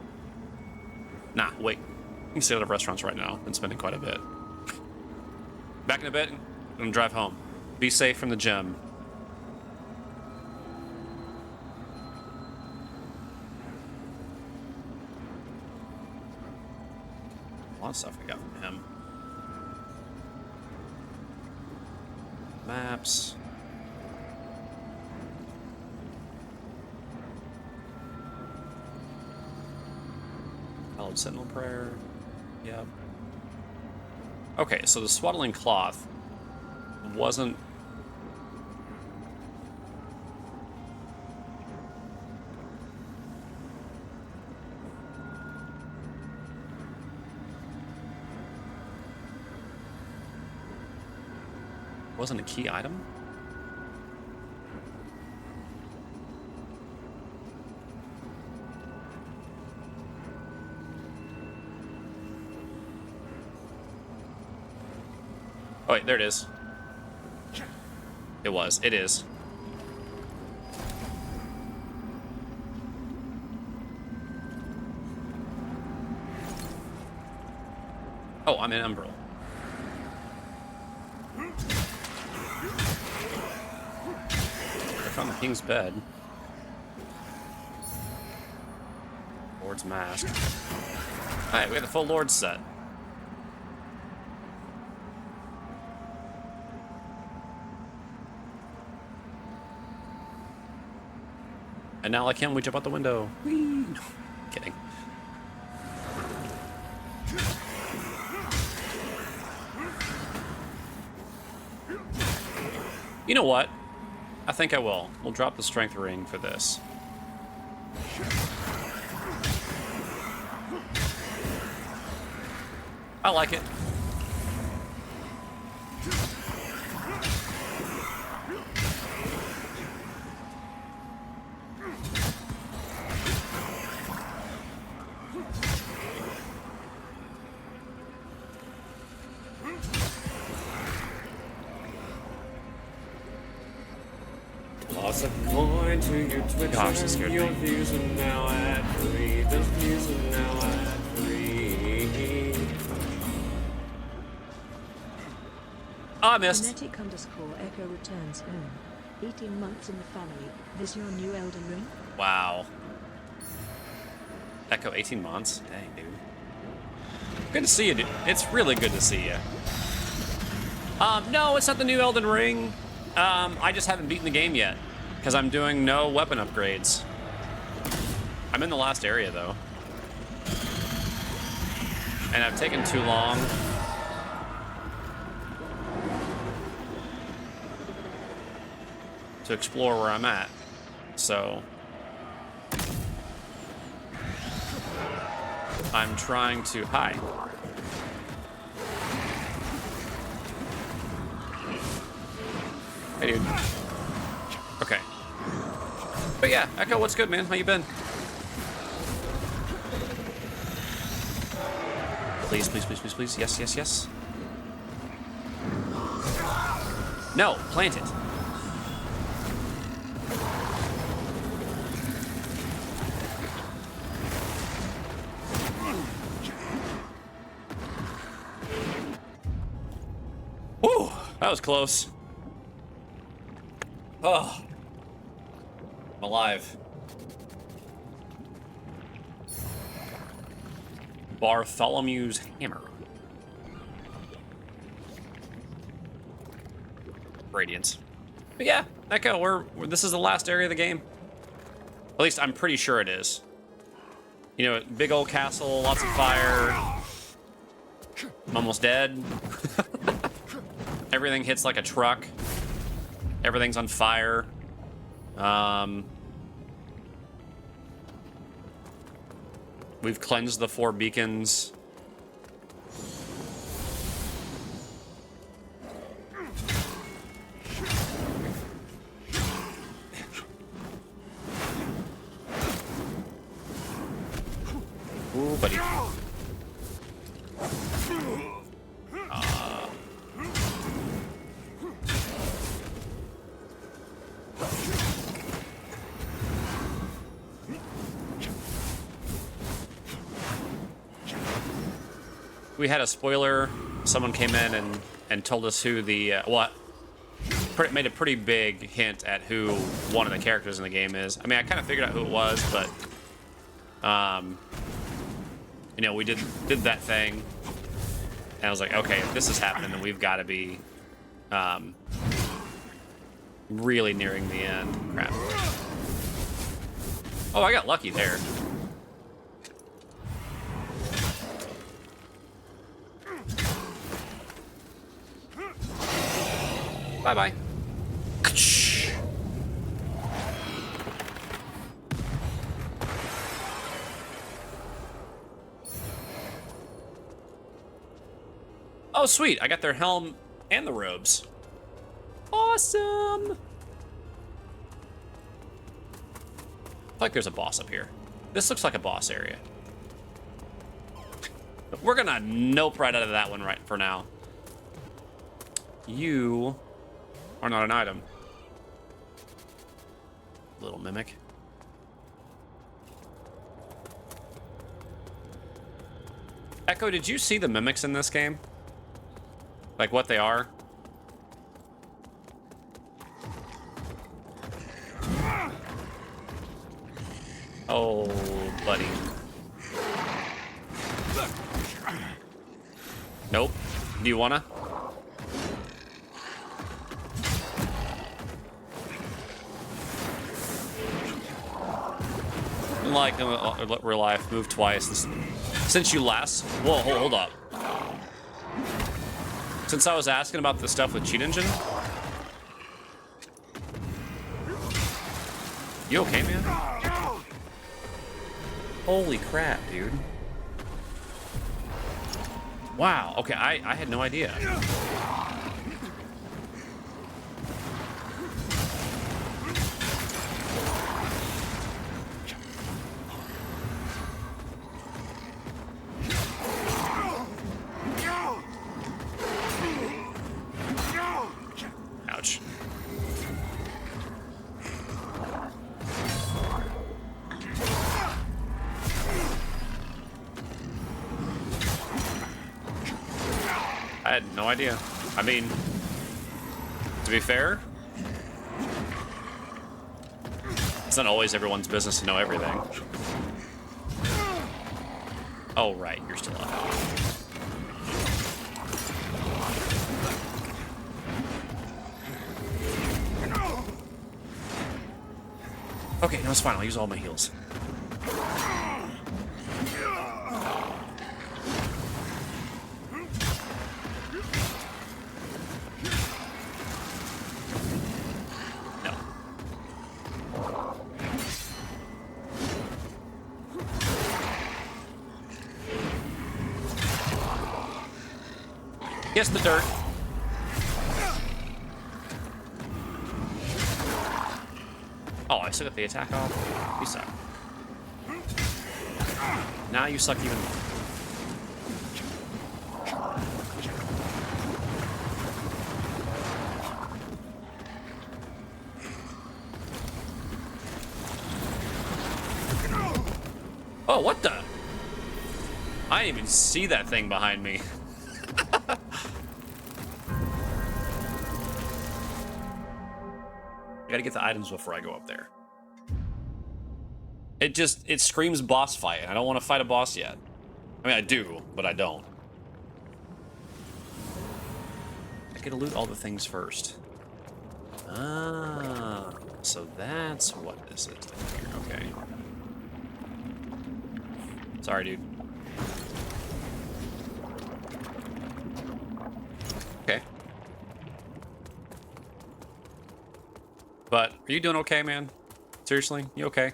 Nah, wait. You can stay out of restaurants right now. Been spending quite a bit. Back in a bit, I'm gonna drive home. Be safe from the gym. A lot of stuff we got from him. Maps. Hallowed Sentinel Prayer. Yep. Okay, so the swaddling cloth wasn't... wasn't a key item? Oh wait, there it is. It was. It is. Oh, I'm in Umbral. I found the king's bed. Lord's mask. Alright, we have the full Lord set. And now, like him, we jump out the window. Whee! No, kidding. You know what? I think I will. We'll drop the strength ring for this. I like it. Toss a coin to your Twitch. Gosh, this scared Your me. views are now at free. The views are now at free. Oh, I missed. Genetic underscore Echo returns home. 18 months in the family. This your new Elden Ring? Wow. Echo 18 months? Dang, dude. Good to see you, dude. It's really good to see you. No, it's not the new Elden Ring. I just haven't beaten the game yet because I'm doing no weapon upgrades. I'm in the last area though, and I've taken too long. To explore where I'm at, so I'm trying to hide. Hey, dude. Okay. But yeah, Echo, what's good, man? How you been? Please, please, please, please, please. Yes, yes, yes. No, plant it. Whew, that was close. Oh, I'm alive. Bartholomew's Hammer. Radiance. But yeah, Echo, this is the last area of the game. At least I'm pretty sure it is. You know, big old castle, lots of fire. I'm almost dead. Everything hits like a truck. Everything's on fire. We've cleansed the 4 beacons. Ooh, buddy. We had a spoiler. Someone came in and told us who the made a pretty big hint at who one of the characters in the game is. I mean, I kind of figured out who it was, but you know, we did that thing, and I was like, okay, if this is happening, then we've got to be really nearing the end. Crap. Oh, I got lucky there. Bye-bye. Oh, sweet. I got their helm and the robes. Awesome. I feel like there's a boss up here. This looks like a boss area. But we're gonna nope right out of that one right for now. You are not an item. Little mimic. Echo, did you see the mimics in this game? Like what they are? Oh, buddy. Nope. Do you wanna? Like real life, move twice. Since you last, whoa, hold up. Since I was asking about the stuff with Cheat Engine, you okay, man? Holy crap, dude! Wow. Okay, I had no idea. Ouch. I had no idea. I mean, to be fair, it's not always everyone's business to know everything. Oh, right, you're still up. Okay, no, it's fine. I'll use all my heals. No. Guess the dirt. Oh, I still got the attack off. You suck. Now you suck even more. Oh, what the? I didn't even see that thing behind me. I gotta get the items before I go up there. It screams boss fight, and I don't want to fight a boss yet. I mean, I do, but I don't. I gotta loot all the things first. Ah, so that's what this is here. Okay. Sorry, dude. Okay. But, are you doing okay, man? Seriously? You okay?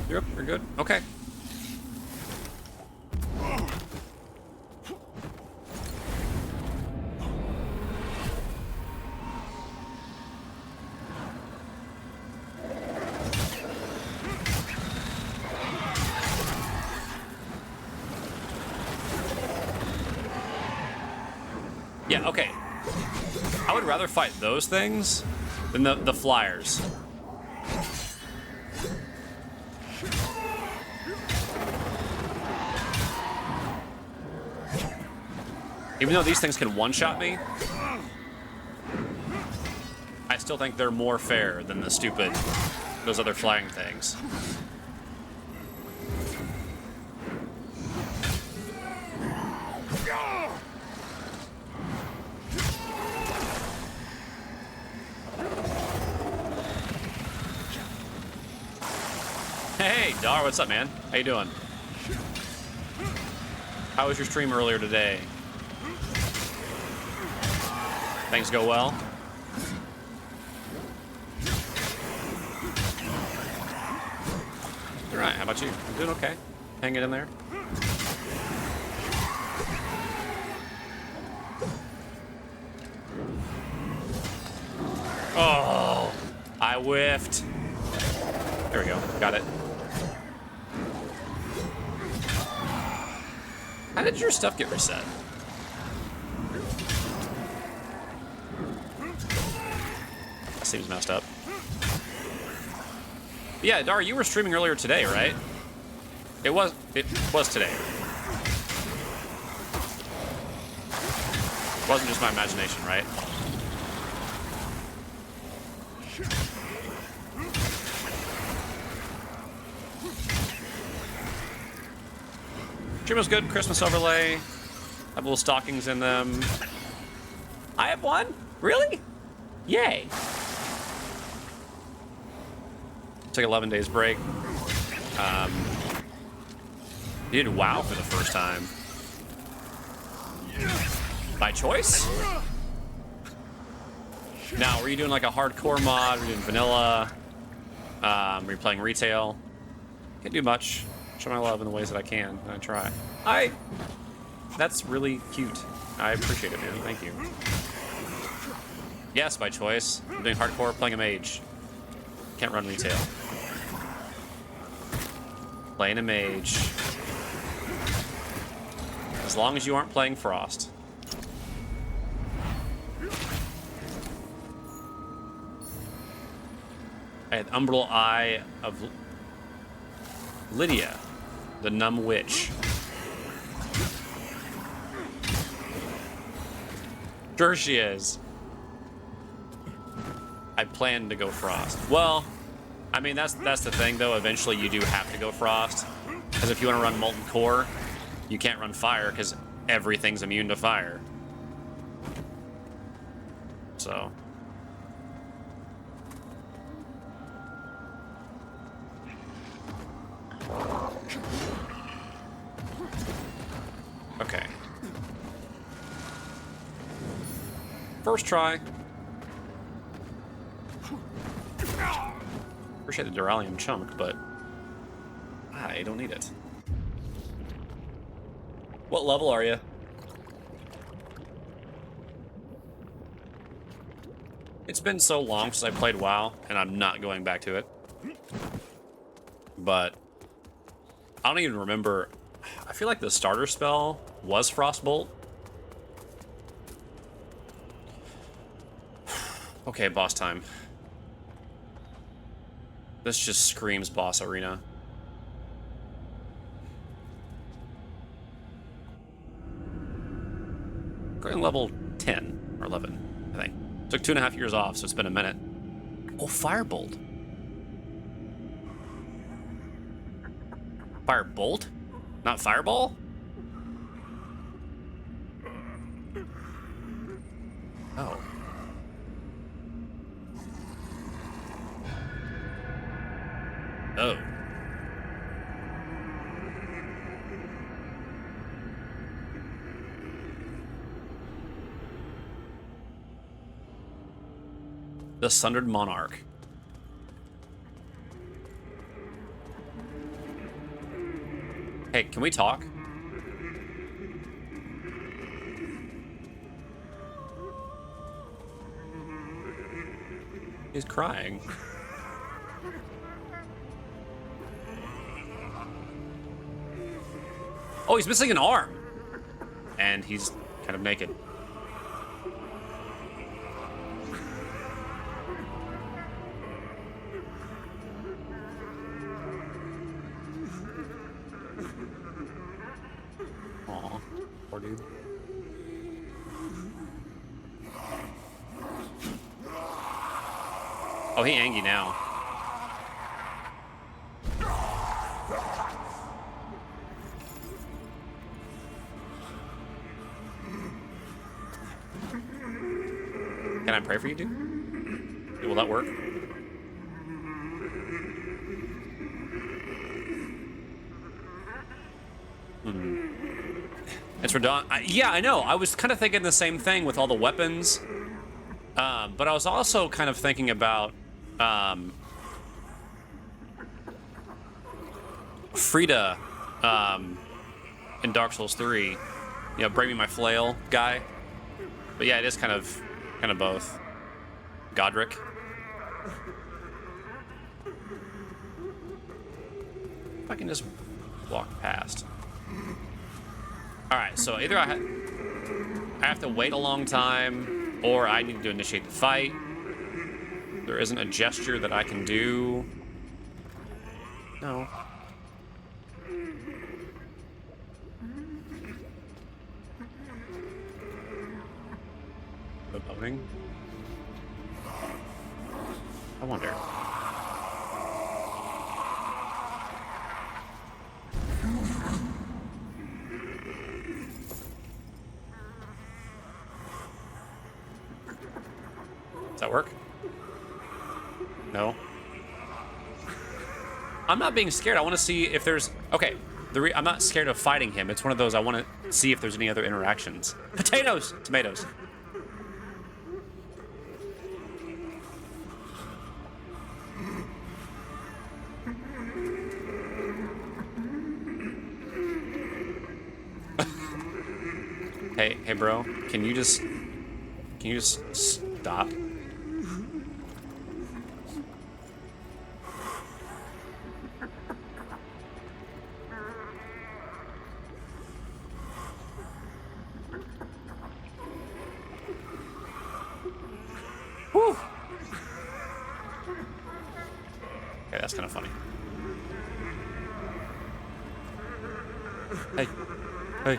You're good? Okay. Yeah, okay. I would rather fight those things than the flyers. Even though these things can one-shot me, I still think they're more fair than those other flying things. Hey, Dar, what's up, man? How you doing? How was your stream earlier today? Things go well? All right, how about you? I'm doing okay. Hanging in there. Oh, I whiffed. There we go. Got it. How did your stuff get reset? That seems messed up. Yeah, Dar, you were streaming earlier today, right? It was today. It wasn't just my imagination, right? Stream was good. Christmas overlay. Have little stockings in them. I have one? Really? Yay. Took 11 days break. You did WoW for the first time. By choice? Now, were you doing like a hardcore mod? Were you doing vanilla? Were you playing retail? Can't do much. Show my love in the ways that I can, and I try. That's really cute. I appreciate it, man. Thank you. Yes, by choice. I'm doing hardcore, playing a mage. Can't run retail. Playing a mage. As long as you aren't playing Frost. I had Umbral Eye of Lydia, the Numb Witch. Sure she is. I plan to go Frost. Well, I mean, that's the thing, though. Eventually, you do have to go Frost. Because if you want to run Molten Core, you can't run fire because everything's immune to fire. So. Okay. First try. Appreciate the Duralium chunk, but I don't need it. What level are you? It's been so long since I played WoW, and I'm not going back to it. But I don't even remember. I feel like the starter spell was Frostbolt. Okay, boss time. This just screams boss arena. Going level 10 or 11, I think. Took 2.5 years off, so it's been a minute. Oh, Firebolt. Firebolt? Not Fireball? Oh. Oh. The Sundered Monarch. Hey, can we talk? He's crying. Oh, he's missing an arm. And he's kind of naked. Aw, poor dude. Oh, he angry now. Can I pray for you, dude? Will that work? It's for Dawn. Yeah, I know. I was kind of thinking the same thing with all the weapons. But I was also kind of thinking about Frida in Dark Souls 3. You know, bring me my flail guy. But yeah, it is kind of both. Godric. If I can just walk past. Alright, so either I have to wait a long time, or I need to initiate the fight. There isn't a gesture that I can do. No. The voting? I wonder. Does that work? No. I'm not being scared. I want to see if there's... Okay, I'm not scared of fighting him. It's one of those I want to see if there's any other interactions. Potatoes! Tomatoes. Hey, bro. Can you just stop? Whew. Okay, that's kind of funny. Hey. Hey.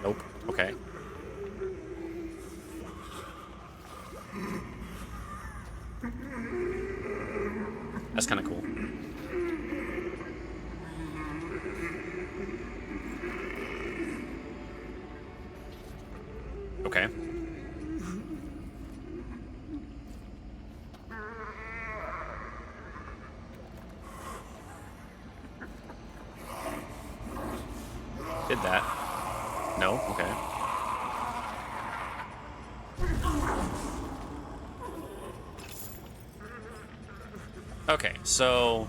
Nope. Okay. That's kind of cool. Okay. Did that. No? Okay. Okay, so...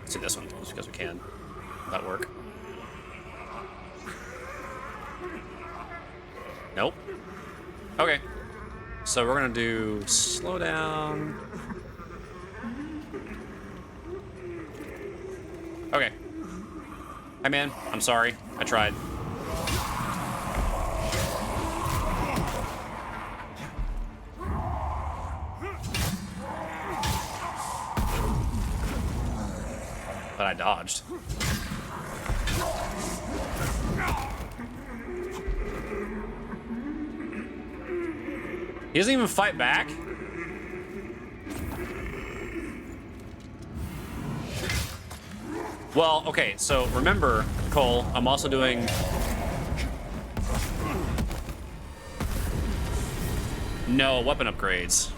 let's do this one, just because we can. That'll work. Nope. Okay. So we're gonna do slow down. Okay. Hey man, I'm sorry. I tried. But I dodged. He doesn't even fight back? Well, okay, so remember, Cole, I'm also doing... no weapon upgrades.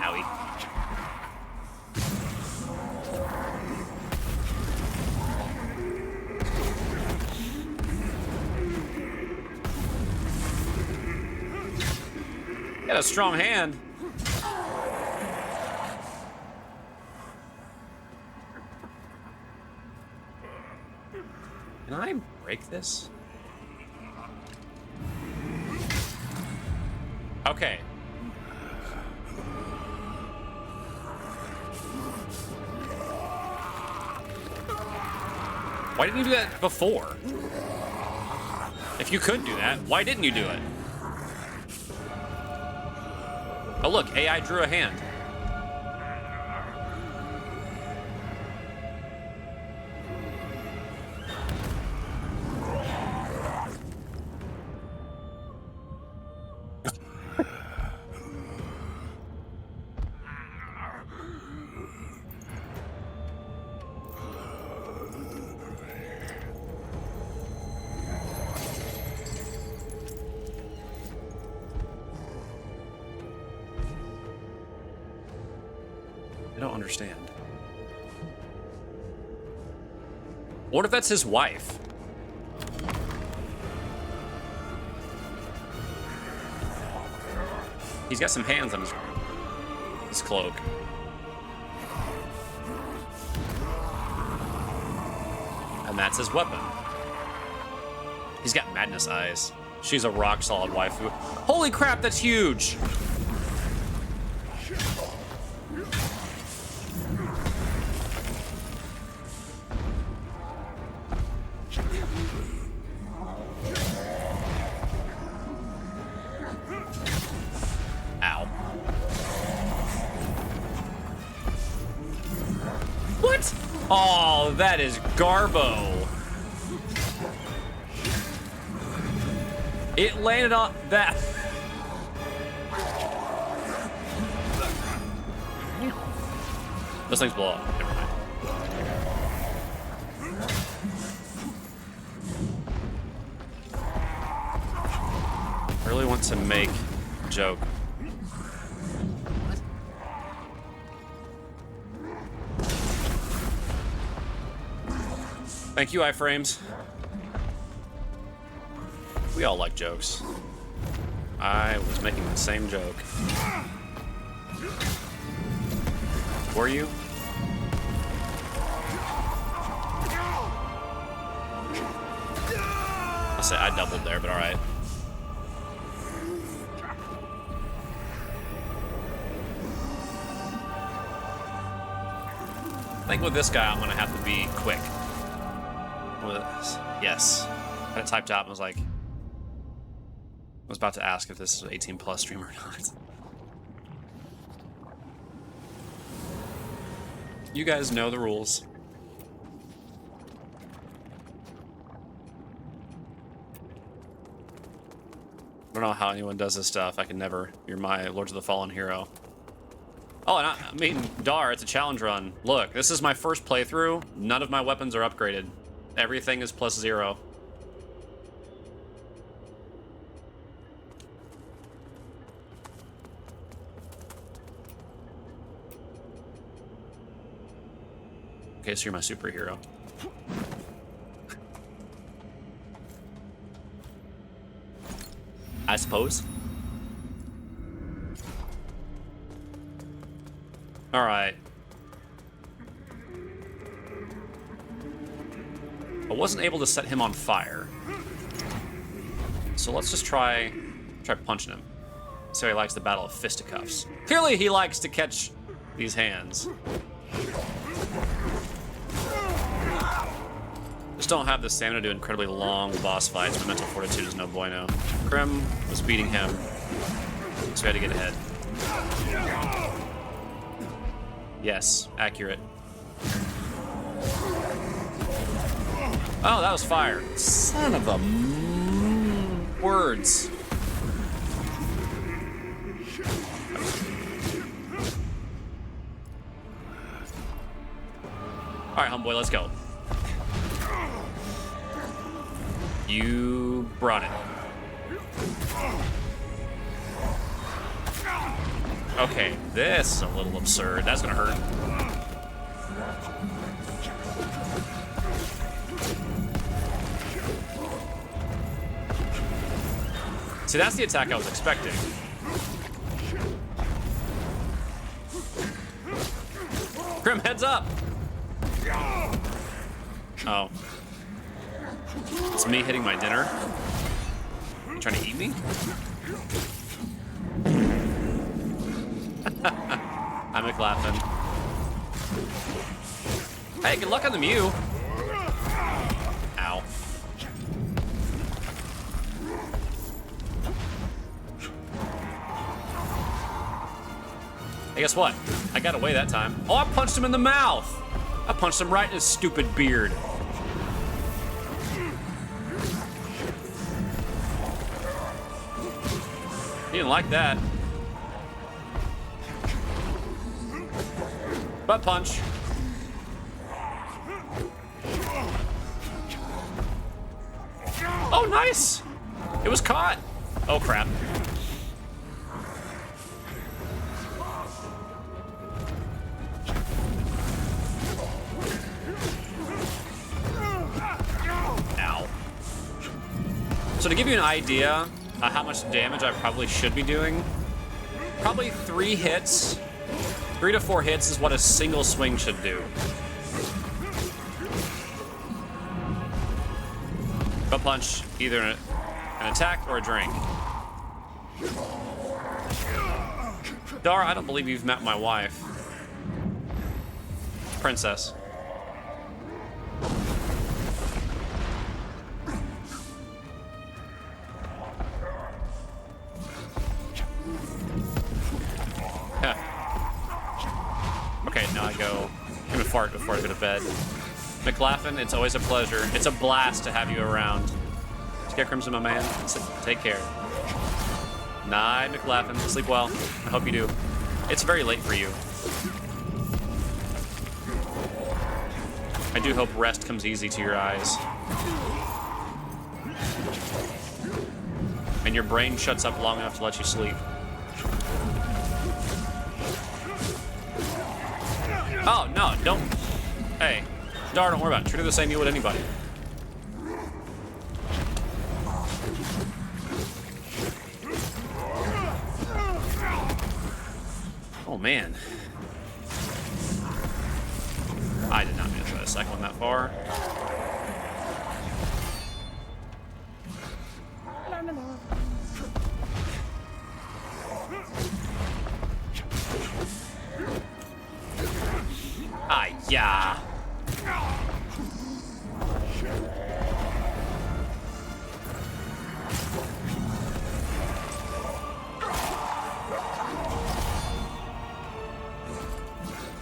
Owie. Got a strong hand. Can I break this? Okay. Why didn't you do that before? If you could do that, why didn't you do it? Oh look, AI drew a hand. I don't understand. What if that's his wife? He's got some hands on his cloak. And that's his weapon. He's got madness eyes. She's a rock solid waifu. Holy crap, that's huge! Ow. What? Oh, that is Garbo. It landed on that. Those things blow up. Never mind. I really want to make a joke. Thank you, iframes. We all like jokes. I was making the same joke. Were you? I'll say I doubled there, but all right. I think with this guy, I'm gonna have to be quick. Yes. I typed out and was like, I was about to ask if this is an 18 plus stream or not. You guys know the rules. I don't know how anyone does this stuff. I can never. You're my Lords of the Fallen hero. Oh, and I mean, Dar, it's a challenge run. Look, this is my first playthrough. None of my weapons are upgraded. Everything is +0. Okay, so you're my superhero. I suppose. All right. I wasn't able to set him on fire. So let's just try punching him. So he likes the battle of fisticuffs. Clearly he likes to catch these hands. Just don't have the stamina to do incredibly long boss fights. My mental fortitude is no bueno. Krim was beating him, so we had to get ahead. Yes, accurate. Oh, that was fire. Son of a words. All right, homeboy, let's go. You brought it. Okay, this is a little absurd. That's gonna hurt. See, that's the attack I was expecting. Grim, heads up! Oh. It's me hitting my dinner. You trying to eat me? I'm McLaughlin. Hey, good luck on the Mew. Ow. Hey, guess what? I got away that time. Oh, I punched him in the mouth! I punched him right in his stupid beard. He didn't like that. Butt punch. Oh, nice! It was caught. Oh, crap. Ow. So to give you an idea how much damage I probably should be doing, probably 3 hits. 3 to 4 hits is what a single swing should do. Butt punch, either an attack or a drink. Dar, I don't believe you've met my wife. Princess. Okay, now I go. I'm gonna fart before I go to bed. McLaughlin, it's always a pleasure. It's a blast to have you around. Scare Crimson, my man. Take care. Night, McLaughlin. Sleep well. I hope you do. It's very late for you. I do hope rest comes easy to your eyes. And your brain shuts up long enough to let you sleep. Oh, no, don't. Hey, Dar, don't worry about it. Treat her the same you would anybody. Oh, man. I did not mean to try to cycle him that far. Yeah.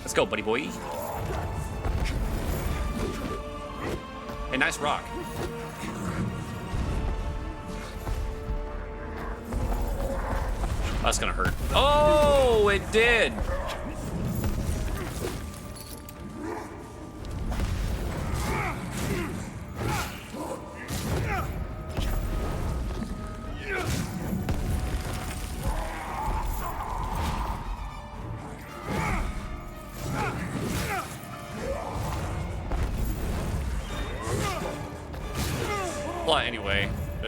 Let's go, buddy boy. Hey, nice rock. That's gonna hurt. Oh, it did.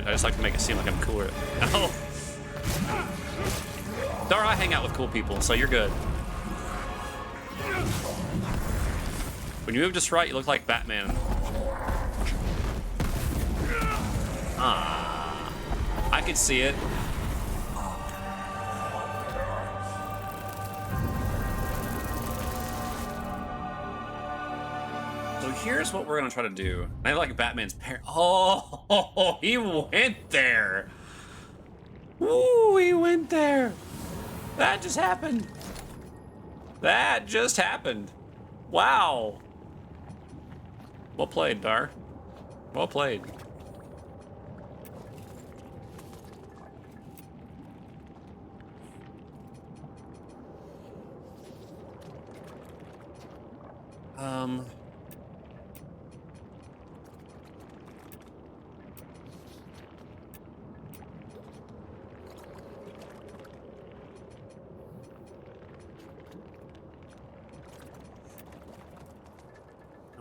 I just like to make it seem like I'm cooler. Oh! Dar, I hang out with cool people, so you're good. When you move just right, you look like Batman. Ah, I could see it. So here's what we're gonna try to do. I like Batman's parent. Oh, he went there. Ooh, he went there. That just happened. That just happened. Wow. Well played, Dar. Well played. I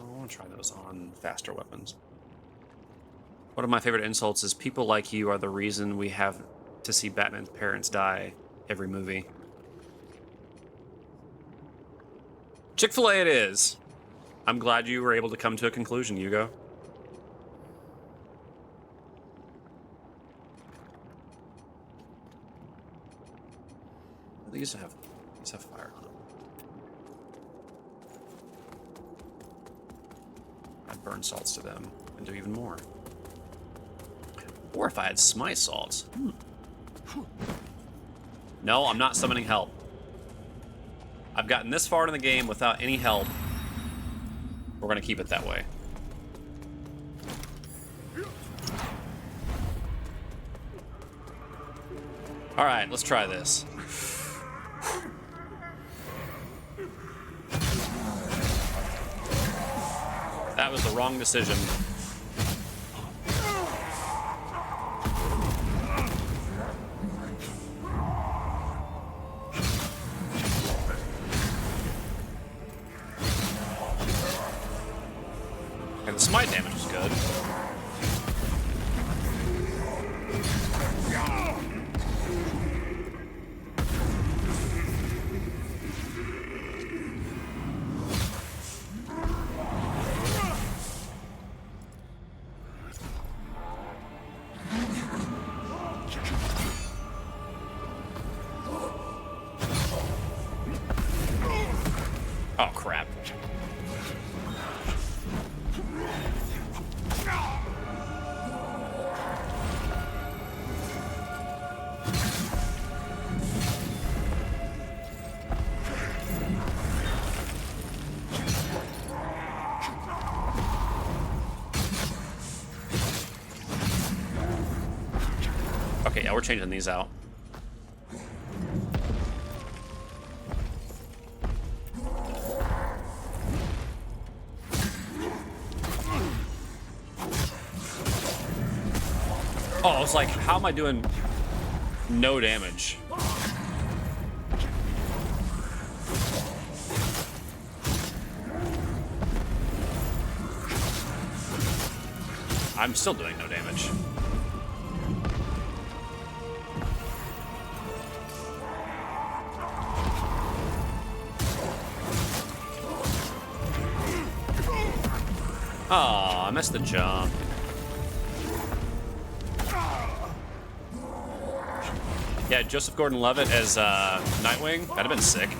want to try those on faster weapons. One of my favorite insults is people like you are the reason we have to see Batman's parents die every movie. Chick-fil-A it is. I'm glad you were able to come to a conclusion, Hugo. These have fire on them. I'd burn salts to them and do even more. Or if I had smite salts. No, I'm not summoning help. I've gotten this far in the game without any help. We're gonna keep it that way. All right, let's try this. That was the wrong decision. And the smite damage is good. Oh, crap. Okay, yeah, we're changing these out. Oh, I was like, how am I doing no damage? I'm still doing no damage. Oh, I missed the jump. Yeah, Joseph Gordon-Levitt as Nightwing. That'd have been sick.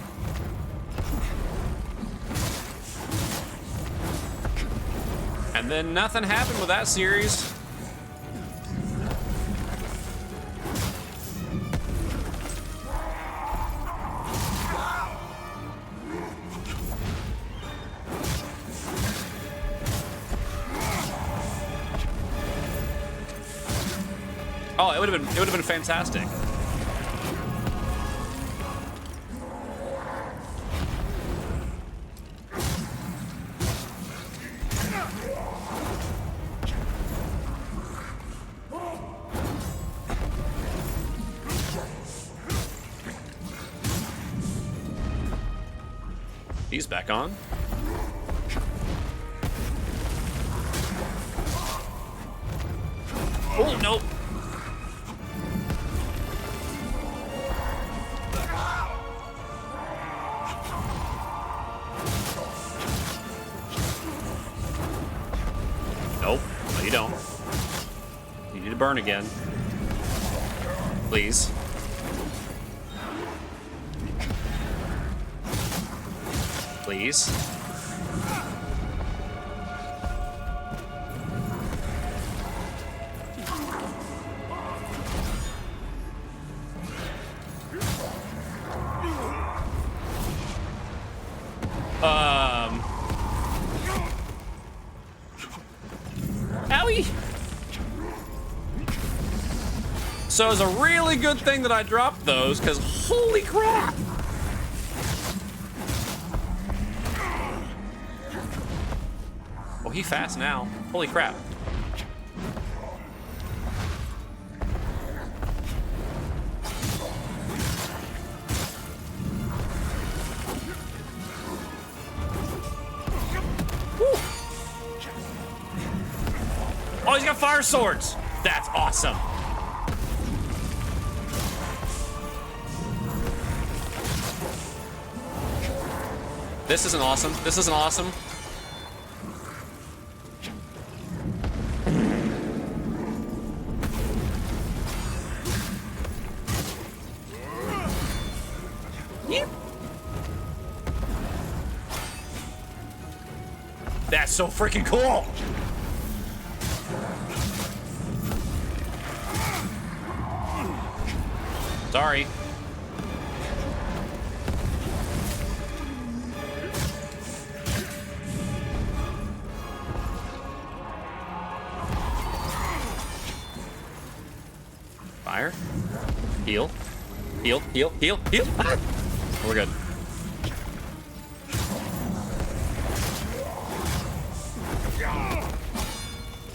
And then nothing happened with that series. Oh, it would have been fantastic. He's back on. Oh, nope. Nope. No, you don't. You need to burn again. Please. Please. Owie! So it's a really good thing that I dropped those, because holy crap! Oh, he fast now. Holy crap. Woo. Oh, he's got fire swords. That's awesome. This isn't awesome. This isn't awesome. Yep. That's so freaking cool. Sorry. Fire. Heal. Heal, heal, heal, heal. Ah! We're good.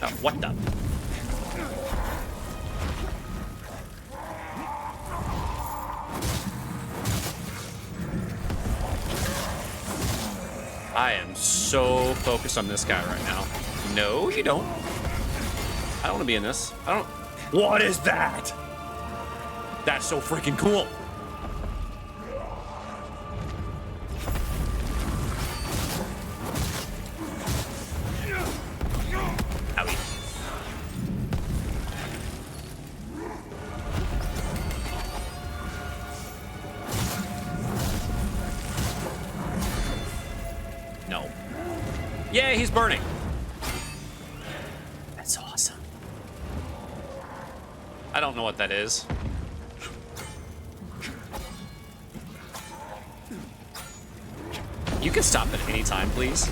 Oh, what the? I am so focused on this guy right now. No, you don't. I don't want to be in this. I don't. What is that? That's so freaking cool. Owie. No. Yay, he's burning. That's awesome. I don't know what that is. You can stop at any time, please.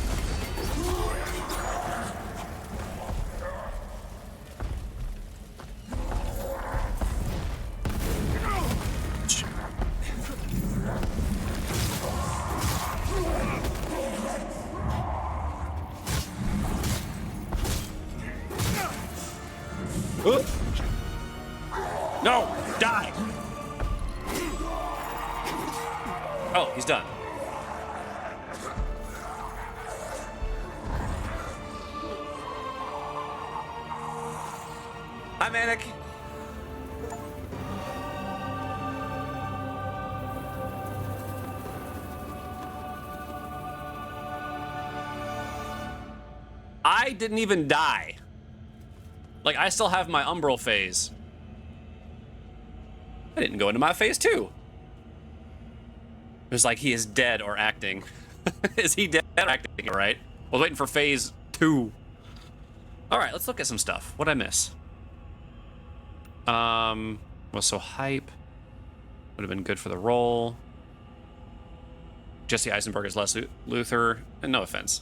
No! Die! Oh, he's done. Hi, Manic. I didn't even die. Like, I still have my umbral phase. I didn't go into my phase 2. It was like he is dead or acting. Is he dead or acting, right? I was waiting for phase 2. All right, let's look at some stuff. What'd I miss? Was so hype. Would have been good for the role. Jesse Eisenberg is Les Luthor. And no offense.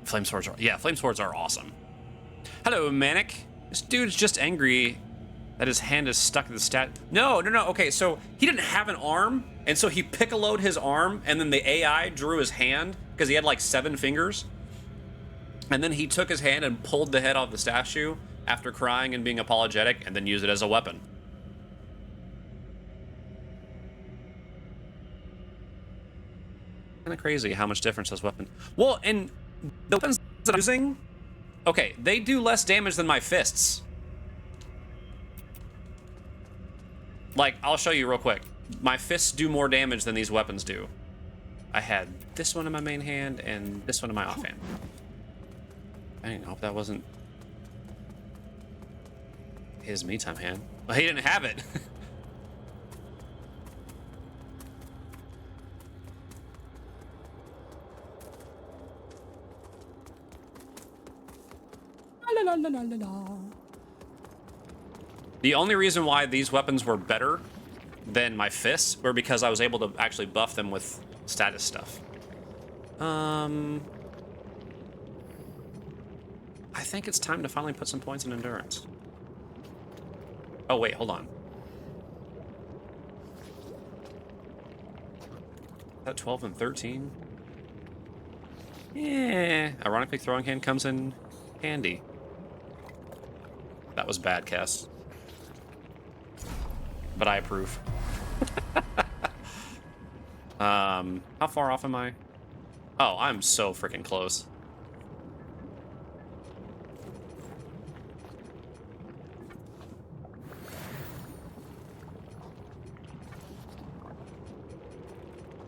Flame swords are, yeah, flame swords are awesome. Hello, Manic. This dude's just angry that his hand is stuck in the stat. No. Okay, so he didn't have an arm, and so he piccoloed his arm, and then the AI drew his hand because he had like 7 fingers. And then he took his hand and pulled the head off the statue after crying and being apologetic, and then used it as a weapon. Kind of crazy how much difference this weapon. Well, and the weapons that I'm using, Okay, they do less damage than my fists. Like, I'll show you real quick. My fists do more damage than these weapons do. I had this one in my main hand and this one in my offhand. I didn't hope that wasn't his me time hand. Well, he didn't have it. La, la, la, la, la. The only reason why these weapons were better than my fists were because I was able to actually buff them with status stuff. I think it's time to finally put some points in endurance. Oh, wait, hold on. Is that 12 and 13? Yeah. Ironically, throwing hand comes in handy. That was bad, Cass. But I approve. How far off am I? Oh, I'm so freaking close.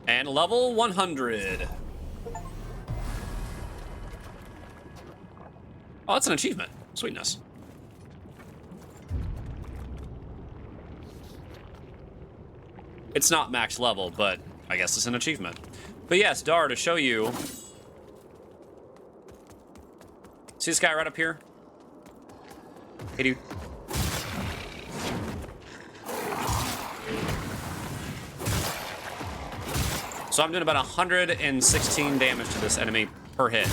And level 100. Oh, that's an achievement. Sweetness. It's not max level, but I guess it's an achievement. But yes, Dar, to show you. See this guy right up here? Hey, dude. So I'm doing about 116 damage to this enemy per hit.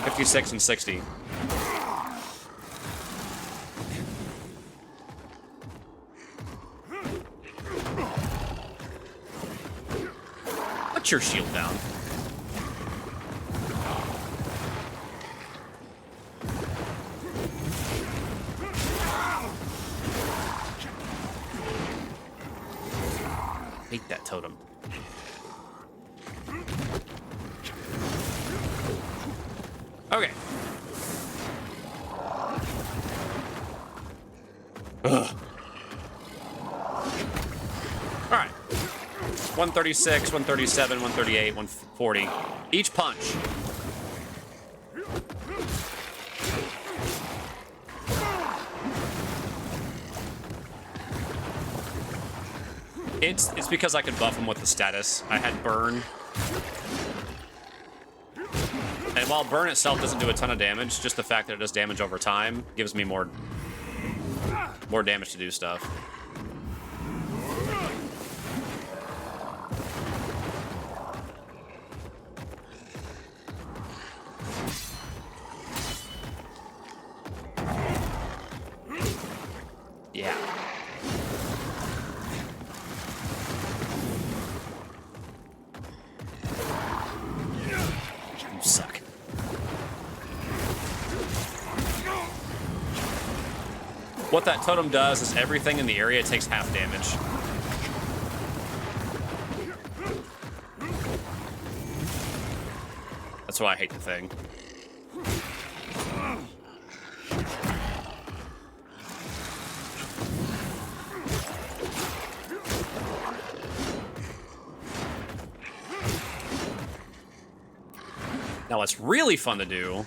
56 and 60. Put your shield down. Hate that totem. Okay. Ugh. All right. 136, 137, 138, 140. Each punch. It's because I could buff him with the status. I had burn. And while burn itself doesn't do a ton of damage, just the fact that it does damage over time gives me more damage to do stuff. Yeah. You suck. What that totem does is everything in the area takes half damage. That's why I hate the thing. Now what's really fun to do,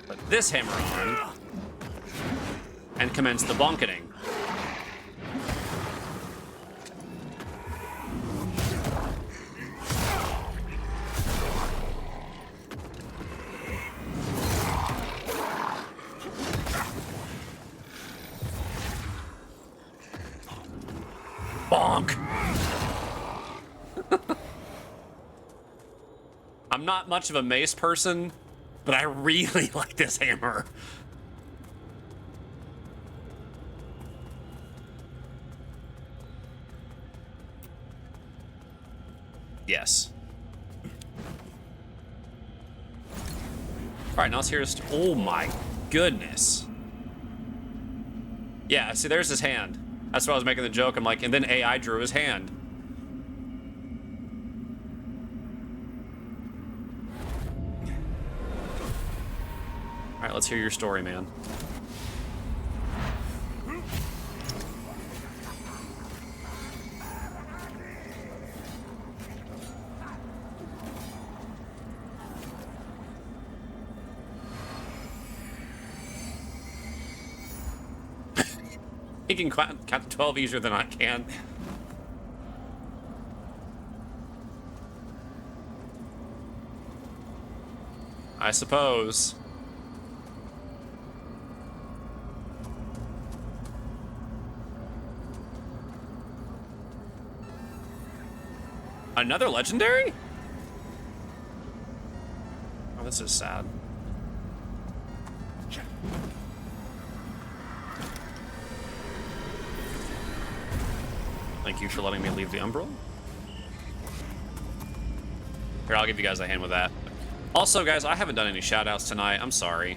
put this hammer on and commence the bonketing. Bonk. I'm not much of a mace person, but I really like this hammer. Yes. All right, now let's hear this. Oh my goodness. Yeah, see, there's his hand. That's why I was making the joke. I'm like, and then AI drew his hand. right, let's hear your story, man. He can count to 12 easier than I can. I suppose. Another legendary? Oh, this is sad. Thank you for letting me leave the Umbral. Here, I'll give you guys a hand with that. Also, guys, I haven't done any shoutouts tonight. I'm sorry.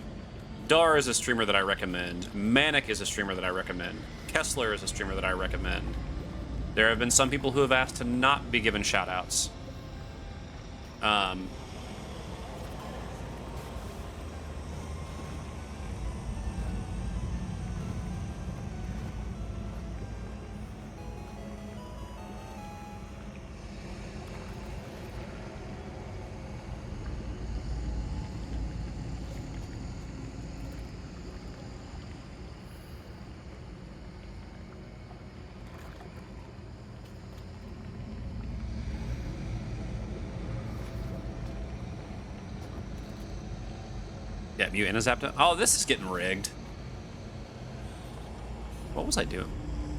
Dar is a streamer that I recommend. Manic is a streamer that I recommend. Kessler is a streamer that I recommend. There have been some people who have asked to not be given shoutouts. Yeah, you Inazapta. Oh, this is getting rigged. What was I doing?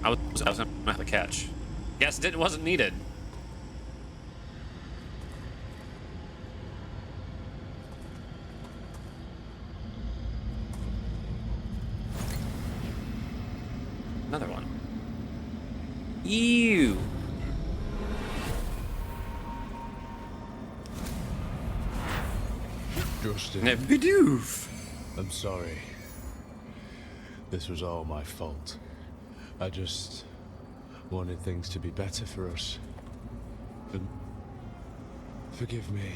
I was gonna have to catch. Yes, it wasn't needed. Another one. Ew. Justin, Bidoof. I'm sorry. This was all my fault. I just wanted things to be better for us. And forgive me.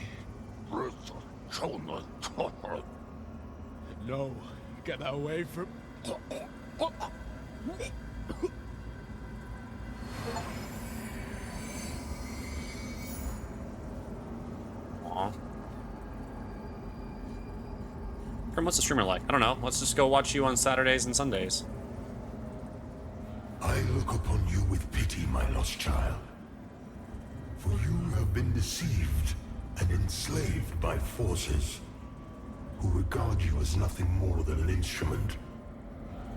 No, get away from... Aw. Grim, what's the streamer like? I don't know. Let's just go watch you on Saturdays and Sundays. I look upon you with pity, my lost child. For you have been deceived and enslaved by forces who regard you as nothing more than an instrument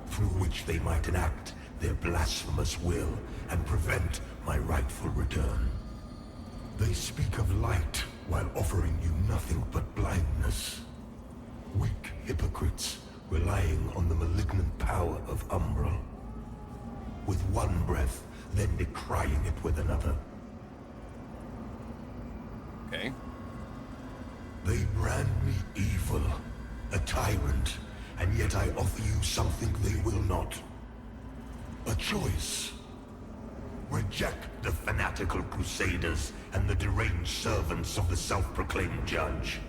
through which they might enact their blasphemous will and prevent my rightful return. They speak of light while offering you nothing but blindness. Weak hypocrites relying on the malignant power of Umbral. With one breath, then decrying it with another. Okay. They brand me evil, a tyrant, and yet I offer you something they will not. A choice. Reject the fanatical crusaders and the deranged servants of the self-proclaimed judge.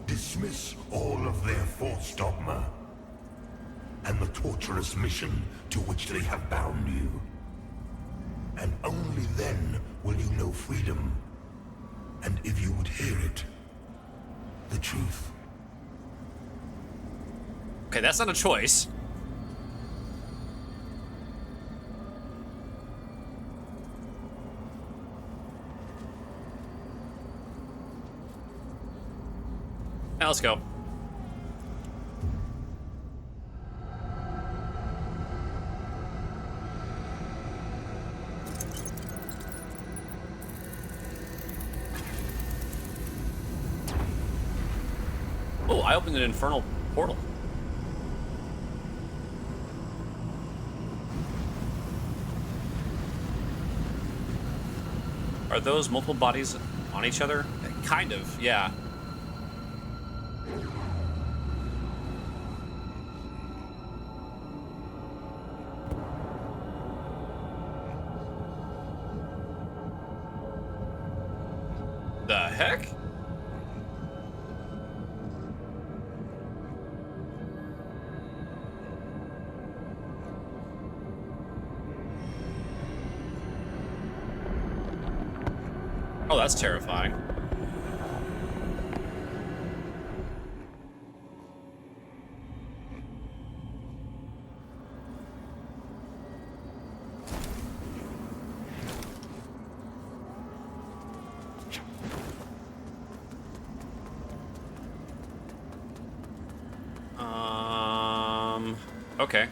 Dismiss all of their false dogma and the torturous mission to which they have bound you. And only then will you know freedom. And if you would hear it, the truth. Okay, that's not a choice. Now let's go. Oh, I opened an infernal portal. Are those multiple bodies on each other? Kind of, yeah. The heck? Oh, that's terrifying. Okay.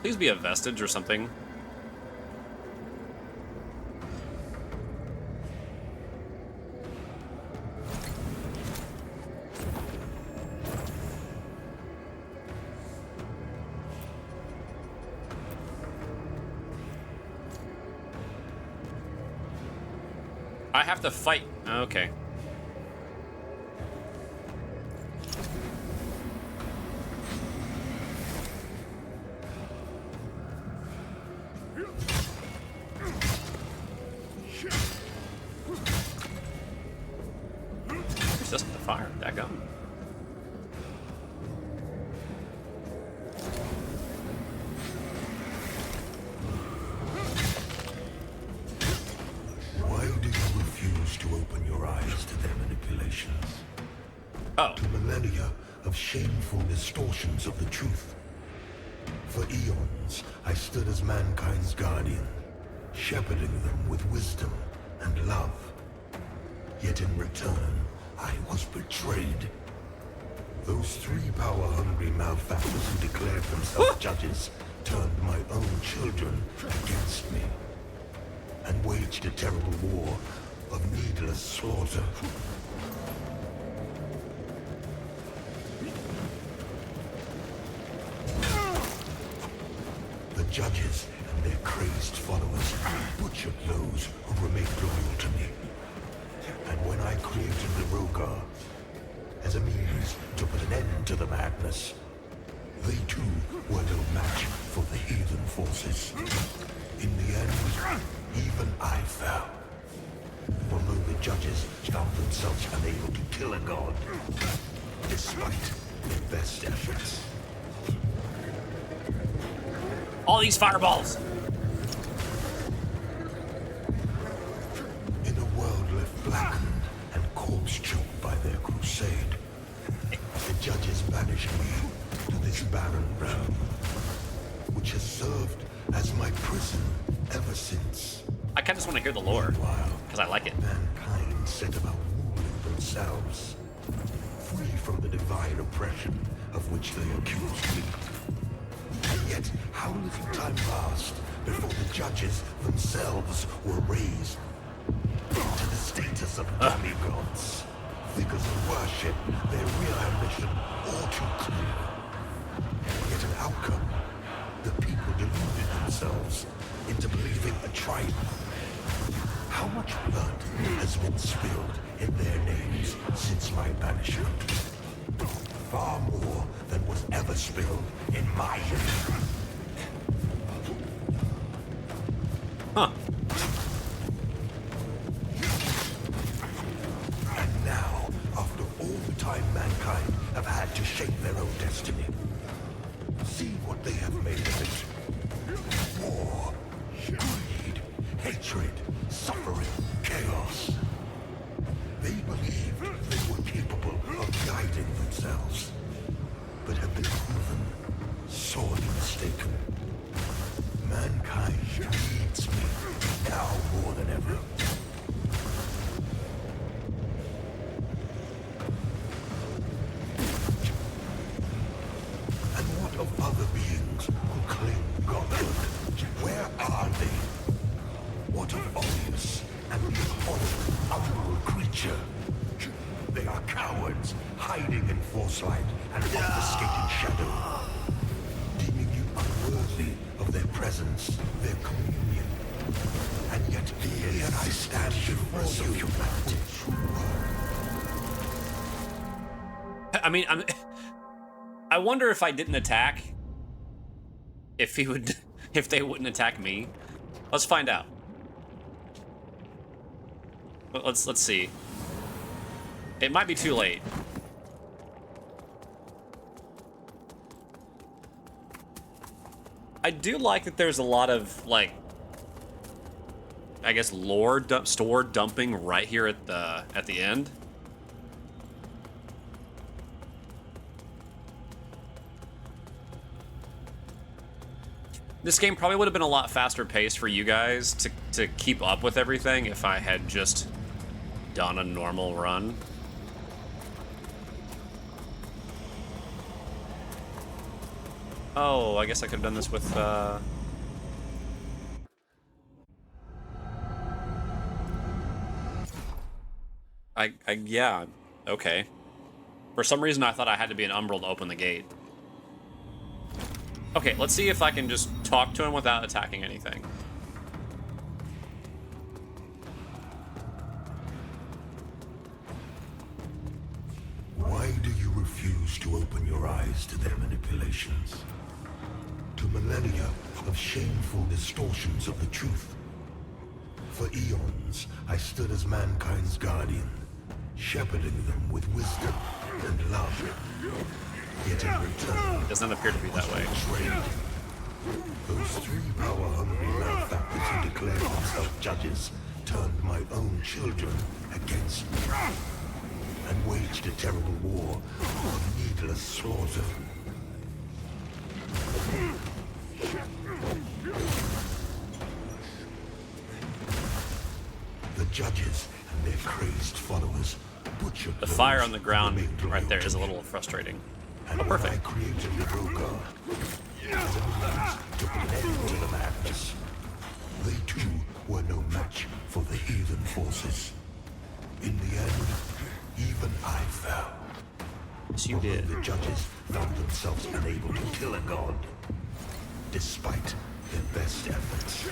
Please be a vestige or something. I have to fight. Okay. Resistant to fire. Daggum. Why do you refuse to open your eyes to their manipulations? Oh. To millennia of shameful distortions of the truth. For eons, I stood as mankind's guardian, shepherding them with wisdom and love. Yet in return, I was betrayed. Those three power-hungry malefactors who declared themselves judges turned my own children against me and waged a terrible war of needless slaughter. The judges and their crazed followers butchered those who remained loyal to me. And when I created the Rogar as a means to put an end to the madness, they too were no match for the heathen forces. In the end, even I fell. Although the judges found themselves unable to kill a god, despite their best efforts. All these fireballs. In a world left blackened and corpse-choked by their crusade, the judges banished me to this barren realm, which has served as my prison ever since. I kind of just want to hear the lore, Meanwhile, because I like it. mankind set about ruling themselves, free from the divine oppression of which they accused me. And yet, how little time passed before the judges themselves were raised to the status of demigods. Figures of worship, their real ambition, all too clear. Yet an outcome, the people deluded themselves into believing a triumph. How much blood has been spilled in their names since my banishment? Far more than was ever spilled in my name. Huh. And now, after all the time mankind have had to shape their own destiny, see what they have made of it. War, greed, hatred, suffering, chaos. They believed they were capable of guiding themselves, but have been proven sorely mistaken. Mankind needs me now more than ever. And what of other beings who claim godhood? Where are they? What of Adyr and the horrid, unreal creature? They are cowards, hiding in foresight and obfuscating shadow, deeming you unworthy of their presence, their communion. And yet here I stand before you, humanity. I mean, I wonder if I didn't attack, if he would, if they wouldn't attack me. Let's find out. Let's see. It might be too late. I do like that there's a lot of, like, I guess, store dumping right here at the end. This game probably would have been a lot faster paced for you guys to keep up with everything if I had just done a normal run. Oh, I guess I could have done this with, yeah, okay. For some reason, I thought I had to be an Umbral to open the gate. Okay, let's see if I can just talk to him without attacking anything. Why do you refuse to open your eyes to their manipulations? To millennia of shameful distortions of the truth? For eons, I stood as mankind's guardian, shepherding them with wisdom and love. Yet in return, It doesn't appear to be that way. betrayed. Those three power-hungry malefactors who declared themselves judges turned my own children against me and waged a terrible war of needless slaughter. The judges and their crazed followers butchered The those fire on the who ground remained right there loyal is to a me. little frustrating. And Oh, when I perfect. created the Rogar as a means to put an end to the madness, they too were no match for the heathen forces. In the end, even I fell. Yes, you Although did. the judges found themselves unable to kill a god, despite their best efforts.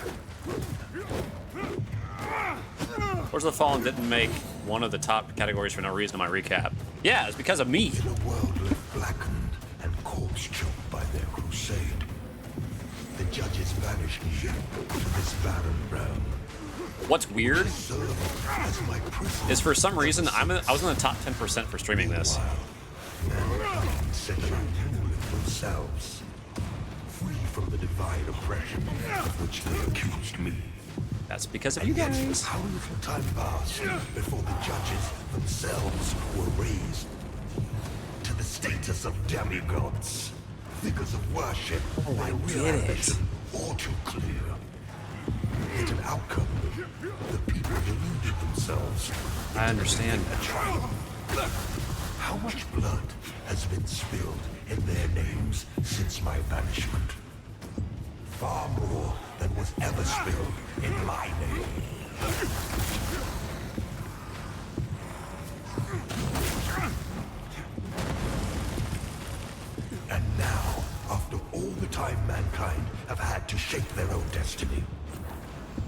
Where's the Fallen didn't make one of the top categories for no reason in my recap. Yeah, it's because of me. In a world left blackened and corpse-choked by their crusade, the judges banished me to this barren realm. What's weird Served as my prisoner. is for some reason I was in the top 10% for streaming this. Mankind set out ruling themselves, free from the divine oppression of which they accused me. That's because of you And yet, guys. how little time passed before the judges themselves were raised to the status of demigods, figures of worship by real get it. ambition all too clear. Yet an outcome, the people deluded themselves. I understand. A triumph. How much blood has been spilled in their names since my banishment? Far more than was ever spilled in my name. And now, after all the time mankind have had to shape their own destiny,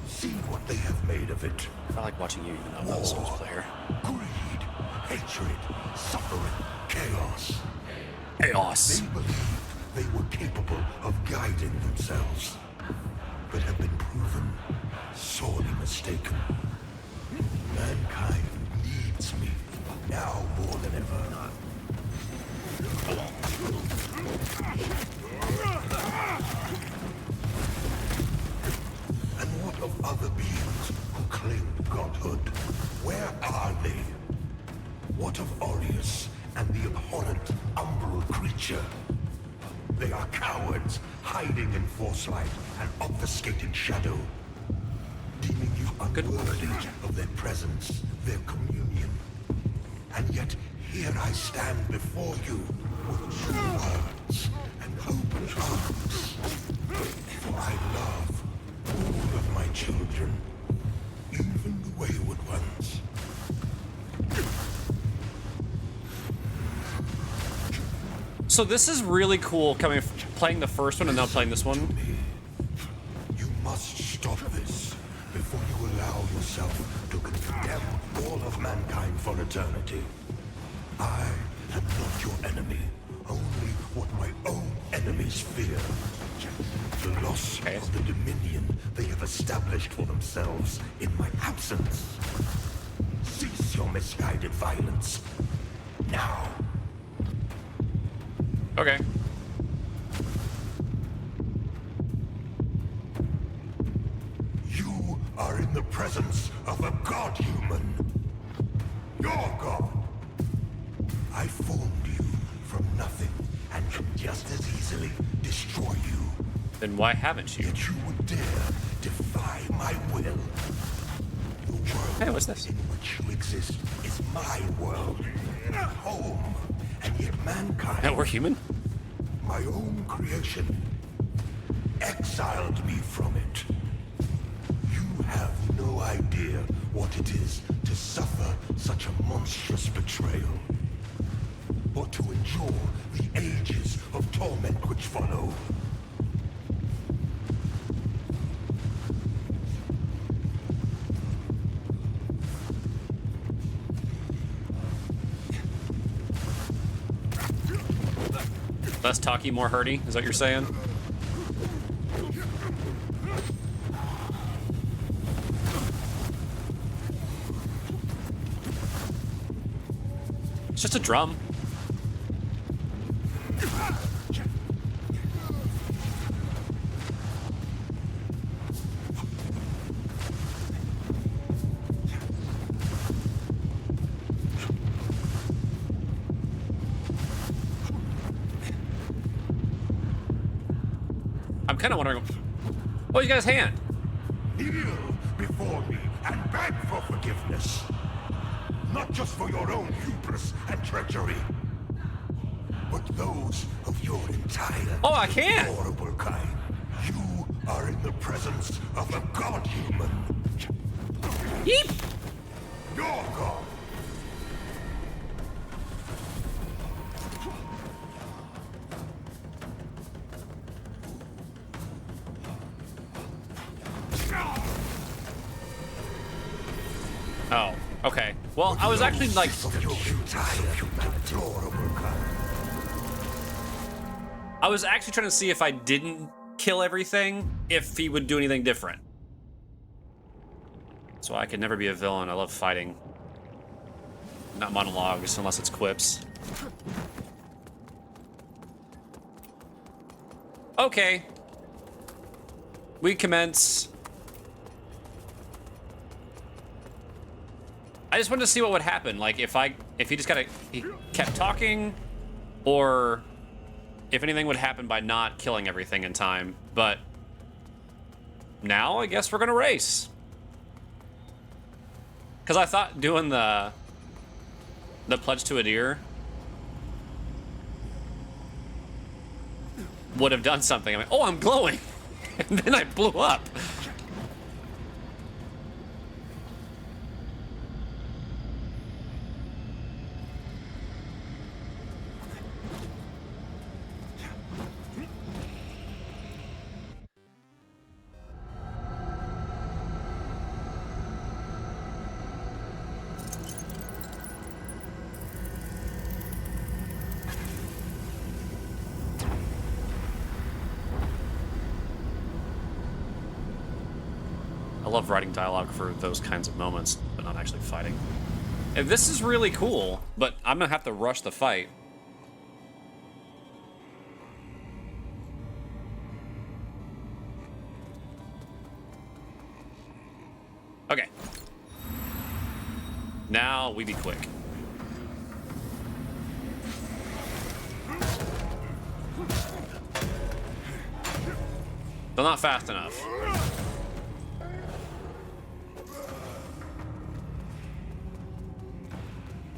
see what they have made of it. I like watching you even though I'm not a Souls player. Greed, hatred, suffering, chaos. Chaos. They believed they were capable of guiding themselves, but have been proven sorely mistaken. Mankind needs me now more than ever. And what of other beings who claimed godhood? Where are they? What of Aureus and the abhorrent umbral creature? They are cowards, hiding in foresight and obfuscating shadow, deeming you unworthy of their presence, their communion. And yet, here I stand before you with true words and open arms. For I love all of my children, even the wayward ones. So this is really cool playing the first one and now playing this one. You must stop this before you allow yourself to condemn all of mankind for eternity. I am not your enemy, only what my own enemies fear. The loss of the dominion they have established for themselves in my absence. Cease your misguided violence. Now. Okay. You are in the presence of a god-human. Your god. I formed you from nothing and can just as easily destroy you. Then why haven't you? Yet you would dare defy my will. The world Hey, what's this? in which you exist is my world. Home. And yet mankind, Yeah, we're human? my own creation, exiled me from it. You have no idea what it is to suffer such a monstrous betrayal. Or to endure the ages of torment which follow. Less talky, more hurty, is what you're saying? It's just a drum. I'm kind of wondering. Oh, you got his hand. Kneel before me and beg for forgiveness. Not just for your own hubris and treachery, but those of your entire Oh, I can't. horrible kind. You are in the presence of a god-human. Yeep. Your god. Oh, okay. Well, I was actually like, Of your entire deplorable kind. I was actually trying to see if I didn't kill everything, if he would do anything different. So I could never be a villain. I love fighting. Not monologues, unless it's quips. Okay. We commence. I just wanted to see what would happen. Like if he just he kept talking, or if anything would happen by not killing everything in time. But now I guess we're gonna race. Cause I thought doing the pledge to Adyr would have done something. I'm like, oh, I'm glowing. And then I blew up. I love writing dialogue for those kinds of moments, but not actually fighting. And this is really cool, but I'm gonna have to rush the fight. Okay. Now we be quick. They're not fast enough.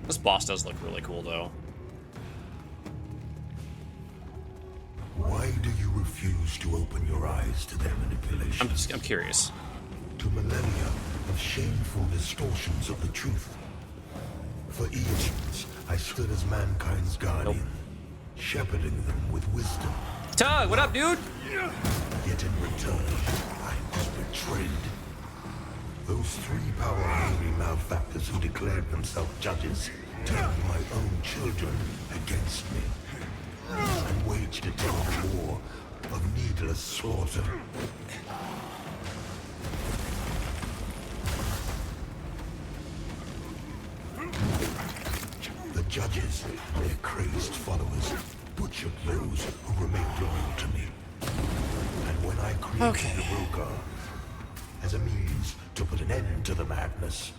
This boss does look really cool, though. Why do you refuse to open your eyes to their manipulation? I'm curious. To millennia of shameful distortions of the truth. For eons, I stood as mankind's guardian, shepherding them with wisdom. Tug, what up, dude? Yet in return, I was betrayed. Those three power-hungry malefactors who declared themselves judges turned my own children against me and waged a terrible war of needless slaughter. The judges, their crazed followers, butchered those who remained loyal to me. And when I created the Rogar as a means to put an end to the madness.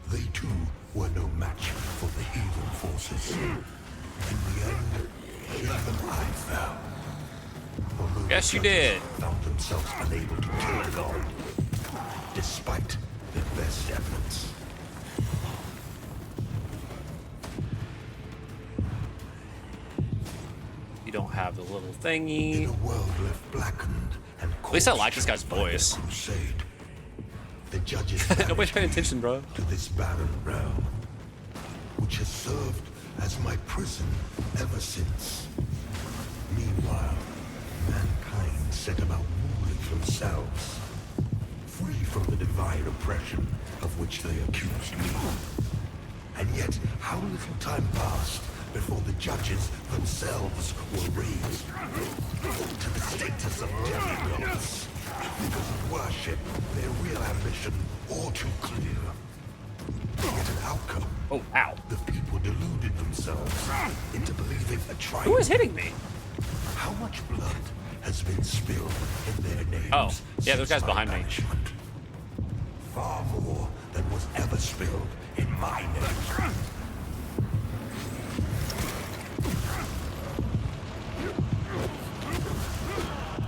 They too were no match for the heathen forces. In the end, even I fell. Although Yes, the you judges did. found themselves unable to kill God, despite their best efforts. You don't have the little In thingy. a world left blackened and At least I like this guy's voice. Crusade, the judges Nobody's paying banished me attention, bro. to this barren realm, which has served as my prison ever since. Meanwhile, mankind set about ruling themselves, free from the divine oppression of which they accused me. And yet, how little time passed before the judges themselves were raised to the status of demigods. Because of worship, their real ambition all too clear. Yet an outcome. Oh, ow. The people deluded themselves into believing a triumph. Who is hitting me? How much blood has been spilled in their names? Oh, yeah, those since guys my behind me. banishment? Far more than was ever spilled in my name.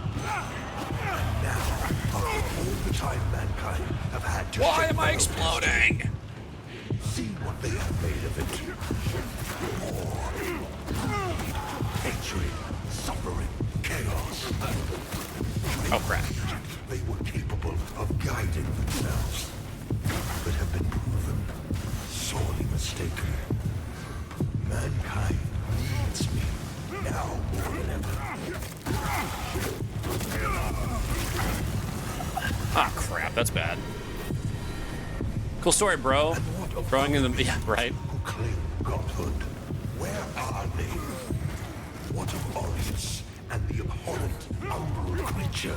And now, after all the time mankind have had to Why shape am I their own exploding? destiny, see what they have made of it. War, greed, hatred, suffering, chaos. Oh, crap. They were capable of guiding themselves, but have been proven sorely mistaken. Mankind needs me now more than ever. Ah, crap. That's bad. Cool story, bro. Throwing in the... Yeah, right. Who claim godhood? Where are they? What of Orius and the abhorrent umbral creature?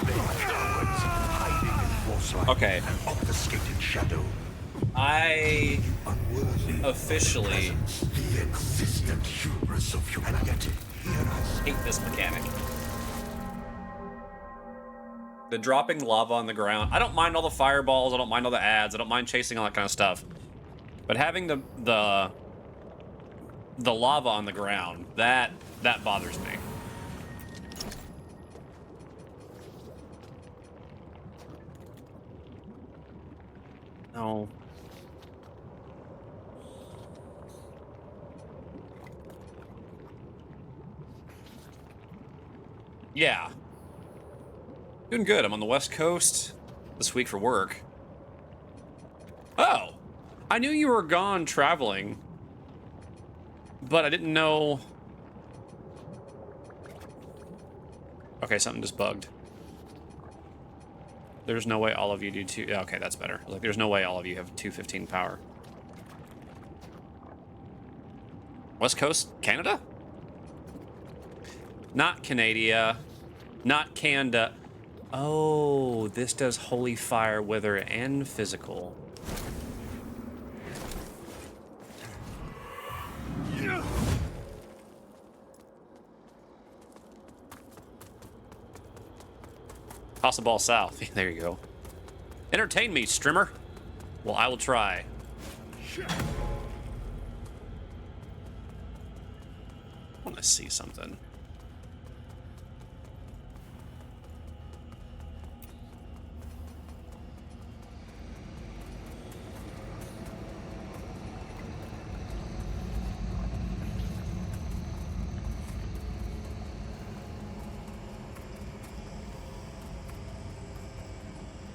They are cowards hiding in foresight Okay. and obfuscated shadow. I Unworthy officially of presence, the existent hubris of humanity. Hear us. hate this mechanic. The dropping lava on the ground. I don't mind all the fireballs. I don't mind all the ads. I don't mind chasing all that kind of stuff. But having the lava on the ground, that bothers me. No. Yeah. Doing good. I'm on the West Coast this week for work. Oh! I knew you were gone traveling, but I didn't know... Okay, something just bugged. There's no way all of you do two... Okay, that's better. Like, there's no way all of you have 215 power. West Coast, Canada? Not Canada. Not Canada. Oh, this does Holy Fire, Wither, and Physical. Toss the ball south. There you go. Entertain me, Strimmer. Well, I will try. I want to see something.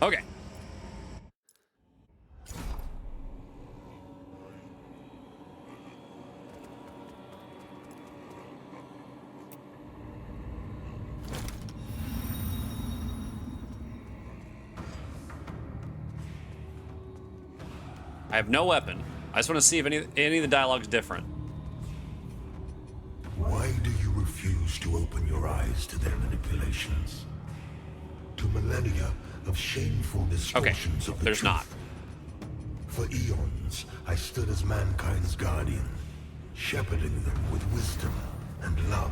Okay. I have no weapon. I just want to see if any of the dialogue's different. Why do you refuse to open your eyes to their manipulations? To millennia of shameful distortions of the there's truth? not. For eons, I stood as mankind's guardian, shepherding them with wisdom and love.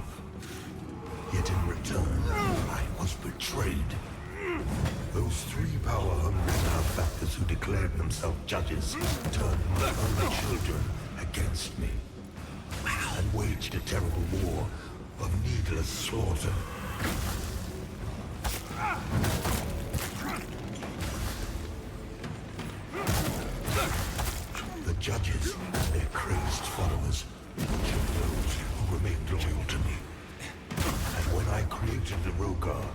Yet in return, I was betrayed. Those three power-hungry malefactors who declared themselves judges turned my only children against me and waged a terrible war of needless slaughter. The judges and their crazed followers killed those who remained loyal to me. And when I created the Rogar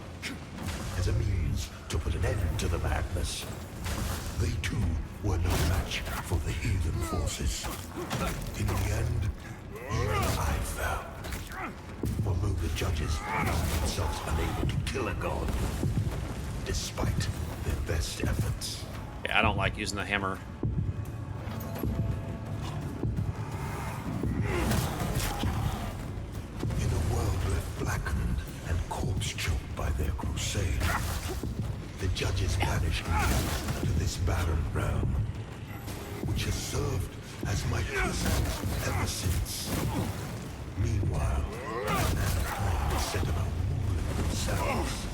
as a means to put an end to the madness, they too were no match for the heathen forces. In the end, even I fell. Although the judges found themselves unable to kill a god, despite their best efforts. Yeah, I don't like using the hammer. In a world left blackened and corpse-choked by their crusade, the judges banished me to this barren realm, which has served as my prison ever since. Meanwhile, mankind set about ruling themselves,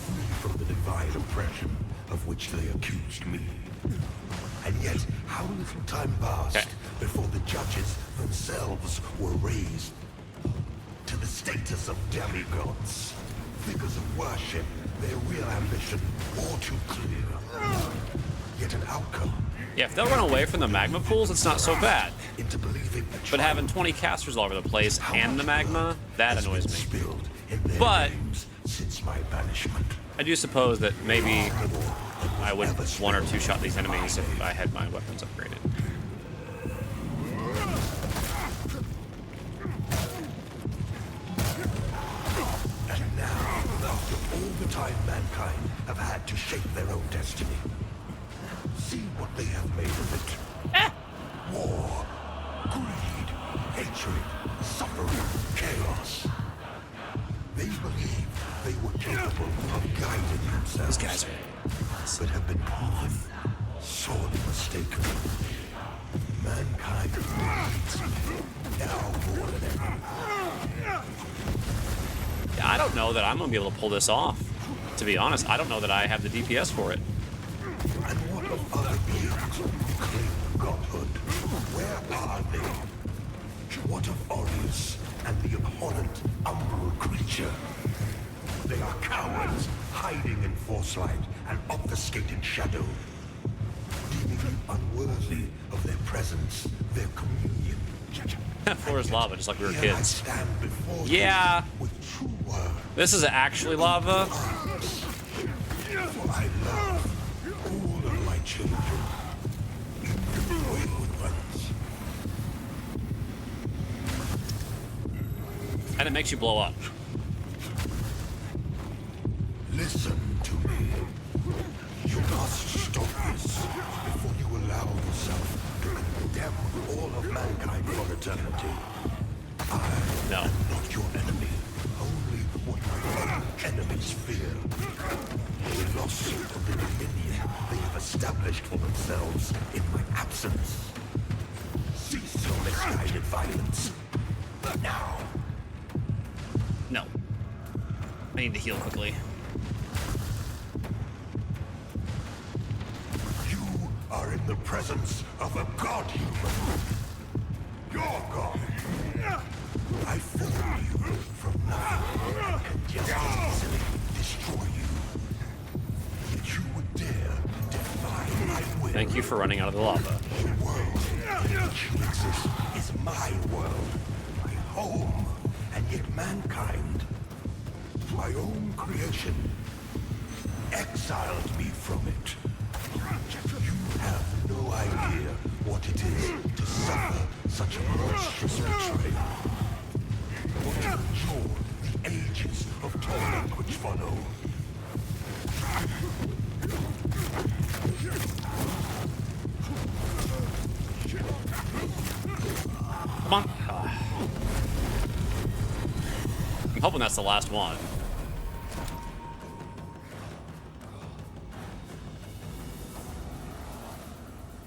free from the divine oppression of which they accused me. And yet, how little time passed before the judges themselves were raised to the status of demigods, figures of worship, their real ambition all too clear. Yet an outcome. Yeah, if they'll run away from the magma pools, it's not so bad. Into believing But having 20 casters all over the place and the magma, that annoys me. But since my banishment, I do suppose that maybe I would one or two shot these enemies if I had my weapons upgraded. And now, after all the time mankind have had to shape their own destiny, see what they have made of it. War, greed, hatred, suffering, chaos. They believed they were capable of guiding themselves. These guys are... But have been proven sorely mistaken. Mankind needs me now more than ever. Yeah, I don't know that I'm going to be able to pull this off. To be honest, I don't know that I have the DPS for it. And what of other beings who claim godhood? Where are they? What of Orius and the abhorrent umbral creature? They are cowards, hiding in forcelight and obfuscating shadow, deeming you unworthy of their presence, their communion. Floor is lava, just like we were Here I kids. stand before Yeah. you with true words. This is actually lava. For I love all of my children, even the wayward ones. And it makes you blow up. Listen to me. You must stop this before you allow yourself to condemn all of mankind for eternity. I No. am not your enemy, only what my own enemies fear. The loss of the dominion they have established for themselves in my absence. Cease your misguided violence. Now. No. I need to heal quickly. You are in the presence of a god-human. Your god. I formed you from nothing and can just as easily destroy you. Yet you would dare defy my will. Thank you for running out of the lava. The world in which you exist is my world, my home, and yet mankind, my own creation, exiled me from it. You have no idea what it is to suffer such a monstrous betrayal. Or to endure the ages of torment which follow. Come on. I'm hoping that's the last one.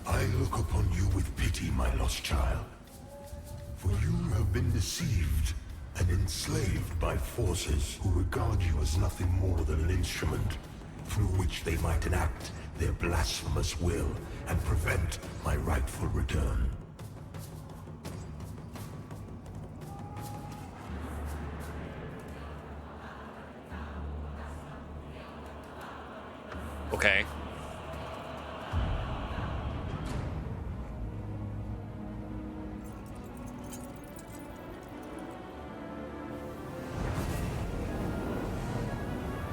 I look upon you with pity, my lost child. For you have been deceived and enslaved by forces who regard you as nothing more than an instrument through which they might enact their blasphemous will and prevent my rightful return. Okay.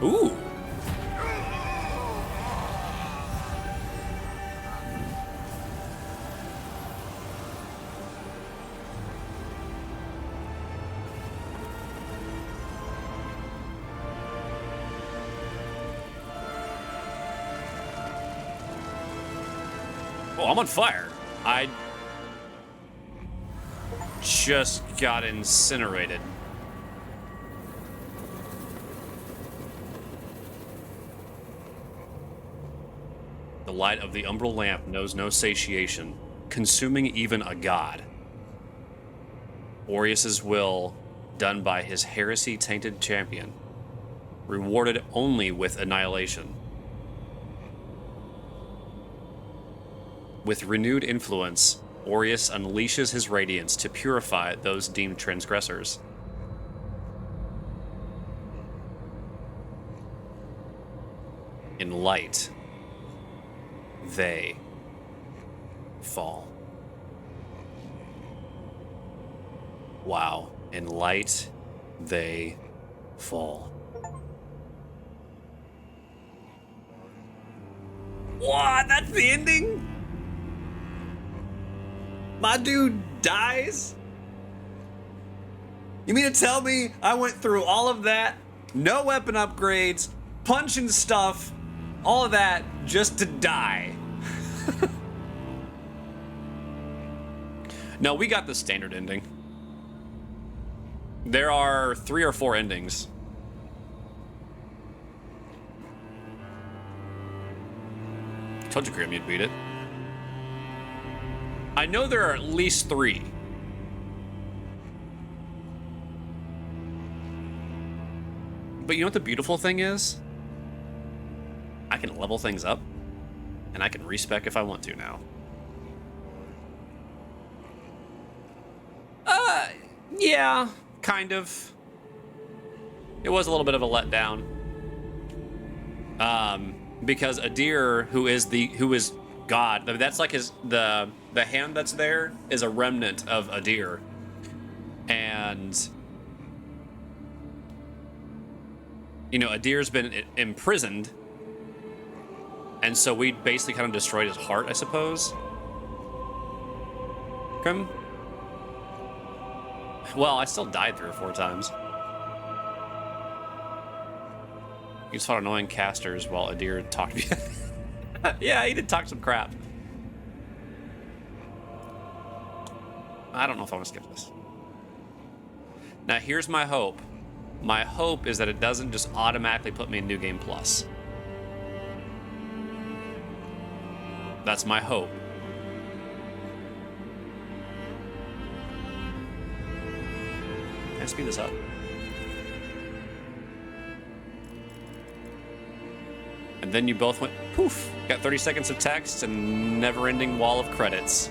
Ooh. Oh, I'm on fire. I just got incinerated. The light of the umbral lamp knows no satiation, consuming even a god. Orius's will, done by his heresy-tainted champion, rewarded only with annihilation. With renewed influence, Orius unleashes his radiance to purify those deemed transgressors. In light, they fall. Wow. In light, they fall. What? That's the ending? My dude dies? You mean to tell me I went through all of that, no weapon upgrades, punching stuff, all of that just to die? No, we got the standard ending. There are 3 or 4 endings. Told you Grim you'd beat it. I know there are at least 3. But you know what the beautiful thing is? I can level things up, and I can respec if I want to now. Yeah, kind of. It was a little bit of a letdown. Because Adyr, who is God, that's like the hand that's there is a remnant of Adyr. And you know, Adyr's been imprisoned, and so we basically kind of destroyed his heart, I suppose. Come. Well, I still died 3 or 4 times. You just fought annoying casters while Adyr talked to me. Yeah, he did talk some crap. I don't know if I want to skip this. Now, here's my hope. My hope is that it doesn't just automatically put me in New Game Plus. That's my hope. Can I speed this up? And then you both went poof. Got 30 seconds of text and never-ending wall of credits.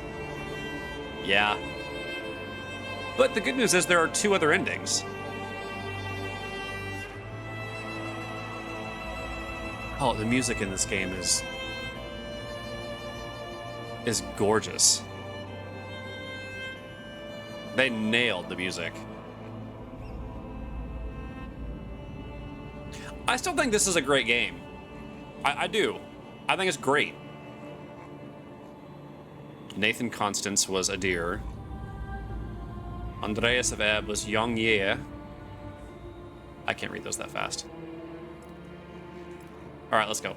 Yeah. But the good news is there are 2 other endings. Oh, the music in this game is gorgeous. They nailed the music. I still think this is a great game. I do. I think it's great. Nathan Constance was Adyr. Andreas of Ebb was Young Ye. I can't read those that fast. All right, let's go.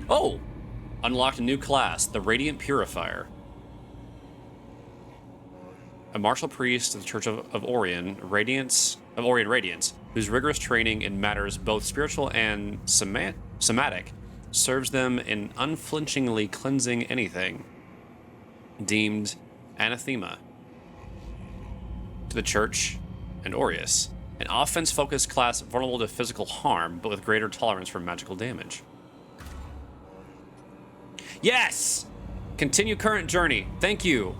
Oh! Unlocked a new class, the Radiant Purifier. A martial priest of the Church of Orion, Orion Radiance, whose rigorous training in matters both spiritual and somatic serves them in unflinchingly cleansing anything deemed anathema to the Church and Orius. An offense-focused class vulnerable to physical harm, but with greater tolerance for magical damage. Yes! Continue current journey. Thank you.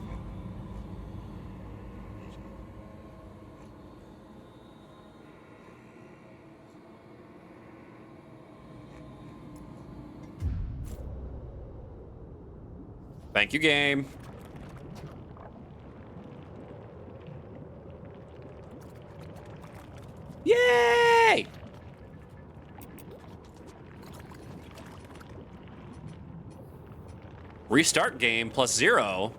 Thank you, game. Yay! Restart game plus 0.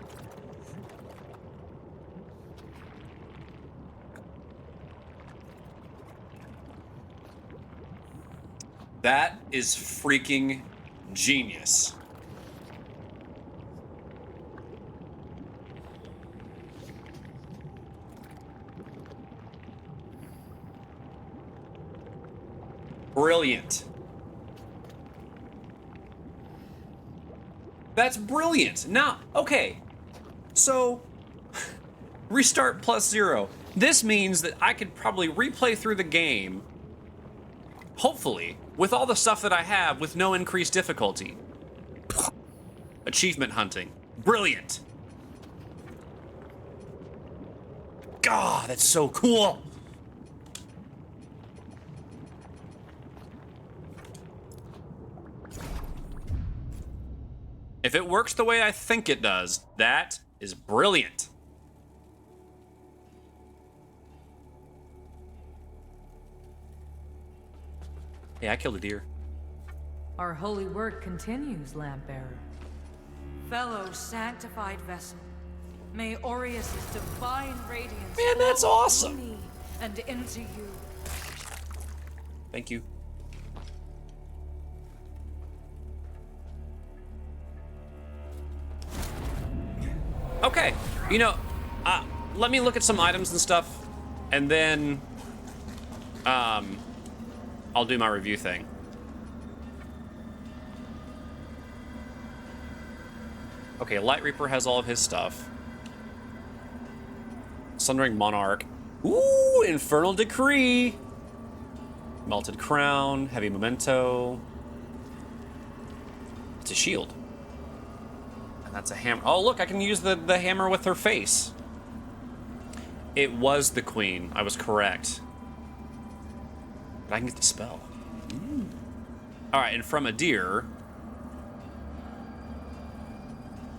That is freaking genius. Brilliant. That's brilliant. Now, okay. So, restart plus 0. This means that I could probably replay through the game, hopefully, with all the stuff that I have with no increased difficulty. Achievement hunting. Brilliant. God, that's so cool. If it works the way I think it does, that is brilliant. Hey, I killed a deer. Our holy work continues, Lampbearer. Fellow sanctified vessel, may Aureus' divine radiance Man, that's flow awesome. through me and into you. Thank you. Okay, you know, let me look at some items and stuff, and then I'll do my review thing. Okay, Light Reaper has all of his stuff. Sundered Monarch. Ooh, Infernal Decree. Melted Crown, Heavy Memento. It's a shield. And that's a hammer. Oh, look, I can use the hammer with her face. It was the queen. I was correct. But I can get the spell. All right, and from Adyr.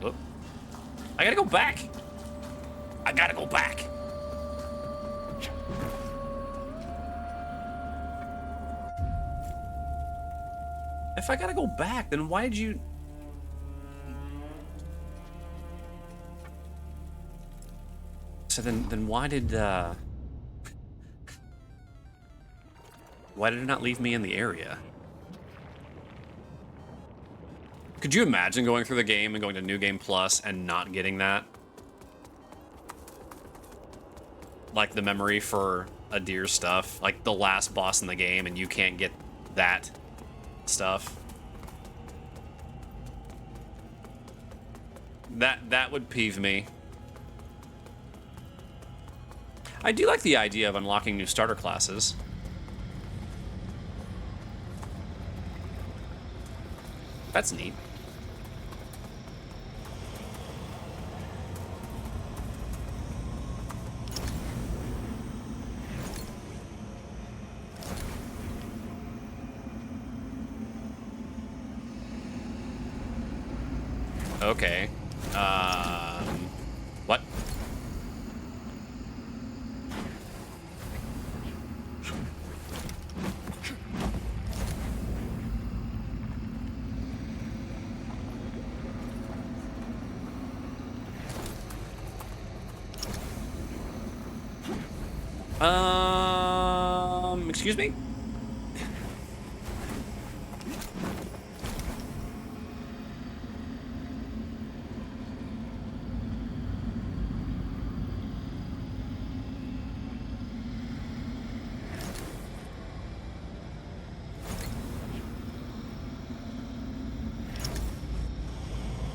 Oh, I gotta go back. I gotta go back. If I gotta go back, then why did you... So then why did it not leave me in the area? Could you imagine going through the game and going to New Game Plus and not getting that? Like the memory for Adyr's stuff, like the last boss in the game, and you can't get that stuff. That would peeve me. I do like the idea of unlocking new starter classes. That's neat. Okay. What? Excuse me?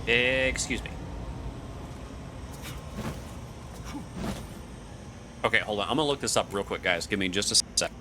Excuse me. Okay, hold on. I'm gonna look this up real quick, guys. Give me just a sec.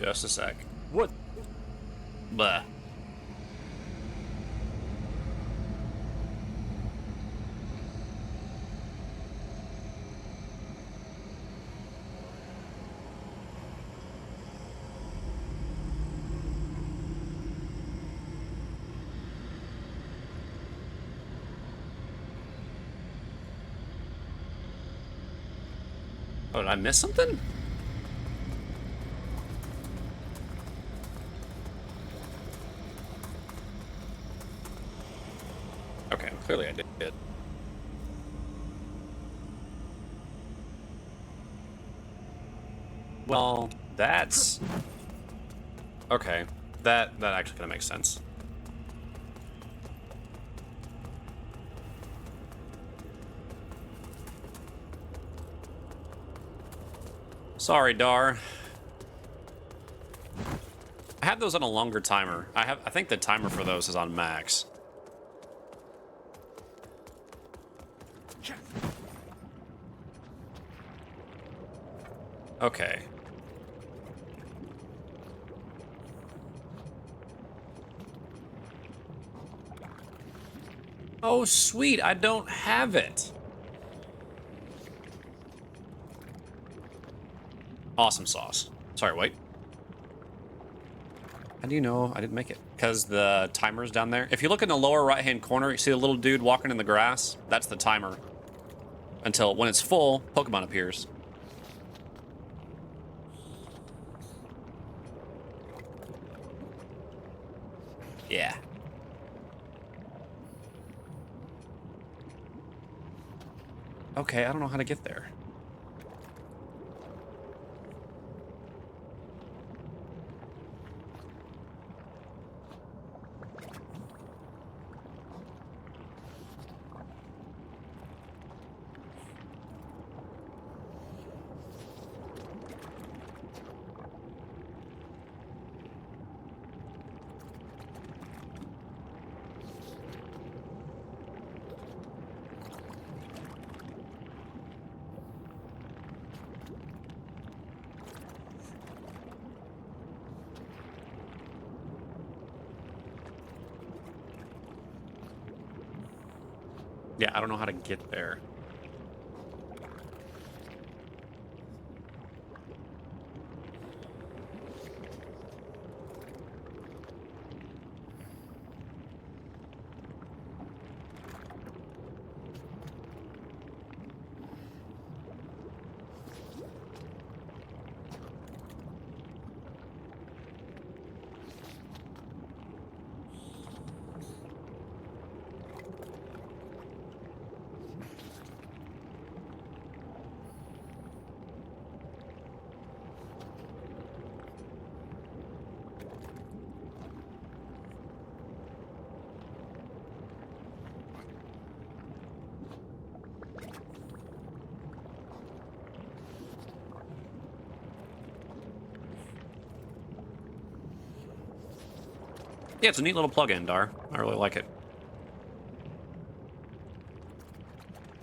Just a sec. What? Blah. Oh, did I miss something? Okay, clearly I did. Well, that's... Okay, that actually kind of makes sense. Sorry, Dar. I have those on a longer timer. I think the timer for those is on max. Okay. Oh, sweet. I don't have it. Awesome sauce. Sorry, wait. How do you know I didn't make it? Because the timer's down there. If you look in the lower right-hand corner, you see the little dude walking in the grass? That's the timer. Until when it's full, Pokemon appears. Yeah. Okay, I don't know how to get there. Yeah, I don't know how to get there. Yeah, it's a neat little plug-in, Dar. I really like it.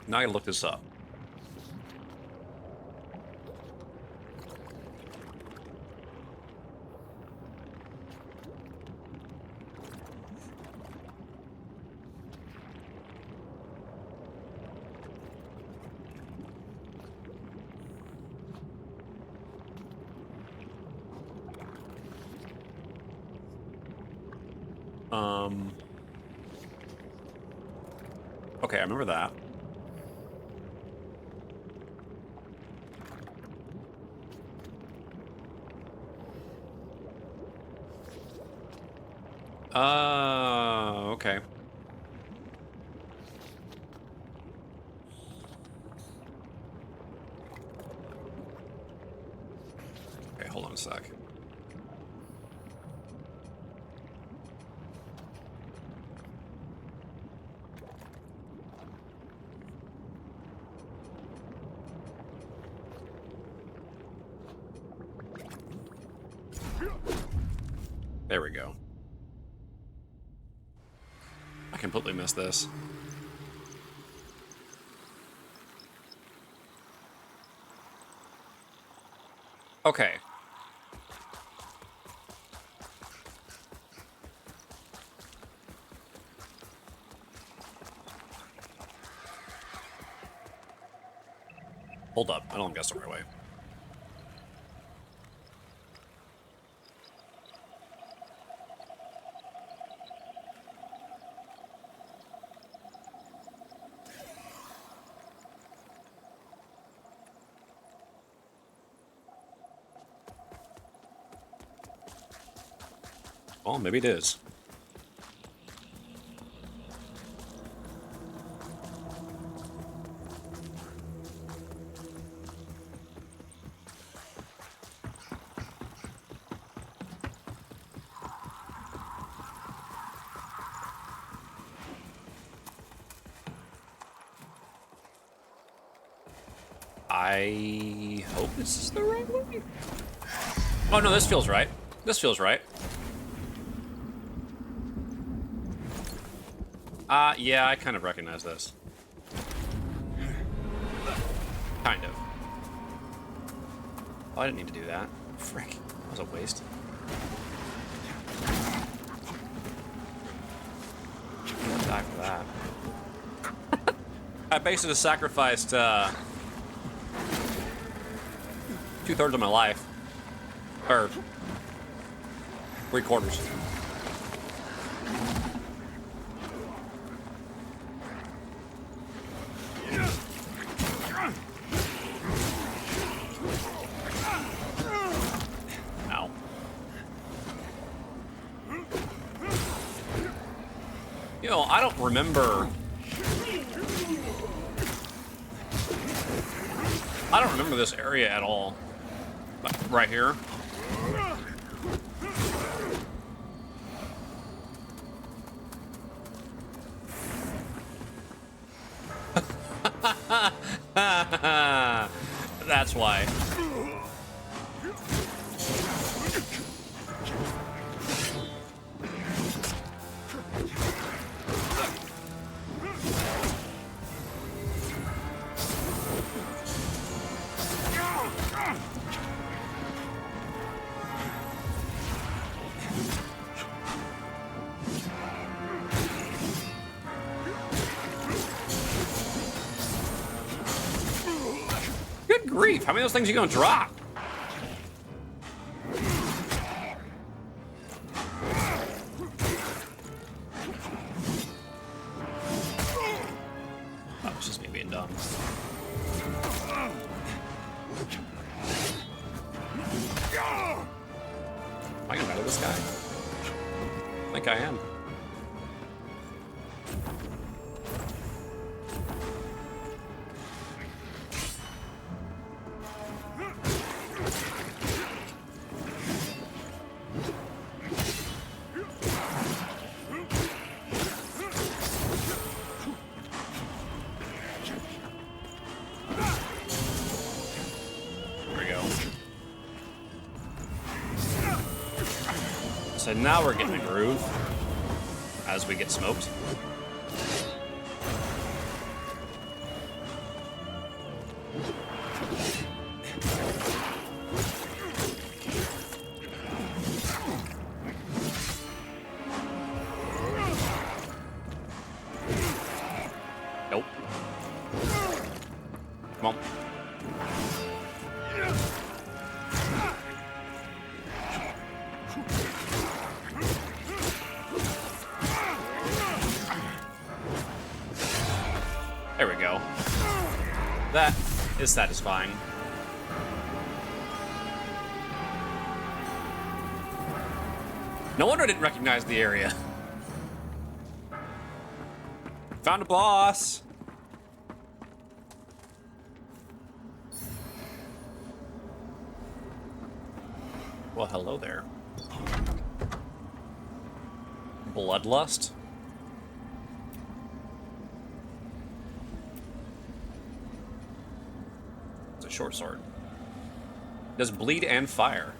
Now I gotta look this up. Okay, I remember that. Okay. Okay, hold on a sec. There we go. I completely missed this. Okay. Hold up. I don't guess the right way. Well, maybe it is. I hope this is the right way. Oh no, this feels right. This feels right. Yeah, I kind of recognize this. Kind of. Oh, I didn't need to do that. Frick. That was a waste. I'll die for that. I basically sacrificed, 2/3 of my life. Or 3/4. Ow. You know, I don't remember... I don't remember this area at all. Right here. That's why. Good grief, how many of those things are you gonna drop? That was just me being dumb. Am I gonna battle this guy? I think I am. So now we're getting a groove as we get smoked. Nope. Come on. There we go. That is satisfying. No wonder I didn't recognize the area. Found a boss. Well, hello there. Bloodlust? It's a short sword. Does bleed and fire.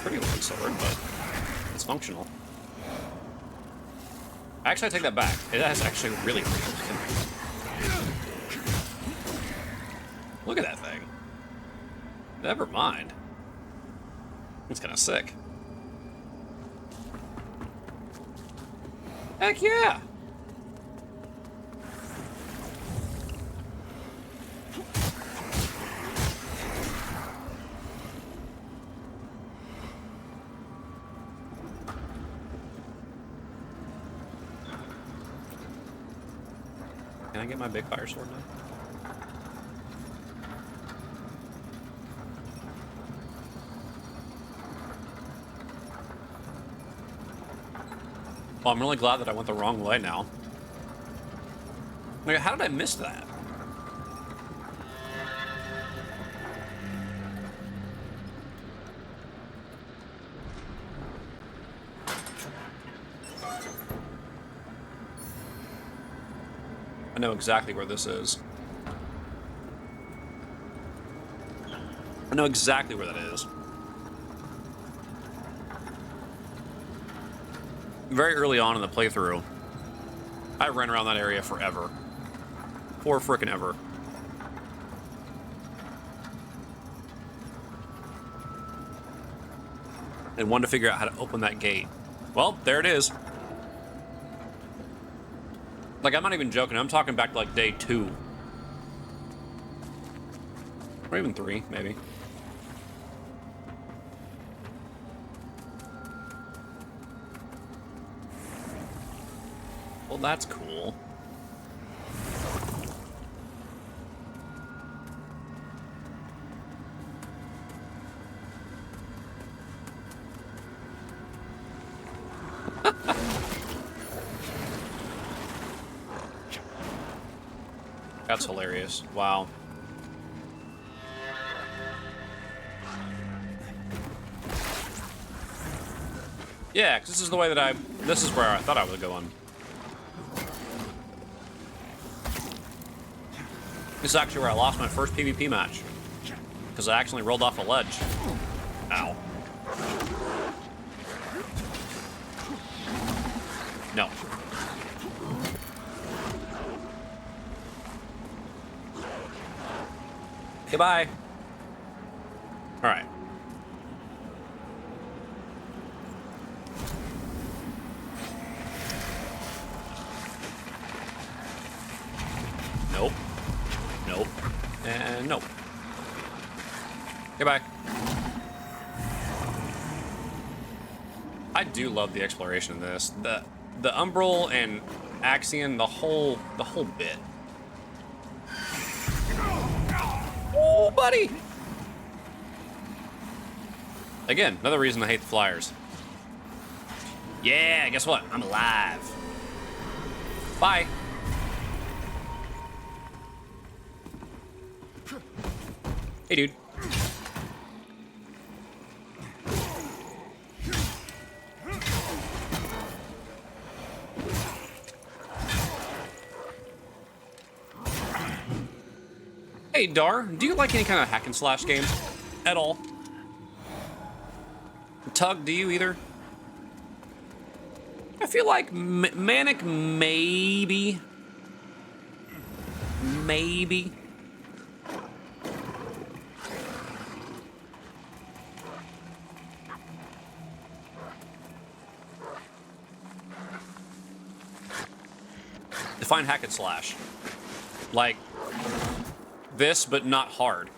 Pretty long sword, but it's functional. Actually, I take that back. It has actually really look at that thing. Never mind. It's kind of sick. Heck yeah! Can I get my big fire sword now? Well, I'm really glad that I went the wrong way now. Like, how did I miss that? I know exactly where this is. I know exactly where that is. Very early on in the playthrough, I ran around that area forever. For frickin' ever. And wanted to figure out how to open that gate. Well, there it is. Like, I'm not even joking. I'm talking back to, like, day 2. Or even 3, maybe. Well, that's cool. That's hilarious. Wow. Yeah, because this is the way that this is where I thought I was going. This is actually where I lost my first PvP match. Because I accidentally rolled off a ledge. Ow. No. Goodbye. Alright. Nope. Nope. And nope. Goodbye. I do love the exploration of this. The Umbral and Axion, the whole bit. Oh, buddy! Again, another reason I hate the flyers. Yeah, guess what? I'm alive. Bye. Hey, dude. Hey, Dar, do you like any kind of hack and slash games? At all? Tug, do you either? I feel like Manic, maybe. Maybe. Define hack and slash. Like, this, but not hard.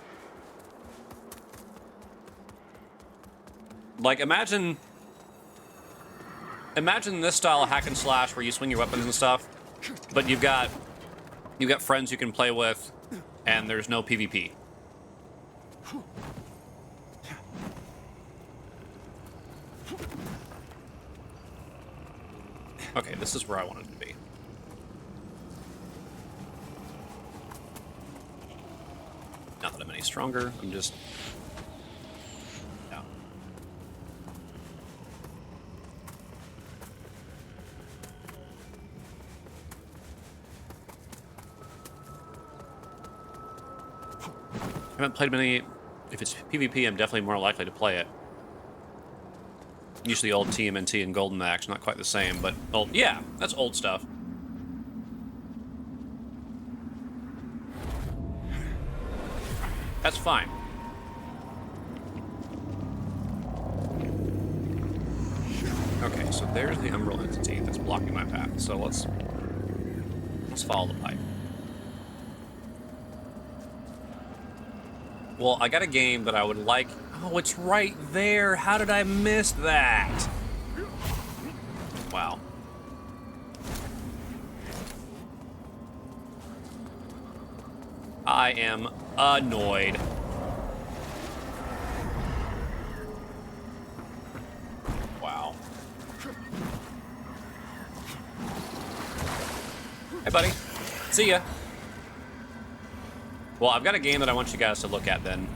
Like, imagine this style of hack and slash where you swing your weapons and stuff, but you've got friends you can play with, and there's no PvP. Okay, this is where I wanted to be. Not that I'm any stronger, I'm just... yeah. I haven't played many... If it's PvP, I'm definitely more likely to play it. Usually old TMNT and Golden Axe, not quite the same, but old, yeah, that's old stuff. That's fine. Okay, so there's the Umbral entity that's blocking my path. So let's follow the pipe. Well, I got a game that I would like. Oh, it's right there. How did I miss that? Wow. I am annoyed. Wow. Hey, buddy. See ya. Well, I've got a game that I want you guys to look at then,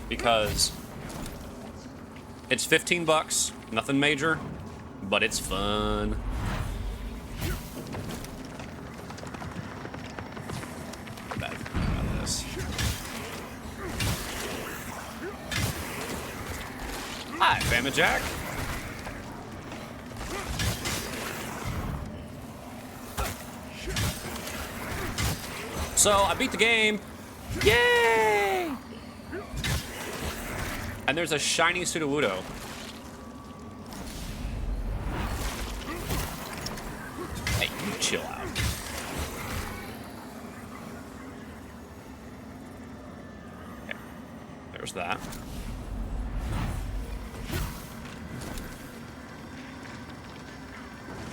because it's 15 bucks, nothing major, but it's fun. Bad about this. Hi, Famine Jack. So, I beat the game. Yay! And there's a shiny Sudowoodo. Hey, you chill out. Okay, there's that.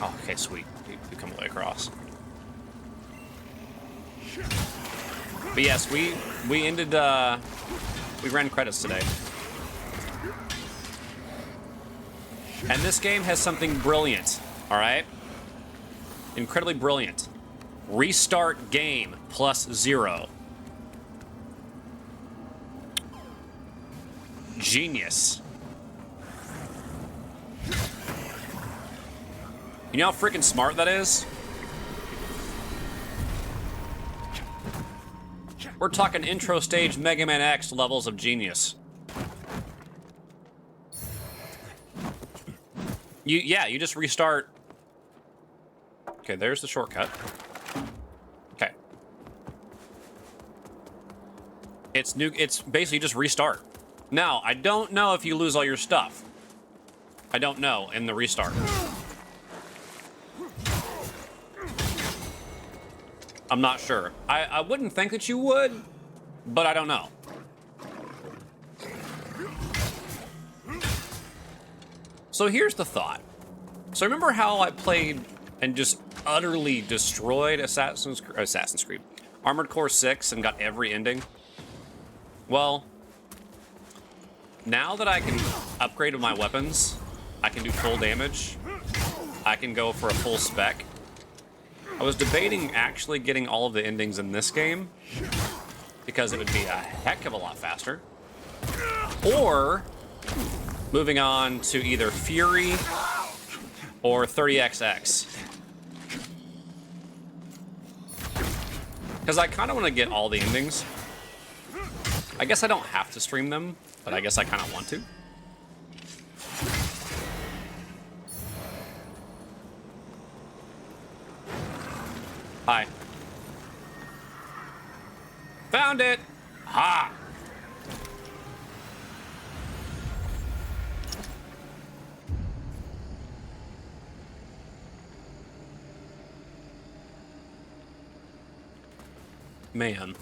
Oh, okay, sweet. We come all the way across. But yes, we ended, we ran credits today. And this game has something brilliant, all right? Incredibly brilliant. Restart game +0. Genius. You know how freaking smart that is? We're talking intro stage Mega Man X levels of genius. You just restart. Okay, there's the shortcut. Okay. It's basically just restart. Now, I don't know if you lose all your stuff. I don't know in the restart. I'm not sure. I wouldn't think that you would, but I don't know. So here's the thought. So remember how I played and just utterly destroyed Assassin's Creed, Armored Core 6 and got every ending? Well, now that I can upgrade my weapons, I can do full damage, I can go for a full spec. I was debating actually getting all of the endings in this game because it would be a heck of a lot faster, or moving on to either Fury or 30XX. Because I kind of want to get all the endings. I guess I don't have to stream them, but I guess I kind of want to. Hi. Found it! Ha! Man.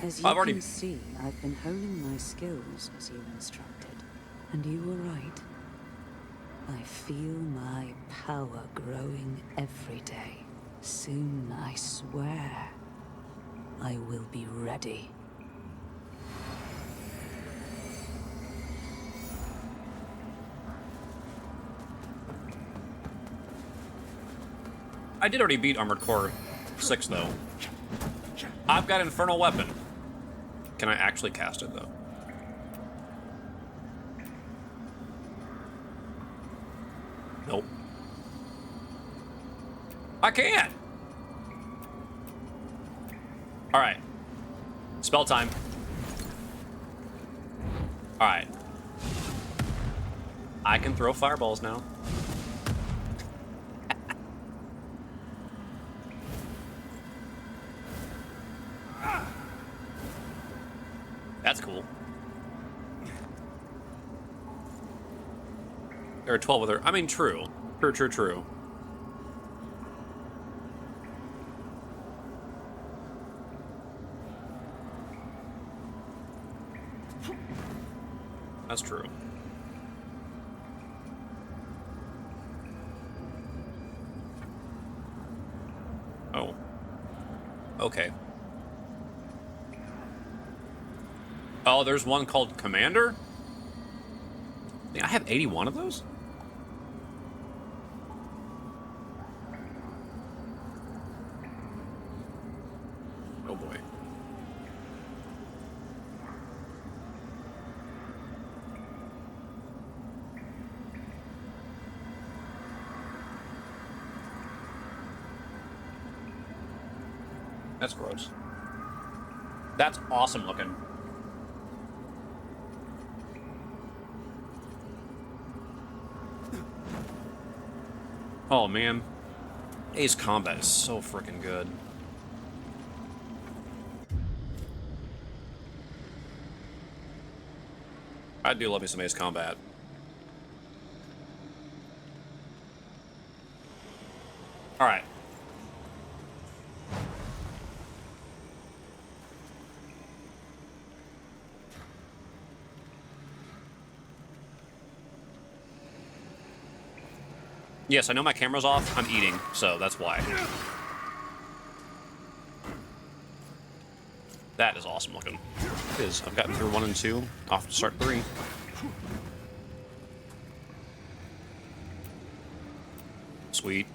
As I've you already- can see, I've been honing my skills as you instructed. And you were right. I feel my power growing every day. Soon, I swear, I will be ready. I did already beat Armored Core 6, though. I've got Infernal Weapon. Can I actually cast it, though? Nope. I can't! Alright. Spell time. Alright. I can throw fireballs now. That's cool. There are 12 other... I mean, true. True. That's true. Oh. Okay. Oh, there's one called Commander? I have 81 of those? Oh boy. That's gross. That's awesome looking. Oh man, Ace Combat is so freaking good. I do love me some Ace Combat. All right. Yes, I know my camera's off. I'm eating, so that's why. That is awesome looking. It is. I've gotten through 1 and 2. Off to start 3. Sweet.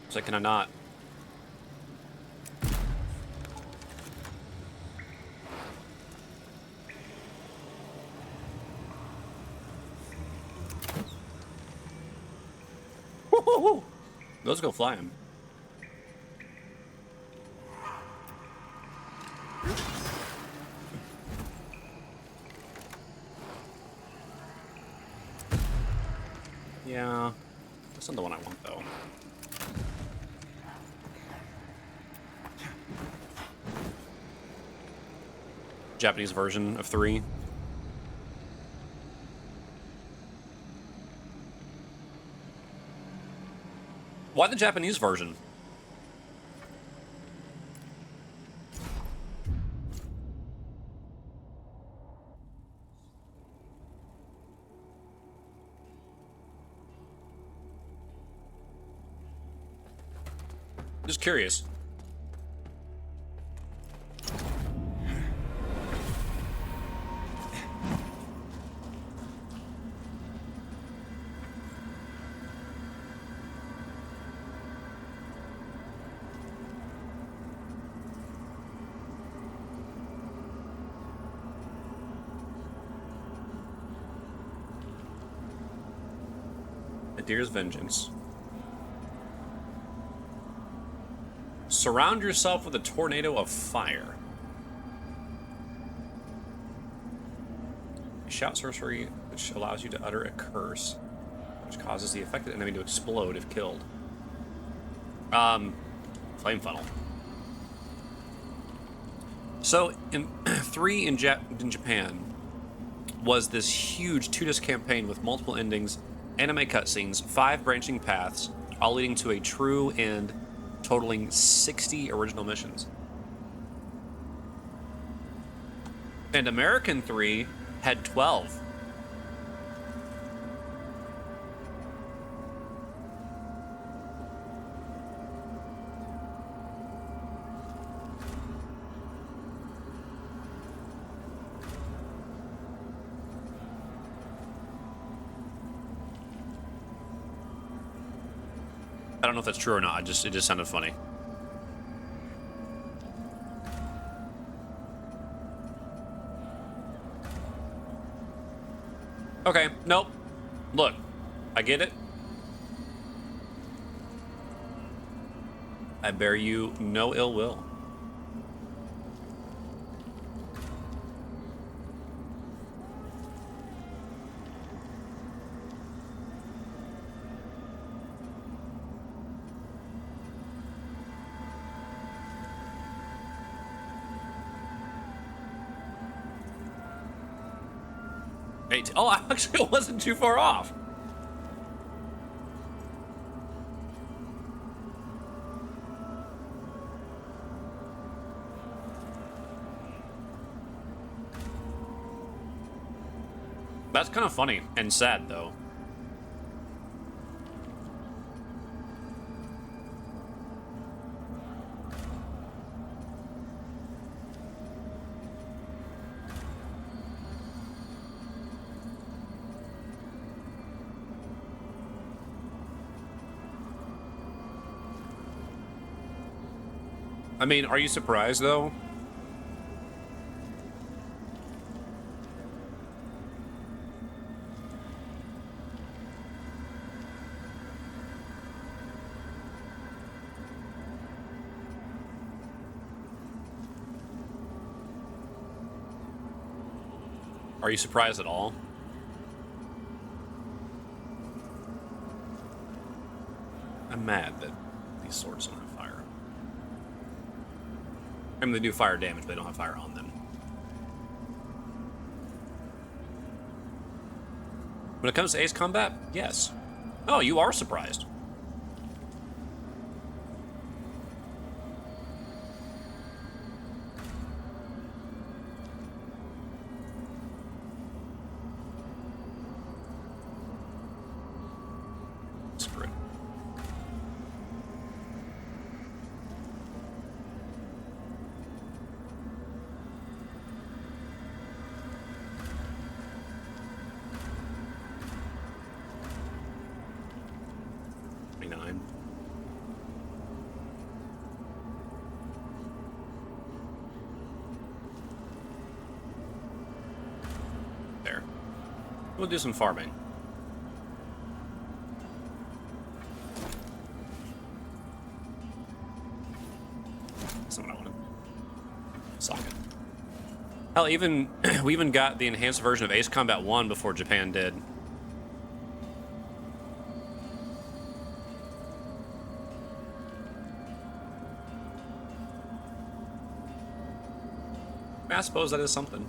So can I not? Woo-hoo-hoo! Let's go fly him. Yeah, that's not the one I want though. Japanese version of 3. Why the Japanese version? Just curious. Adyr's Vengeance. Surround yourself with a tornado of fire. shout sorcery, which allows you to utter a curse, which causes the affected enemy to explode if killed. Flame funnel. So, in 3 in Japan was this huge 2-disc campaign with multiple endings, anime cutscenes, 5 branching paths, all leading to a true end, totaling 60 original missions. And American 3 had 12. I don't know if that's true or not. It just sounded funny. Okay, nope. Look, I get it. I bear you no ill will. Oh, actually, it wasn't too far off. That's kind of funny and sad, though. I mean, are you surprised, though? Are you surprised at all? I'm mad that these swords don't have fire. I mean, they do fire damage, but they don't have fire on them. When it comes to ace combat, yes. Oh, you are surprised. Screw it. There. We'll do some farming. That's not what I wanted. Socket. Hell, we even got the enhanced version of Ace Combat 1 before Japan did. I suppose that is something.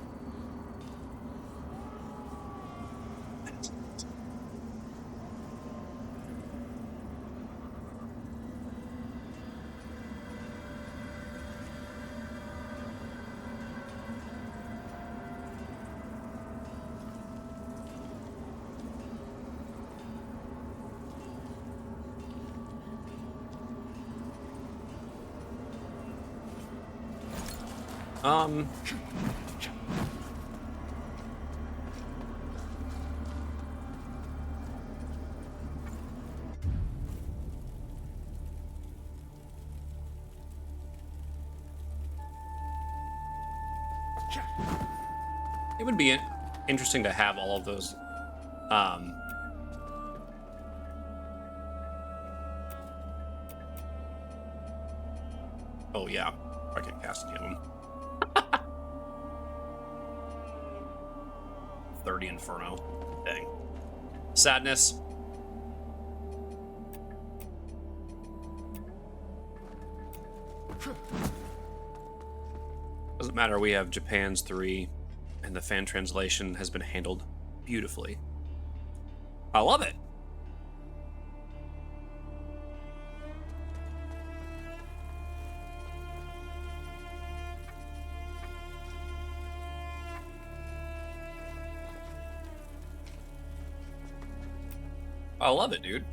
It would be interesting to have all of those. Oh yeah, I can't cast any of them. 30. dirty inferno. Dang. Sadness. Doesn't matter, we have Japan's 3, and the fan translation has been handled beautifully. I love it. I love it, dude.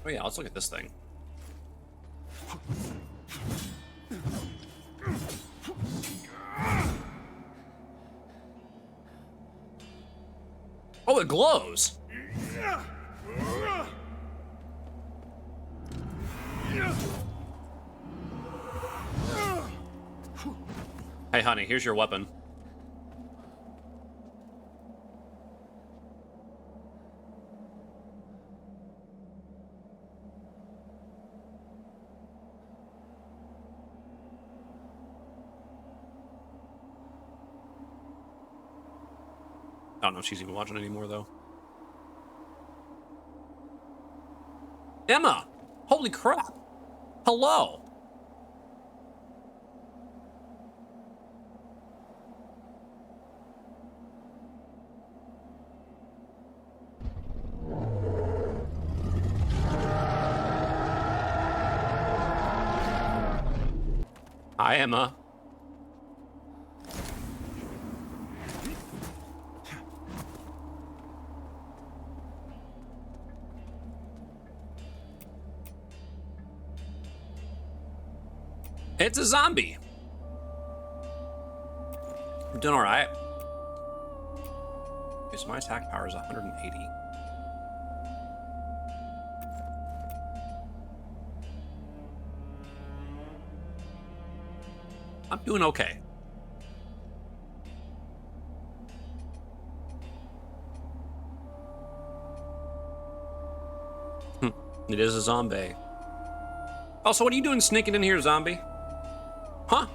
Oh yeah, let's look at this thing. Oh, it glows. Hey, honey, here's your weapon. I don't know if she's even watching anymore, though. Emma! Holy crap! Hello! Hi, Emma. It's a zombie. I'm doing all right. Okay, so my attack power is 180. I'm doing okay. It is a zombie. Also, what are you doing sneaking in here, zombie? Huh?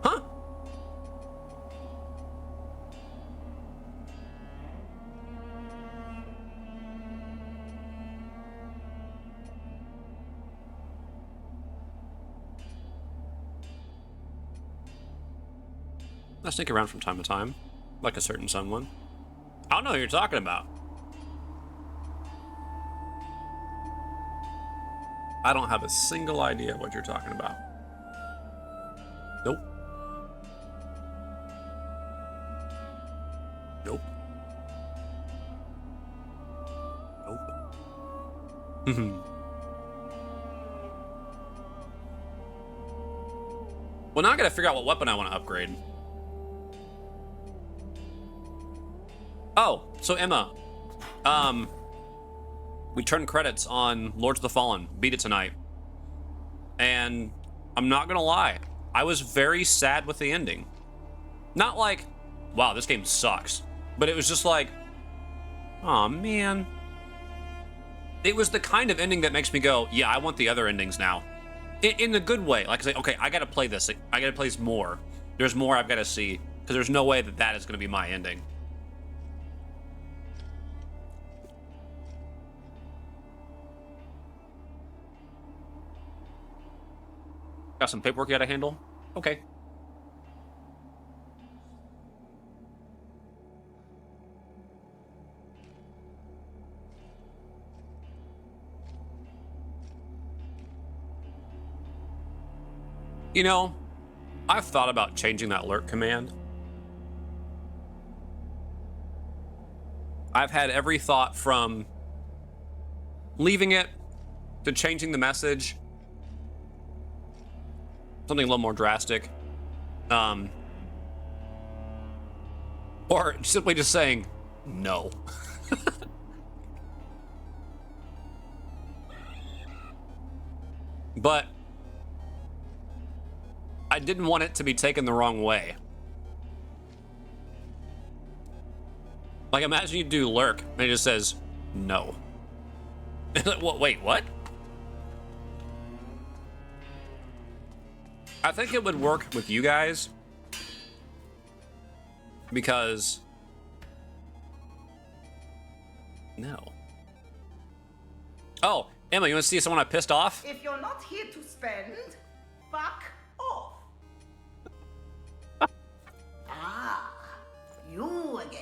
Huh? I sneak around from time to time, like a certain someone. I don't know what you're talking about. I don't have a single idea what you're talking about. Nope. Nope. Nope. Well, now I gotta figure out what weapon I want to upgrade. Oh, so Emma, we turned credits on Lords of the Fallen. Beat it tonight. And I'm not gonna lie, I was very sad with the ending. Not like, wow, this game sucks. But it was just like, aw, man. It was the kind of ending that makes me go, yeah, I want the other endings now. In a good way. Like I say, okay, I gotta play this. I gotta play this more. There's more I've gotta see. Because there's no way that that is gonna be my ending. Got some paperwork you gotta handle? Okay. You know, I've thought about changing that lurk command. I've had every thought from leaving it to changing the message. Something a little more drastic. Or simply just saying no. But I didn't want it to be taken the wrong way. Like, imagine you do lurk and it just says no. Well, wait, what? I think it would work with you guys because no. Oh, Emma, you want to see someone I pissed off? If you're not here to spend, fuck off. Ah, you again.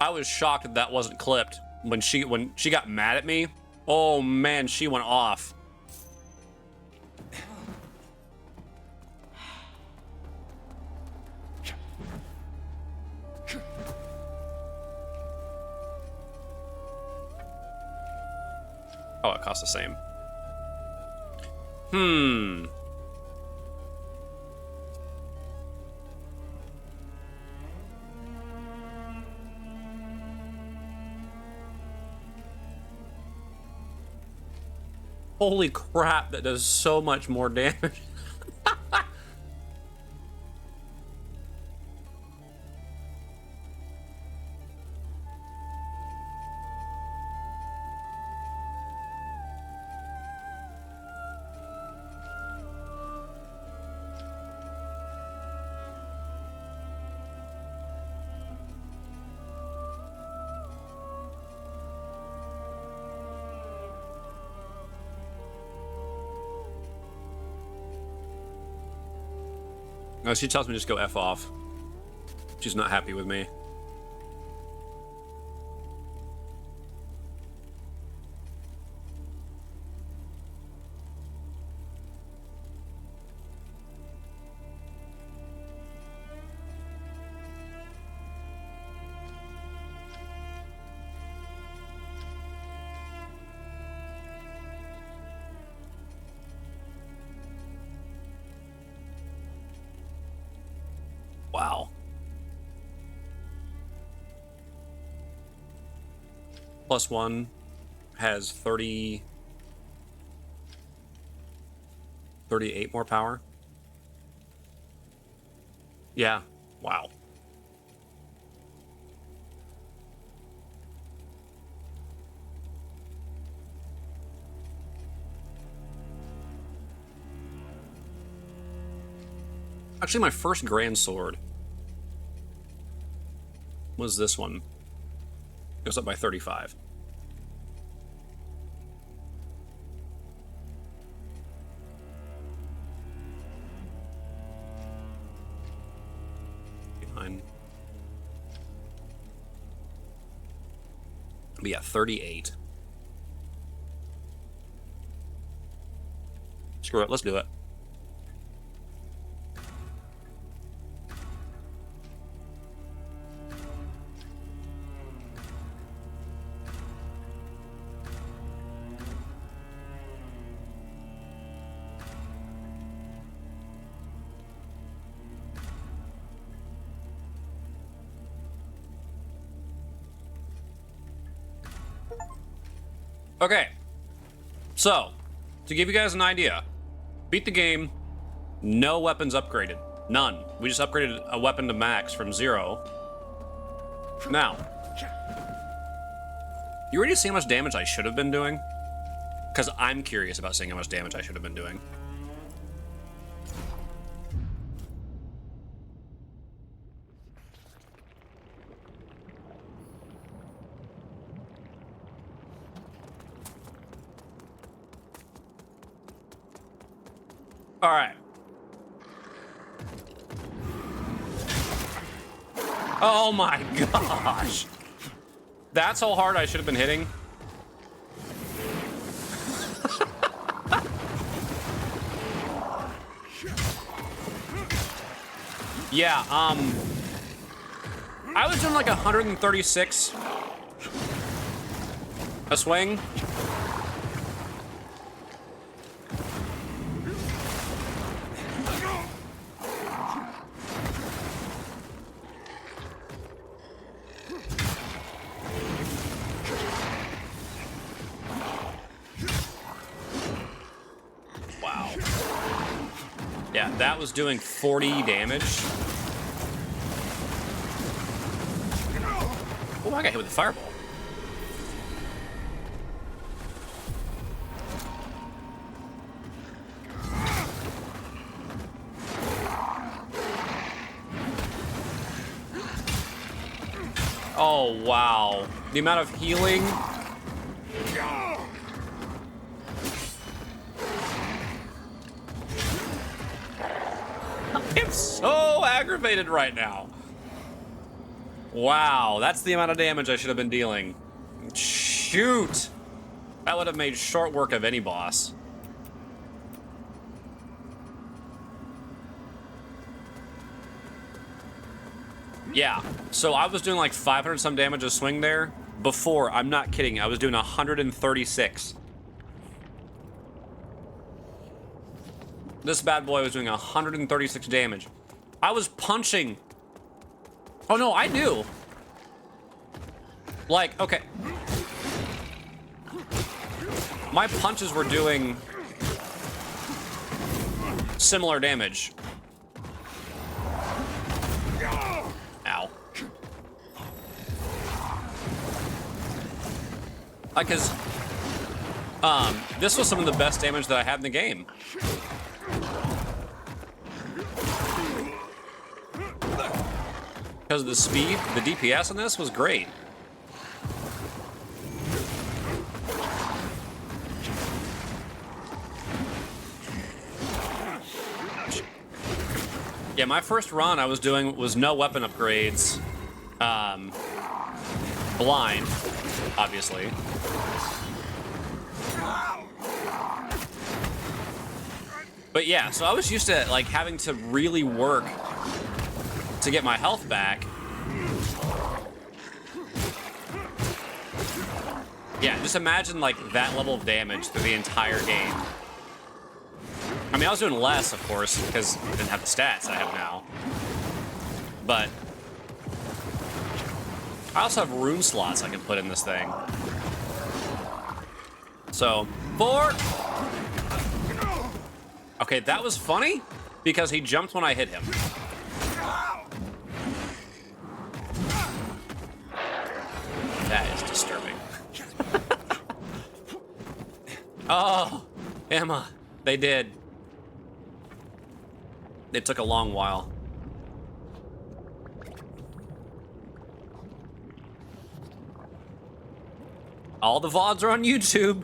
I was shocked that that wasn't clipped when she got mad at me. Oh man, she went off. Oh, it costs the same. Holy crap, that does so much more damage. No, she tells me just go F off. She's not happy with me. Wow. +1 has 38 more power. Yeah. Wow. Actually, my first grand sword was this one. Goes up by 35. But yeah, 38. Screw it, let's do it. Okay, so, to give you guys an idea, beat the game, no weapons upgraded. None. We just upgraded a weapon to max from 0. Now, you ready to see how much damage I should have been doing? Because I'm curious about seeing how much damage I should have been doing. All right. Oh my gosh. That's how hard I should have been hitting. Yeah, I was doing like 136 a swing. Yeah, that was doing 40 damage. Oh, I got hit with a fireball. Oh, wow. The amount of healing. I'm so aggravated right now. Wow, that's the amount of damage I should have been dealing. Shoot. That would have made short work of any boss. Yeah, so I was doing like 500 some damage a swing there. Before, I'm not kidding, I was doing 136. This bad boy was doing 136 damage. I was punching. Oh no, I knew. Like, okay. My punches were doing similar damage. Ow. Like, cause, this was some of the best damage that I had in the game. Because of the speed, the DPS on this was great. Yeah, my first run I was doing was no weapon upgrades. Blind, obviously. But yeah, so I was used to like having to really work to get my health back. Yeah, just imagine like that level of damage through the entire game. I mean, I was doing less, of course, because I didn't have the stats I have now. But I also have rune slots I can put in this thing. So, 4. Okay, that was funny because he jumped when I hit him. That is disturbing. Oh, Emma, they did. It took a long while. All the VODs are on YouTube.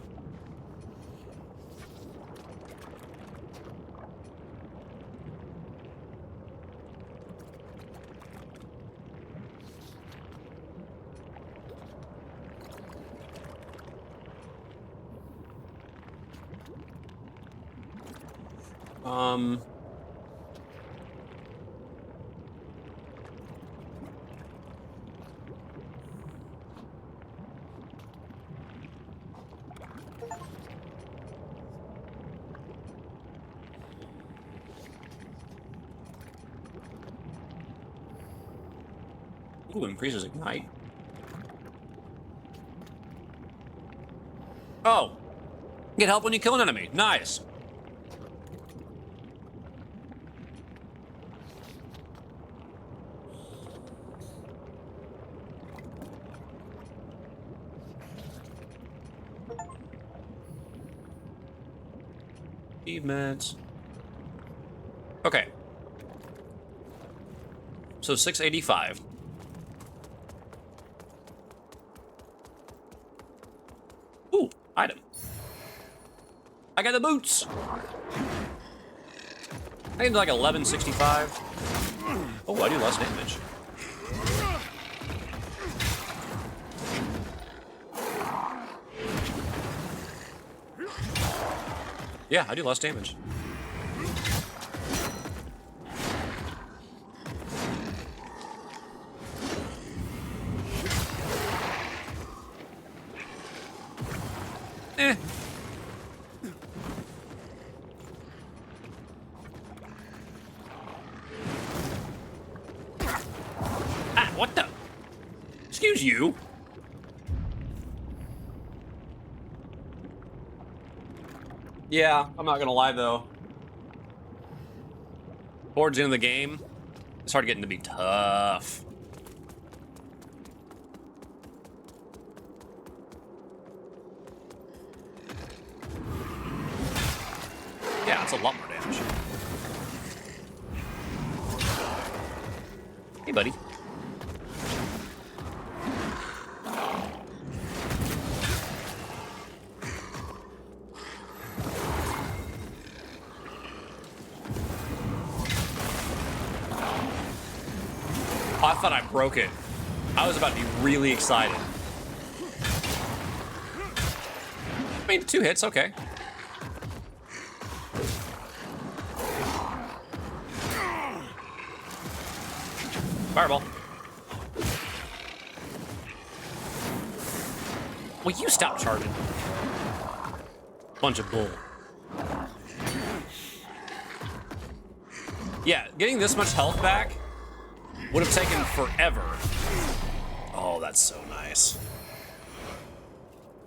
Ooh, increases ignite. Oh, get help when you kill an enemy. Nice. Achievements. Okay. So 685. Ooh, item. I got the boots. I can do like 1165. Oh, I do less damage. Yeah, I do less damage. Eh. Ah, what the? Excuse you. Yeah, I'm not gonna lie though. Towards the end of the game, it started getting to be tough. Yeah, it's a lot more damage. Hey, buddy. I thought I broke it. I was about to be really excited. I mean, 2 hits, okay. Fireball. Will you stop charging? Bunch of bull. Yeah, getting this much health back would have taken forever. Oh, that's so nice.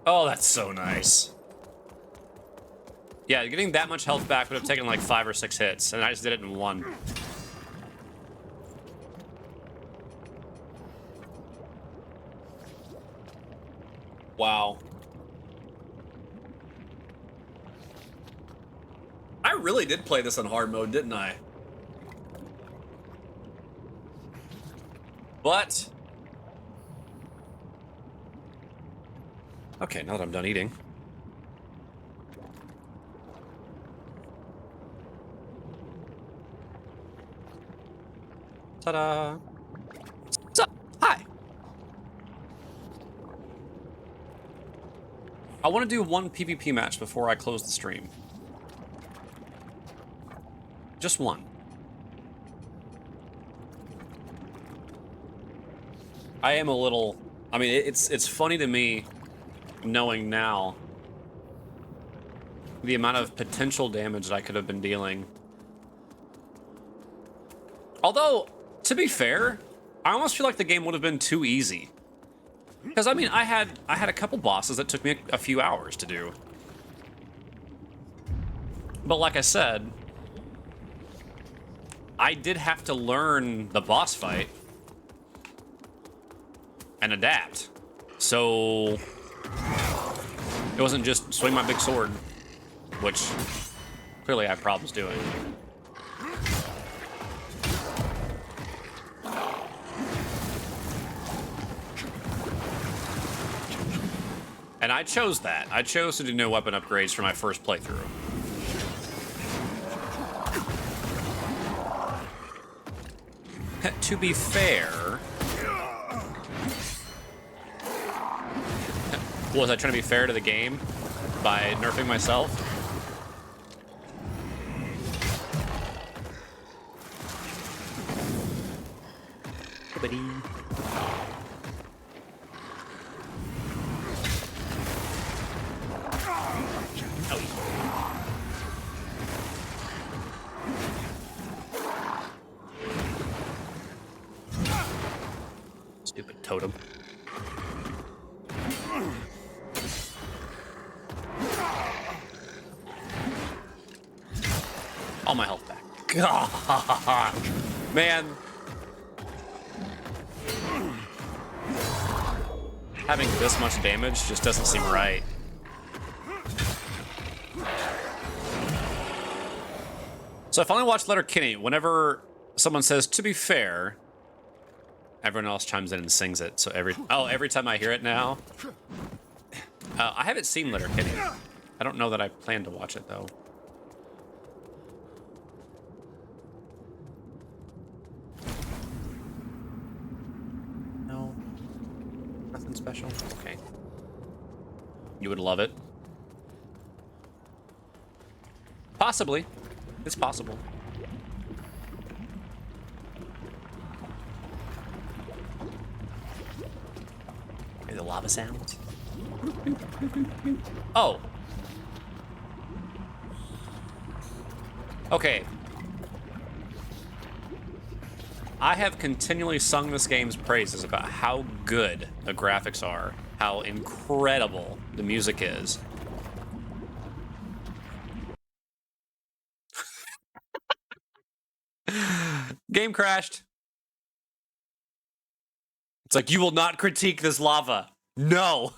Oh, that's so nice. Yeah, getting that much health back would have taken like 5 or 6 hits, and I just did it in 1. Wow. I really did play this on hard mode, didn't I? But... okay, now that I'm done eating. Ta-da! What's up? Hi! I want to do 1 PvP match before I close the stream. Just 1. I am a little... I mean, it's funny to me knowing now the amount of potential damage that I could have been dealing. Although, to be fair, I almost feel like the game would have been too easy. Because, I mean, I had a couple bosses that took me a few hours to do. But like I said, I did have to learn the boss fight and adapt. So it wasn't just swing my big sword, which clearly I have problems doing. And I chose that. I chose to do no weapon upgrades for my first playthrough. To be fair... was I trying to be fair to the game by nerfing myself? Hey, buddy. Stupid totem. All my health back. God, man. Having this much damage just doesn't seem right. So I finally watched Letterkenny. Whenever someone says, to be fair, everyone else chimes in and sings it. So every time I hear it now. I haven't seen Letterkenny. I don't know that I plan to watch it, though. No. Nothing special? Okay. You would love it. Possibly. It's possible. Hear the lava sounds? Oh. Okay. I have continually sung this game's praises about how good the graphics are, how incredible the music is. Game crashed. It's like, you will not critique this lava. No.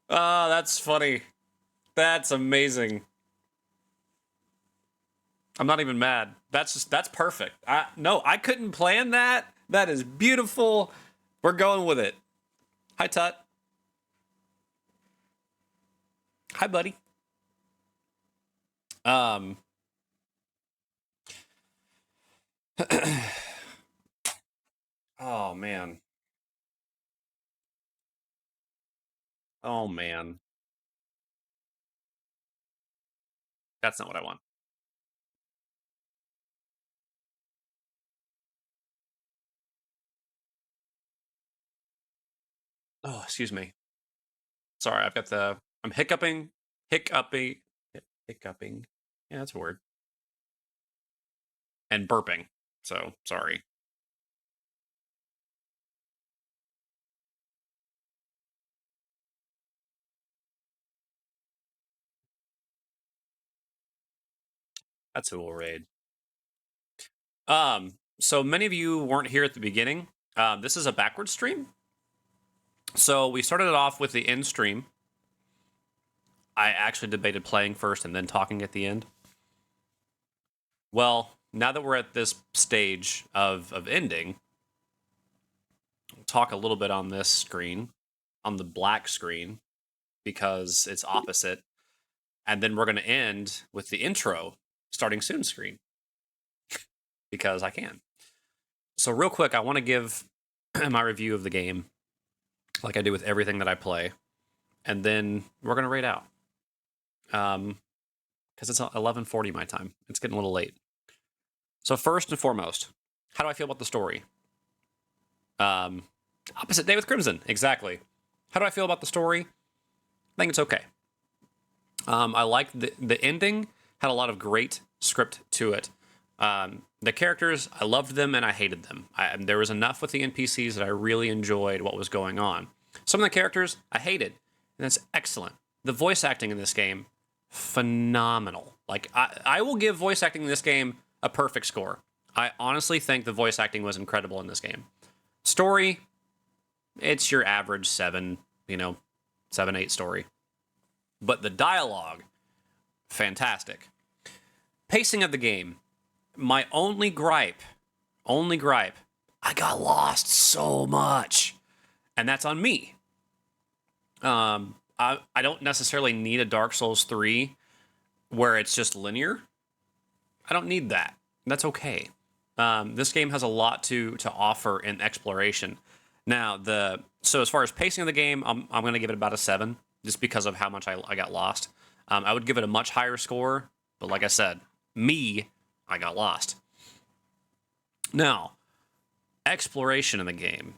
Oh, that's funny. That's amazing. I'm not even mad. That's perfect. No, I couldn't plan that. That is beautiful. We're going with it. Hi, Tut. Hi, buddy. Oh, man. Oh, man. That's not what I want. Oh, excuse me. Sorry, I'm hiccuping. Hiccuping. Hiccuping. Yeah, that's a word. And burping. So, sorry. That's who we'll raid. So many of you weren't here at the beginning. This is a backwards stream. So we started it off with the end stream. I actually debated playing first and then talking at the end. Well, now that we're at this stage of ending, we'll talk a little bit on this screen, on the black screen, because it's opposite. And then we're going to end with the intro, starting soon screen, because I can. So real quick, I want to give my review of the game, like I do with everything that I play, and then we're going to rate out. Because it's 11:40 my time. It's getting a little late. So first and foremost, how do I feel about the story? Opposite day with Crimson, exactly. How do I feel about the story? I think it's okay. I like the ending, had a lot of great script to it. The characters, I loved them and I hated them. There was enough with the NPCs that I really enjoyed what was going on. Some of the characters I hated, and that's excellent. The voice acting in this game, phenomenal. Like, I will give voice acting in this game a perfect score. I honestly think the voice acting was incredible in this game. Story, it's your average 7, 7-8 story. But the dialogue, fantastic. Pacing of the game, my only gripe, I got lost so much. And that's on me. I don't necessarily need a Dark Souls 3 where it's just linear. I don't need that. That's okay. This game has a lot to offer in exploration. Now, so as far as pacing of the game, I'm going to give it about a 7, just because of how much I got lost. I would give it a much higher score, but like I said, I got lost. Now, exploration in the game.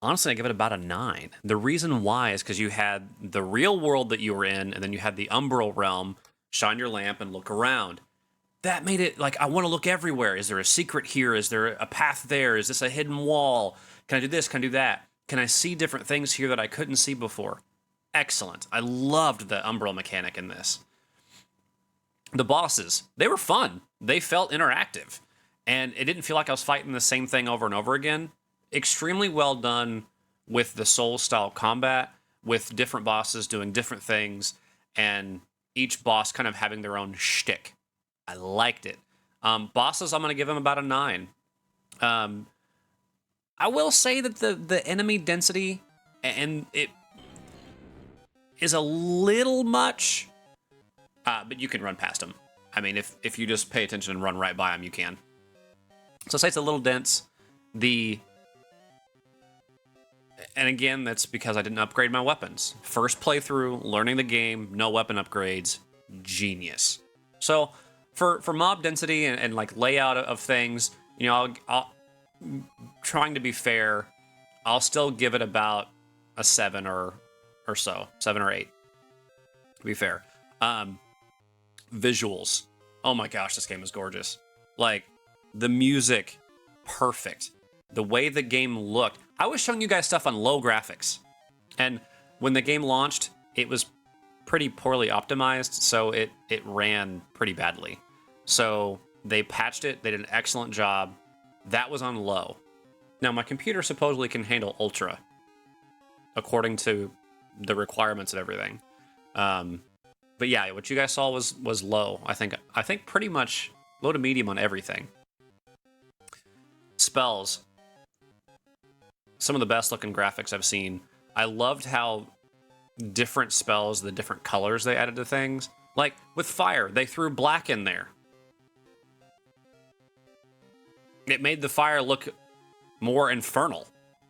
Honestly, I give it about a 9. The reason why is because you had the real world that you were in, and then you had the Umbral realm. Shine your lamp and look around. That made it like, I want to look everywhere. Is there a secret here? Is there a path there? Is this a hidden wall? Can I do this? Can I do that? Can I see different things here that I couldn't see before? Excellent. I loved the Umbral mechanic in this. The bosses, they were fun. They felt interactive. And it didn't feel like I was fighting the same thing over and over again. Extremely well done with the Souls-style combat, with different bosses doing different things, and each boss kind of having their own shtick. I liked it. Bosses, I'm going to give them about a 9. I will say that the enemy density, and it is a little much, but you can run past them. I mean, if you just pay attention and run right by them, you can. So say it's a little dense. And again, that's because I didn't upgrade my weapons. First playthrough, learning the game, no weapon upgrades, genius. So for mob density and like layout of things, I'll trying to be fair, I'll still give it about a 7 or so, 7 or 8. To be fair. Visuals. Oh my gosh, this game is gorgeous. Like, the music, perfect. The way the game looked. I was showing you guys stuff on low graphics. And when the game launched, it was pretty poorly optimized, so it ran pretty badly. So they patched it. They did an excellent job. That was on low. Now, my computer supposedly can handle ultra, according to the requirements and everything. But yeah, what you guys saw was low. I think pretty much low to medium on everything. Spells. Some of the best looking graphics I've seen. I loved how different spells, the different colors they added to things. Like with fire, they threw black in there. It made the fire look more infernal.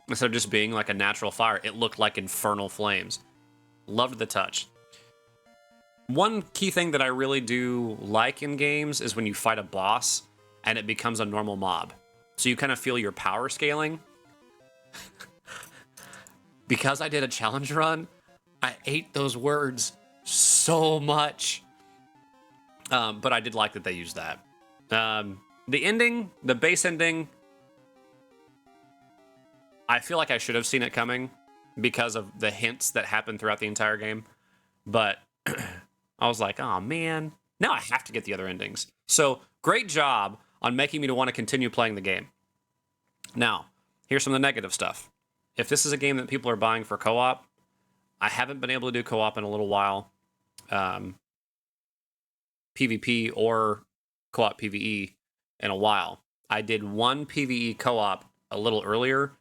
Instead of just being like a natural fire, it looked like infernal flames. Loved the touch. One key thing that I really do like in games is when you fight a boss and it becomes a normal mob. So you kind of feel your power scaling. Because I did a challenge run, I ate those words so much. But I did like that they used that. The ending, the base ending, I feel like I should have seen it coming because of the hints that happened throughout the entire game. But I was like, oh man, now I have to get the other endings. So great job on making me to want to continue playing the game. Now, here's some of the negative stuff. If this is a game that people are buying for co-op, I haven't been able to do co-op in a little while. PvP or co-op PvE in a while. I did one PvE co-op a little earlier,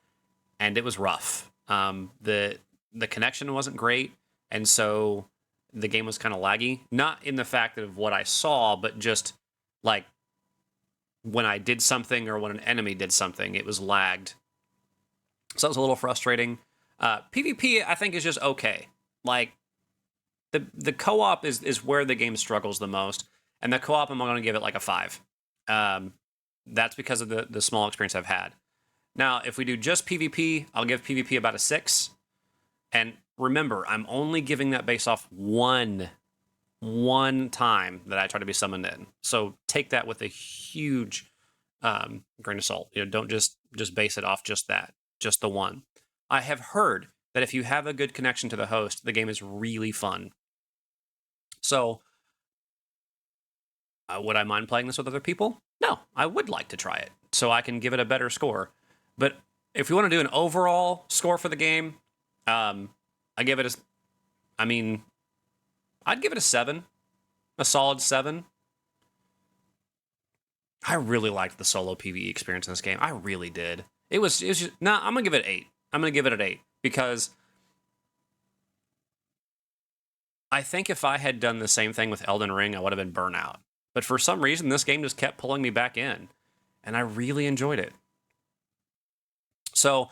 and it was rough. The connection wasn't great, and so the game was kind of laggy. Not in the fact of what I saw, but just like when I did something or when an enemy did something, it was lagged. So that was a little frustrating. PvP, I think, is just okay. Like, the co-op is where the game struggles the most, and the co-op I'm going to give it like a 5. That's because of the small experience I've had. Now, if we do just PvP, I'll give PvP about a 6. And remember, I'm only giving that based off one time that I try to be summoned in. So take that with a huge grain of salt. You know, don't just base it off just that, just the one. I have heard that if you have a good connection to the host, the game is really fun. So, would I mind playing this with other people? No, I would like to try it, so I can give it a better score. But if we want to do an overall score for the game, I give it I'd give it a 7, a solid 7. I really liked the solo PvE experience in this game. I really did. It was just, I'm gonna give it 8. I'm gonna give it an 8 because I think if I had done the same thing with Elden Ring, I would have been burnt out. But for some reason, this game just kept pulling me back in, and I really enjoyed it. So,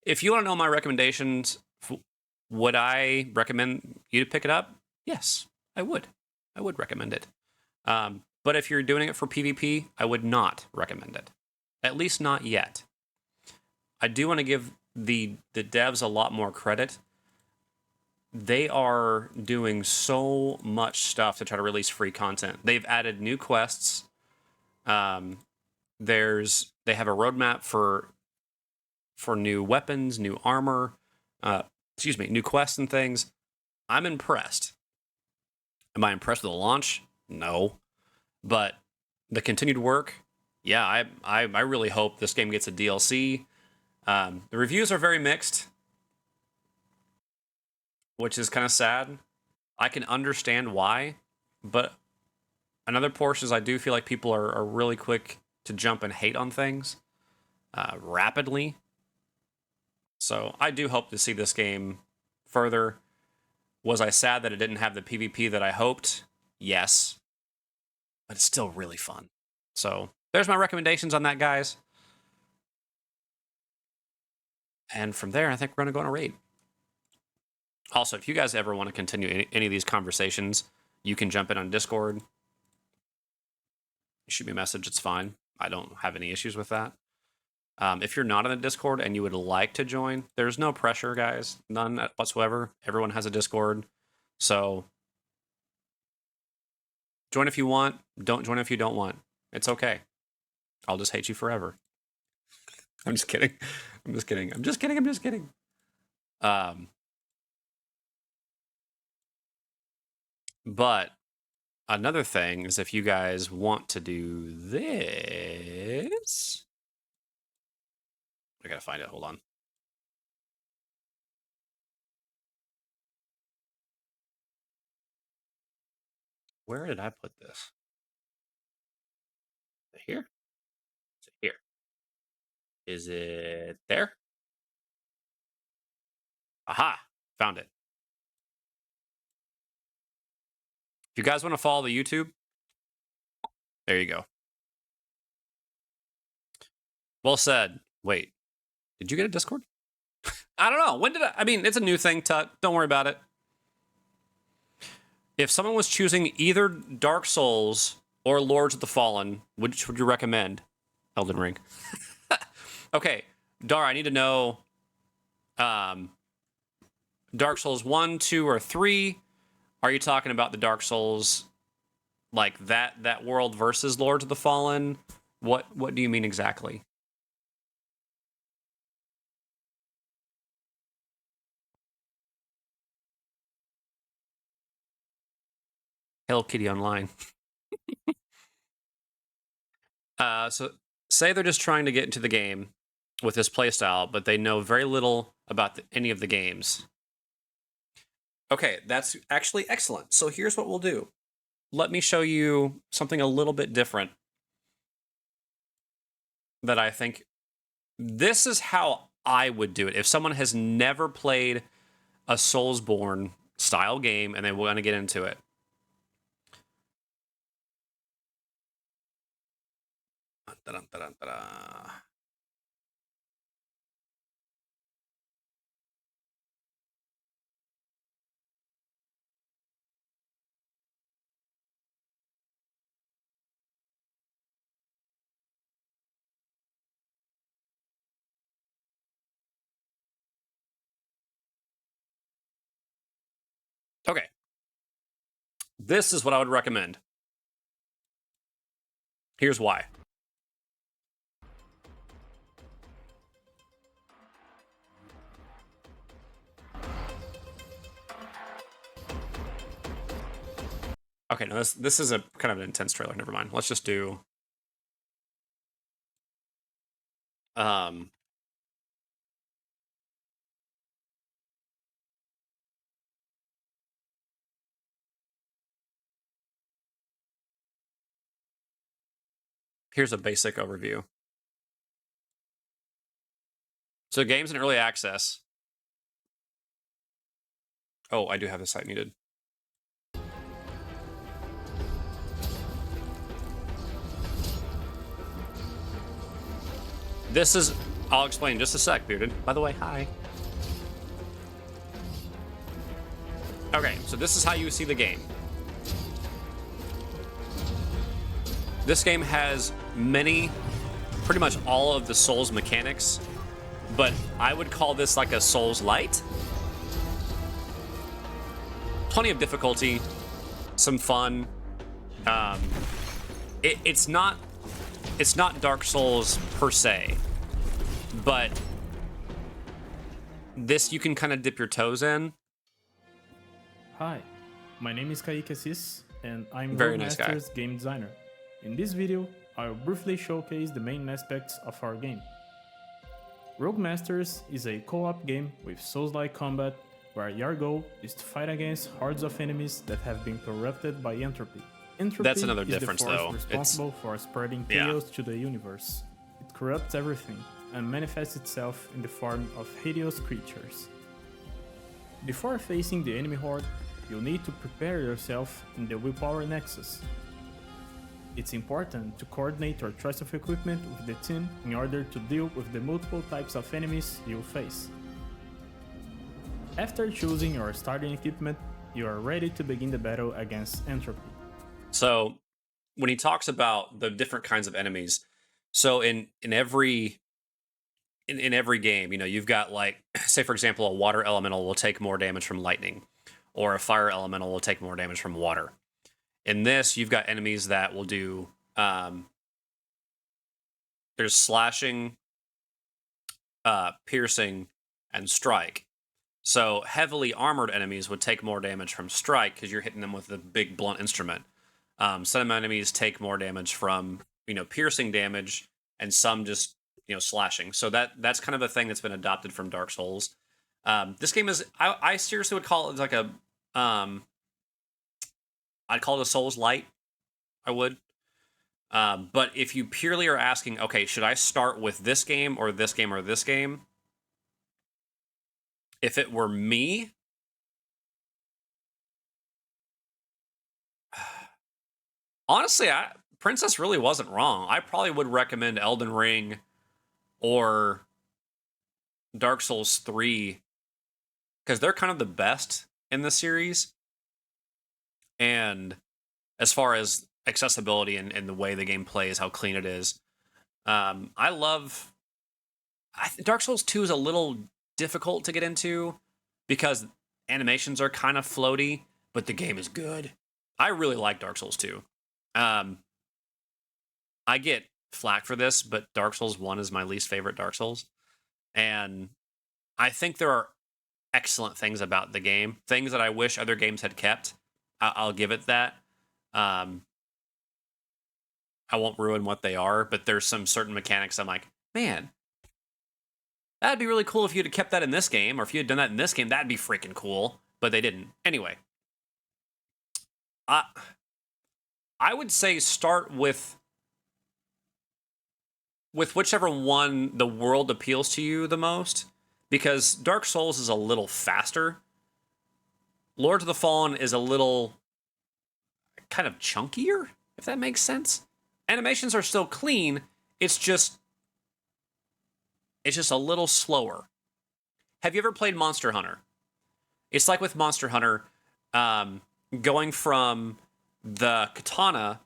if you want to know my recommendations, would I recommend you to pick it up? Yes, I would. I would recommend it. But if you're doing it for PvP, I would not recommend it. At least not yet. I do want to give the devs a lot more credit. They are doing so much stuff to try to release free content. They've added new quests. They have a roadmap for new weapons, new armor, new quests and things. I'm impressed. Am I impressed with the launch? No. But the continued work, yeah, I really hope this game gets a DLC. The reviews are very mixed, which is kind of sad. I can understand why, but in other portions, I do feel like people are really quick to jump and hate on things rapidly. So I do hope to see this game further. Was I sad that it didn't have the PvP that I hoped? Yes. But it's still really fun. So there's my recommendations on that, guys. And from there, I think we're going to go on a raid. Also, if you guys ever want to continue any of these conversations, you can jump in on Discord. Shoot me a message. It's fine. I don't have any issues with that. If you're not in the Discord and you would like to join, there's no pressure, guys. None whatsoever. Everyone has a Discord. So join if you want. Don't join if you don't want. It's okay. I'll just hate you forever. I'm just kidding. I'm just kidding. But another thing is if you guys want to do this... I gotta find it. Hold on. Where did I put this? Is it here? Is it here? Is it there? Aha! Found it. If you guys want to follow the YouTube, there you go. Well said. Wait, did you get a Discord? I don't know. When did I mean, it's a new thing, Tut. Don't worry about it. If someone was choosing either Dark Souls or Lords of the Fallen, which would you recommend? Elden Ring. Okay, Dar, I need to know Dark Souls 1, 2, or 3. Are you talking about the Dark Souls like that world versus Lords of the Fallen? What do you mean exactly? Hello Kitty Online. So say they're just trying to get into the game with this playstyle, but they know very little about any of the games. Okay, that's actually excellent. So here's what we'll do. Let me show you something a little bit different that I think this is how I would do it. If someone has never played a Soulsborne style game and they want to get into it. Okay. This is what I would recommend. Here's why. Okay, no, this is a kind of an intense trailer. Never mind. Let's just do here's a basic overview. So game's in early access. Oh, I do have the site muted. This is, I'll explain in just a sec, Bearded. By the way, hi. Okay, so this is how you see the game. This game has pretty much all of the Souls mechanics, but I would call this like a Souls light. Plenty of difficulty, some fun. It's not Dark Souls per se, but this you can kind of dip your toes in. Hi, my name is Kaique Assis, and I'm Very Rogue nice guy. Master's game designer. In this video, I will briefly showcase the main aspects of our game. Rogue Masters is a co-op game with Souls-like combat, where your goal is to fight against hordes of enemies that have been corrupted by entropy. Entropy That's another is difference, the force though. responsible for spreading chaos to the universe. It corrupts everything and manifests itself in the form of hideous creatures. Before facing the enemy horde, you'll need to prepare yourself in the willpower nexus. It's important to coordinate your choice of equipment with the team in order to deal with the multiple types of enemies you'll face. After choosing your starting equipment, you are ready to begin the battle against entropy. So when he talks about the different kinds of enemies, so in every game, you know, you've got, like, say for example, a water elemental will take more damage from lightning, or a fire elemental will take more damage from water. In this, you've got enemies that will do there's slashing, piercing, and strike. So heavily armored enemies would take more damage from strike because you're hitting them with a big blunt instrument. Some enemies take more damage from, you know, piercing damage, and some just, you know, slashing. So that's kind of a thing that's been adopted from Dark Souls. This game is, I seriously would call it like a, I'd call it a Souls light. I would. But if you purely are asking, okay, should I start with this game or this game or this game? If it were me, honestly, Princess really wasn't wrong. I probably would recommend Elden Ring or Dark Souls 3, because they're kind of the best in the series. And as far as accessibility and the way the game plays, how clean it is, Dark Souls 2 is a little difficult to get into because animations are kind of floaty, but the game is good. I really like Dark Souls 2. I get flack for this, but Dark Souls 1 is my least favorite Dark Souls. And I think there are excellent things about the game, things that I wish other games had kept. I'll give it that. I won't ruin what they are, but there's some certain mechanics I'm like, man, that'd be really cool if you'd have kept that in this game, or if you had done that in this game, that'd be freaking cool. But they didn't. Anyway, I would say start with whichever one the world appeals to you the most, because Dark Souls is a little faster. Lords of the Fallen is a little kind of chunkier, if that makes sense. Animations are still clean. It's just a little slower. Have you ever played Monster Hunter? It's like with Monster Hunter, going from the katana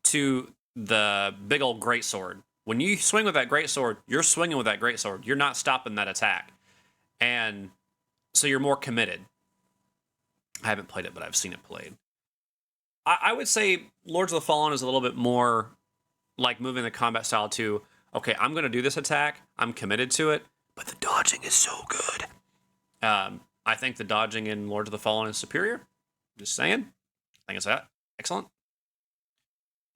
to the big old greatsword. When you swing with that greatsword, you're swinging with that greatsword. You're not stopping that attack. And so you're more committed. I haven't played it, but I've seen it played. I would say Lords of the Fallen is a little bit more like moving the combat style to, okay, I'm going to do this attack. I'm committed to it, but the dodging is so good. I think the dodging in Lords of the Fallen is superior. Just saying. I think it's excellent.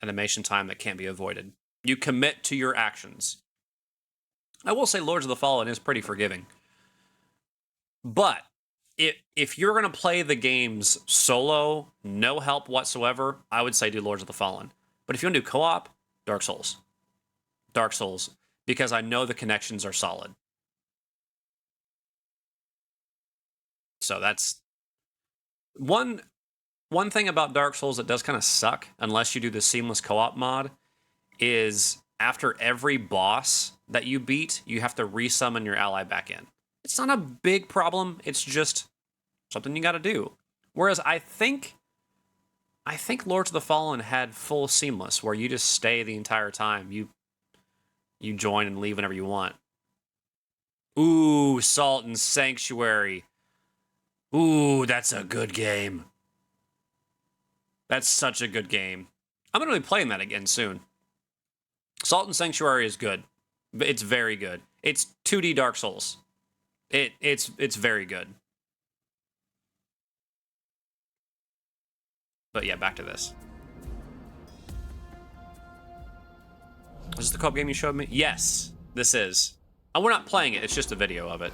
Animation time that can't be avoided. You commit to your actions. I will say Lords of the Fallen is pretty forgiving. But if you're going to play the games solo, no help whatsoever, I would say do Lords of the Fallen. But if you want to do co-op, Dark Souls. Dark Souls. Because I know the connections are solid. So that's one thing about Dark Souls that does kind of suck, unless you do the seamless co-op mod, is after every boss that you beat, you have to resummon your ally back in. It's not a big problem. It's just something you got to do. Whereas I think Lords of the Fallen had full seamless, where you just stay the entire time. You join and leave whenever you want. Ooh, Salt and Sanctuary. Ooh, that's a good game. That's such a good game. I'm going to be playing that again soon. Salt and Sanctuary is good. It's very good. It's 2D Dark Souls. It's very good. But yeah, back to this. Is this the co-op game you showed me? Yes, this is. And we're not playing it, it's just a video of it.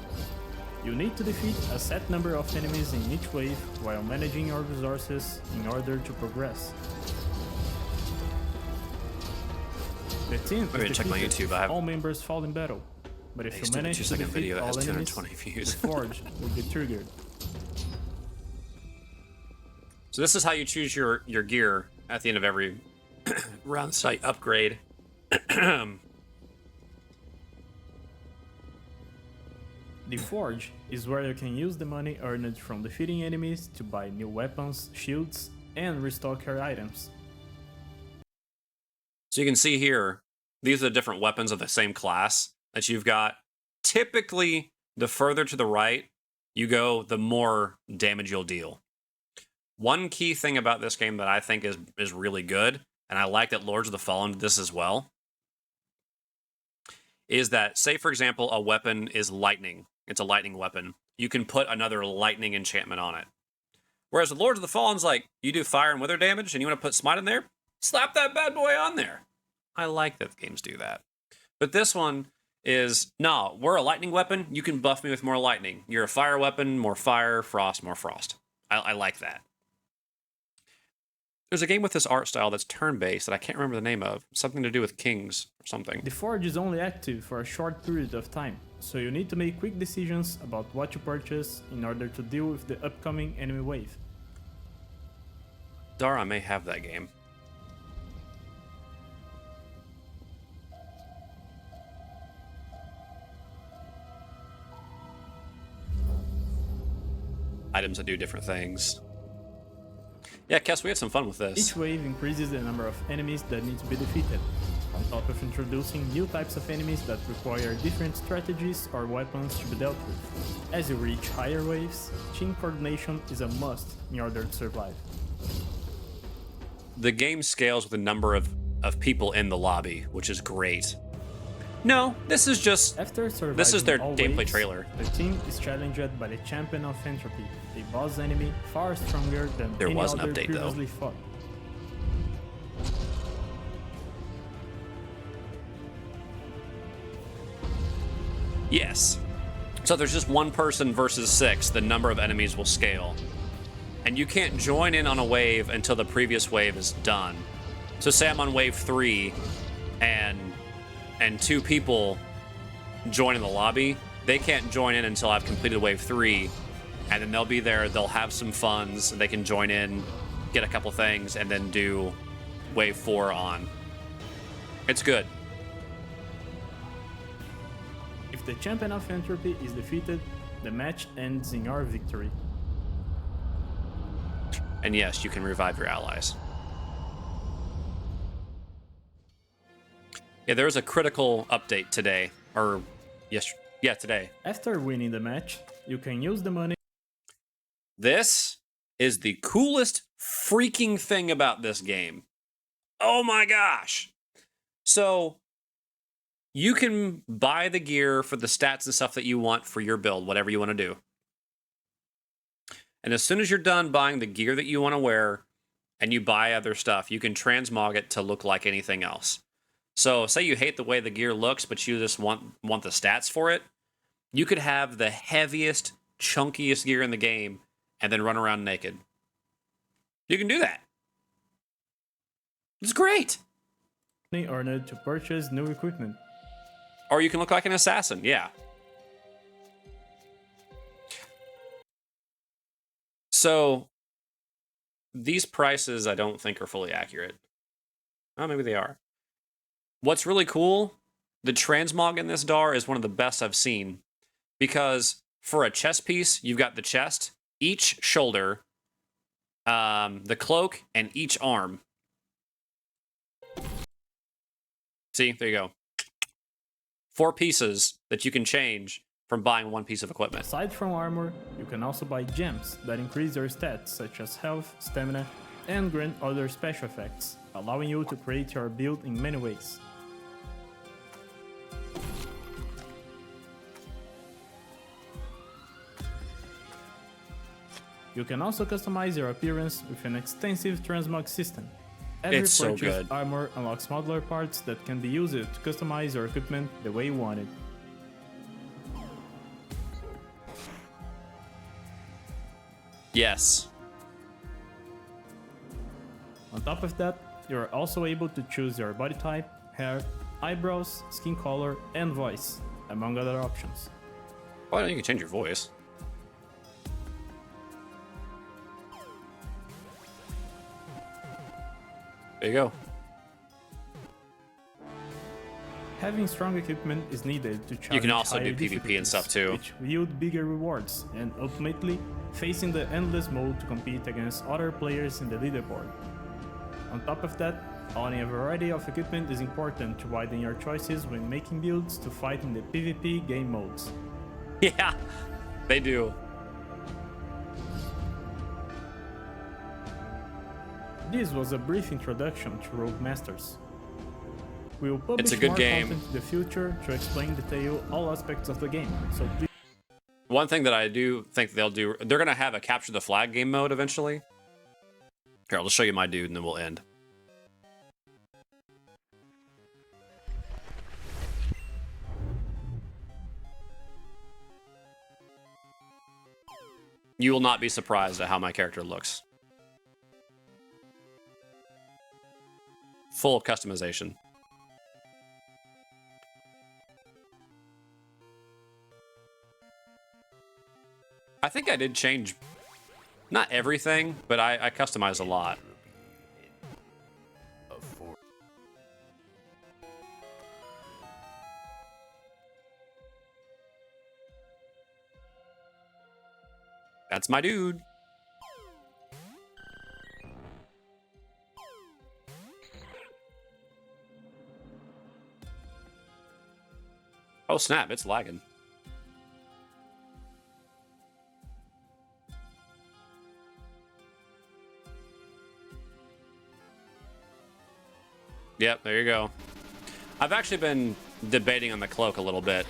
You need to defeat a set number of enemies in each wave while managing your resources in order to progress. The team is check my defeated YouTube. if all members fall in battle, but if you manage to defeat all enemies, the forge will be triggered. So this is how you choose your gear at the end of every round site upgrade. The forge is where you can use the money earned from defeating enemies to buy new weapons, shields, and restock your items. So you can see here, these are the different weapons of the same class that you've got. Typically, the further to the right you go, the more damage you'll deal. One key thing about this game that I think is really good, and I like that Lords of the Fallen did this as well, is that, say for example, a weapon is lightning. It's a lightning weapon. You can put another lightning enchantment on it. Whereas with Lords of the Fallen's like, you do fire and wither damage, and you want to put smite in there, slap that bad boy on there. I like that games do that. But this one is, no, we're a lightning weapon, you can buff me with more lightning. You're a fire weapon, more fire, frost, more frost. I like that. There's a game with this art style that's turn-based that I can't remember the name of. Something to do with kings or something. The forge is only active for a short period of time, so you need to make quick decisions about what to purchase in order to deal with the upcoming enemy wave. Dara may have that game. items that do different things. Yeah, Kess, we had some fun with this. Each wave increases the number of enemies that need to be defeated, on top of introducing new types of enemies that require different strategies or weapons to be dealt with. As you reach higher waves, team coordination is a must in order to survive. The game scales with the number of people in the lobby, which is great. No, this is just... this is their gameplay waves, trailer. The team is challenged by the Champion of Entropy, a boss enemy far stronger than There any was an other update, though. previously fought. Yes. So if there's just one person versus 6, the number of enemies will scale. And you can't join in on a wave until the previous wave is done. So say I'm on wave 3 and 2 people join in the lobby. They can't join in until I've completed wave 3, and then they'll be there, they'll have some funds, and they can join in, get a couple things, and then do wave 4 on. It's good. If the Champion of Entropy is defeated, the match ends in your victory. And yes, you can revive your allies. Yeah, there was a critical update today, or today. After winning the match, you can use the money. This is the coolest freaking thing about this game. Oh my gosh. So you can buy the gear for the stats and stuff that you want for your build, whatever you want to do. And as soon as you're done buying the gear that you want to wear and you buy other stuff, you can transmog it to look like anything else. So say you hate the way the gear looks, but you just want the stats for it. You could have the heaviest, chunkiest gear in the game and then run around naked. You can do that. It's great. Earned to purchase new equipment. Or you can look like an assassin, yeah. So these prices I don't think are fully accurate. Oh, maybe they are. What's really cool, the transmog in this DAR is one of the best I've seen, because for a chest piece, you've got the chest, each shoulder, the cloak, and each arm. See, there you go. 4 pieces that you can change from buying one piece of equipment. Aside from armor, you can also buy gems that increase your stats, such as health, stamina, and grant other special effects, allowing you to create your build in many ways. You can also customize your appearance with an extensive transmog system. Every It's so purchased good. armor unlocks modular parts that can be used to customize your equipment the way you want it. Yes. On top of that, you are also able to choose your body type, hair, eyebrows, skin color, and voice, among other options. Why don't you change your voice? There you go. Having strong equipment is needed to challenge You can also higher do PvP and stuff too. which yield bigger rewards, and ultimately, facing the endless mode to compete against other players in the leaderboard. On top of that, owning a variety of equipment is important to widen your choices when making builds to fight in the PvP game modes. Yeah, they do. This was a brief introduction to Rogue Masters. We will publish It's a good more game. content in the future to explain in detail all aspects of the game, so please. One thing that I do think they'll do, they're going to have a capture the flag game mode eventually. Here, I'll just show you my dude and then we'll end. You will not be surprised at how my character looks. Full of customization. I think I did change, not everything, but I customized a lot. That's my dude. Oh snap, it's lagging. Yep, there you go. I've actually been debating on the cloak a little bit.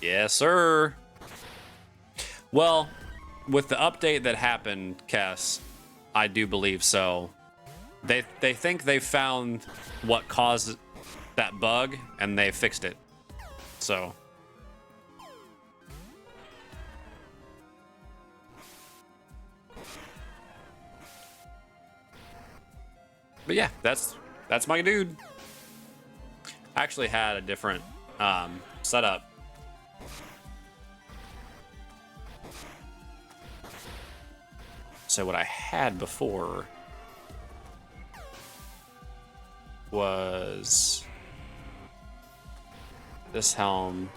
Yes, sir. Well, with the update that happened, Kess, I do believe so. They think they found what caused that bug, and they fixed it. So... But yeah, that's my dude. I actually had a different setup. So what I had before was this helm.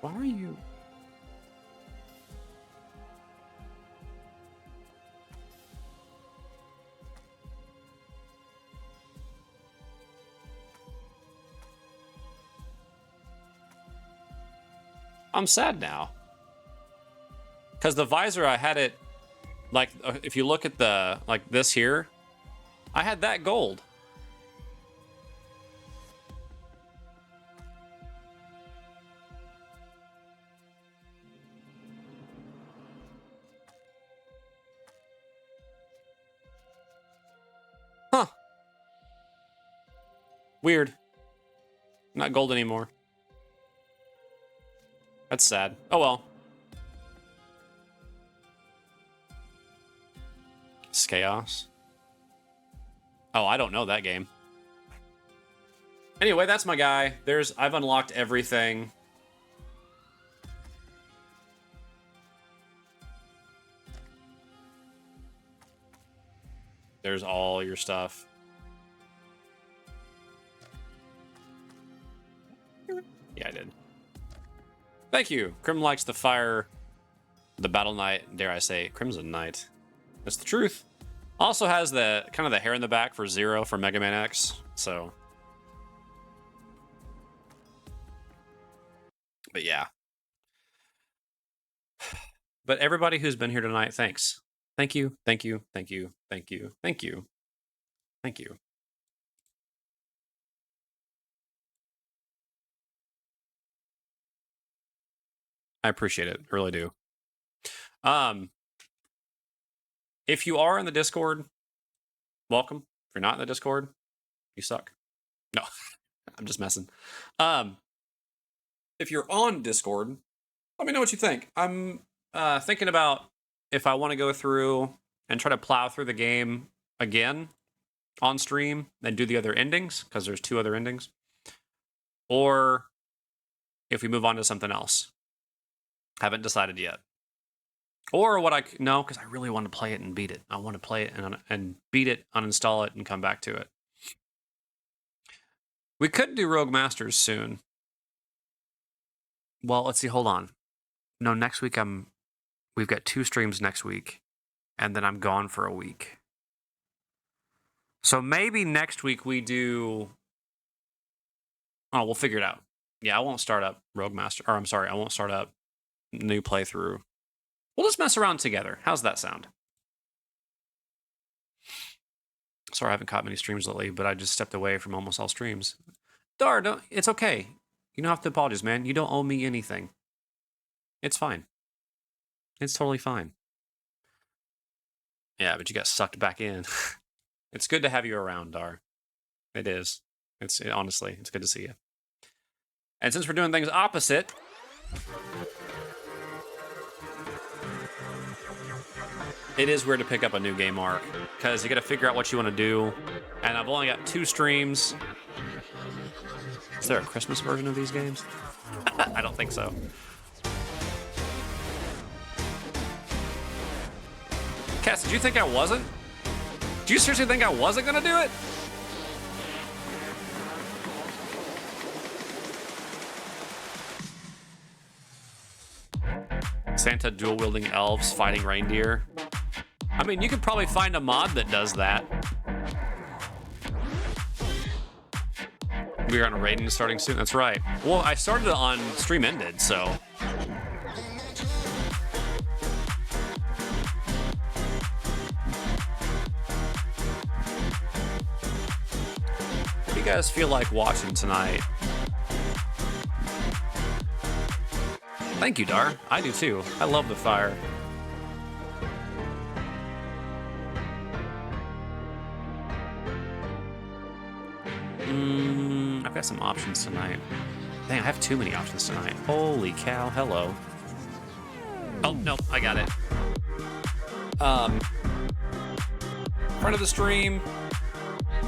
Why are you... I'm sad now. Because the visor, I had it, like, if you look at the, like this here, I had that gold. Huh. Weird. Not gold anymore. That's sad. Oh well. It's chaos. Oh, I don't know that game. Anyway, that's my guy. I've unlocked everything. There's all your stuff. Yeah, I did. Thank you. Crim likes the fire, the Battle Knight, dare I say, Crimson Knight. That's the truth. Also has the kind of the hair in the back for Zero for Mega Man X, so. But yeah. But everybody who's been here tonight, thanks. Thank you, thank you, thank you, thank you, thank you, thank you. I appreciate it. I really do. If you are in the Discord, welcome. If you're not in the Discord, you suck. No, I'm just messing. If you're on Discord, let me know what you think. I'm thinking about if I want to go through and try to plow through the game again on stream and do the other endings, because there's 2 other endings. Or if we move on to something else. Haven't decided yet. Or what no, because I really want to play it and beat it. I want to play it and beat it, uninstall it, and come back to it. We could do Rogue Masters soon. Well, let's see. Hold on. No, next week we've got 2 streams next week, and then I'm gone for a week. So maybe next week we do... Oh, we'll figure it out. Yeah, I won't start up Rogue Master... Or, I'm sorry, I won't start up new playthrough. We'll just mess around together. How's that sound? Sorry, I haven't caught many streams lately, but I just stepped away from almost all streams. Dar, it's okay. You don't have to apologize, man. You don't owe me anything. It's fine. It's totally fine. Yeah, but you got sucked back in. It's good to have you around, Dar. It is. Honestly, it's good to see you. And since we're doing things opposite... it is weird to pick up a new game arc because you got to figure out what you want to do. And I've only got 2 streams. Is there a Christmas version of these games? I don't think so. Cass, did you think I wasn't? Do you seriously think I wasn't gonna do it? Santa dual-wielding elves fighting reindeer. I mean, you could probably find a mod that does that. We're on a rating starting soon. That's right. Well, I started it on stream ended, so. What do you guys feel like watching tonight? Thank you, Dar. I do too. I love the fire. I've got some options tonight. Dang, I have too many options tonight. Holy cow, hello. Oh, no, I got it. Front of the stream.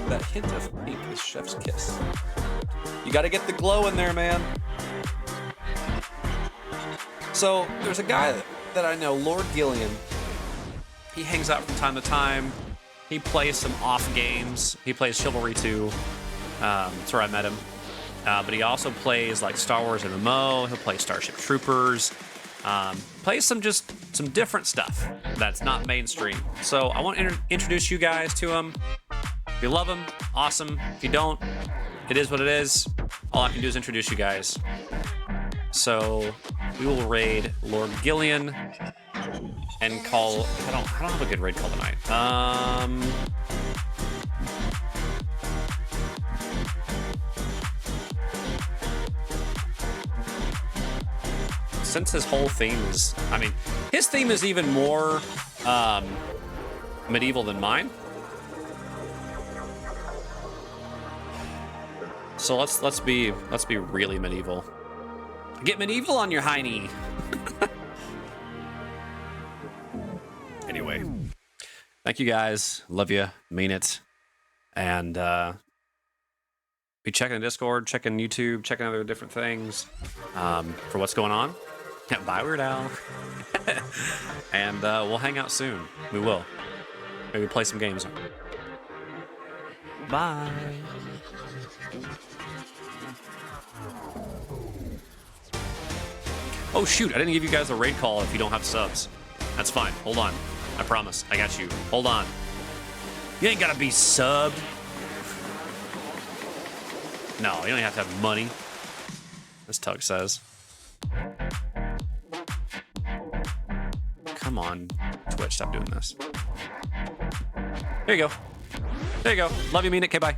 That hint of pink is chef's kiss. You gotta get the glow in there, man. So, there's a guy that I know, Lord Gillian. He hangs out from time to time. He plays some off games. He plays Chivalry 2. That's where I met him. But he also plays like Star Wars MMO. He'll play Starship Troopers. Plays some different stuff that's not mainstream. So I want to introduce you guys to him. If you love him, awesome. If you don't, it is what it is. All I can do is introduce you guys. So we will raid Lord Gillian and call. I don't have a good raid call tonight. Since his whole theme is, I mean, his theme is even more medieval than mine. So let's be really medieval. Get medieval on your hiney. Anyway, thank you guys. Love you. Mean it. And be checking Discord, checking YouTube, checking other different things for what's going on. Bye, Weird Al. And we'll hang out soon. We will. Maybe play some games. Bye. Oh shoot, I didn't give you guys a raid call if you don't have subs. That's fine. Hold on. I promise. I got you. Hold on. You ain't gotta be subbed. No, you don't have to have money. As Tug says. Come on, Twitch, stop doing this. There you go. There you go. Love you, mean it. Okay, bye.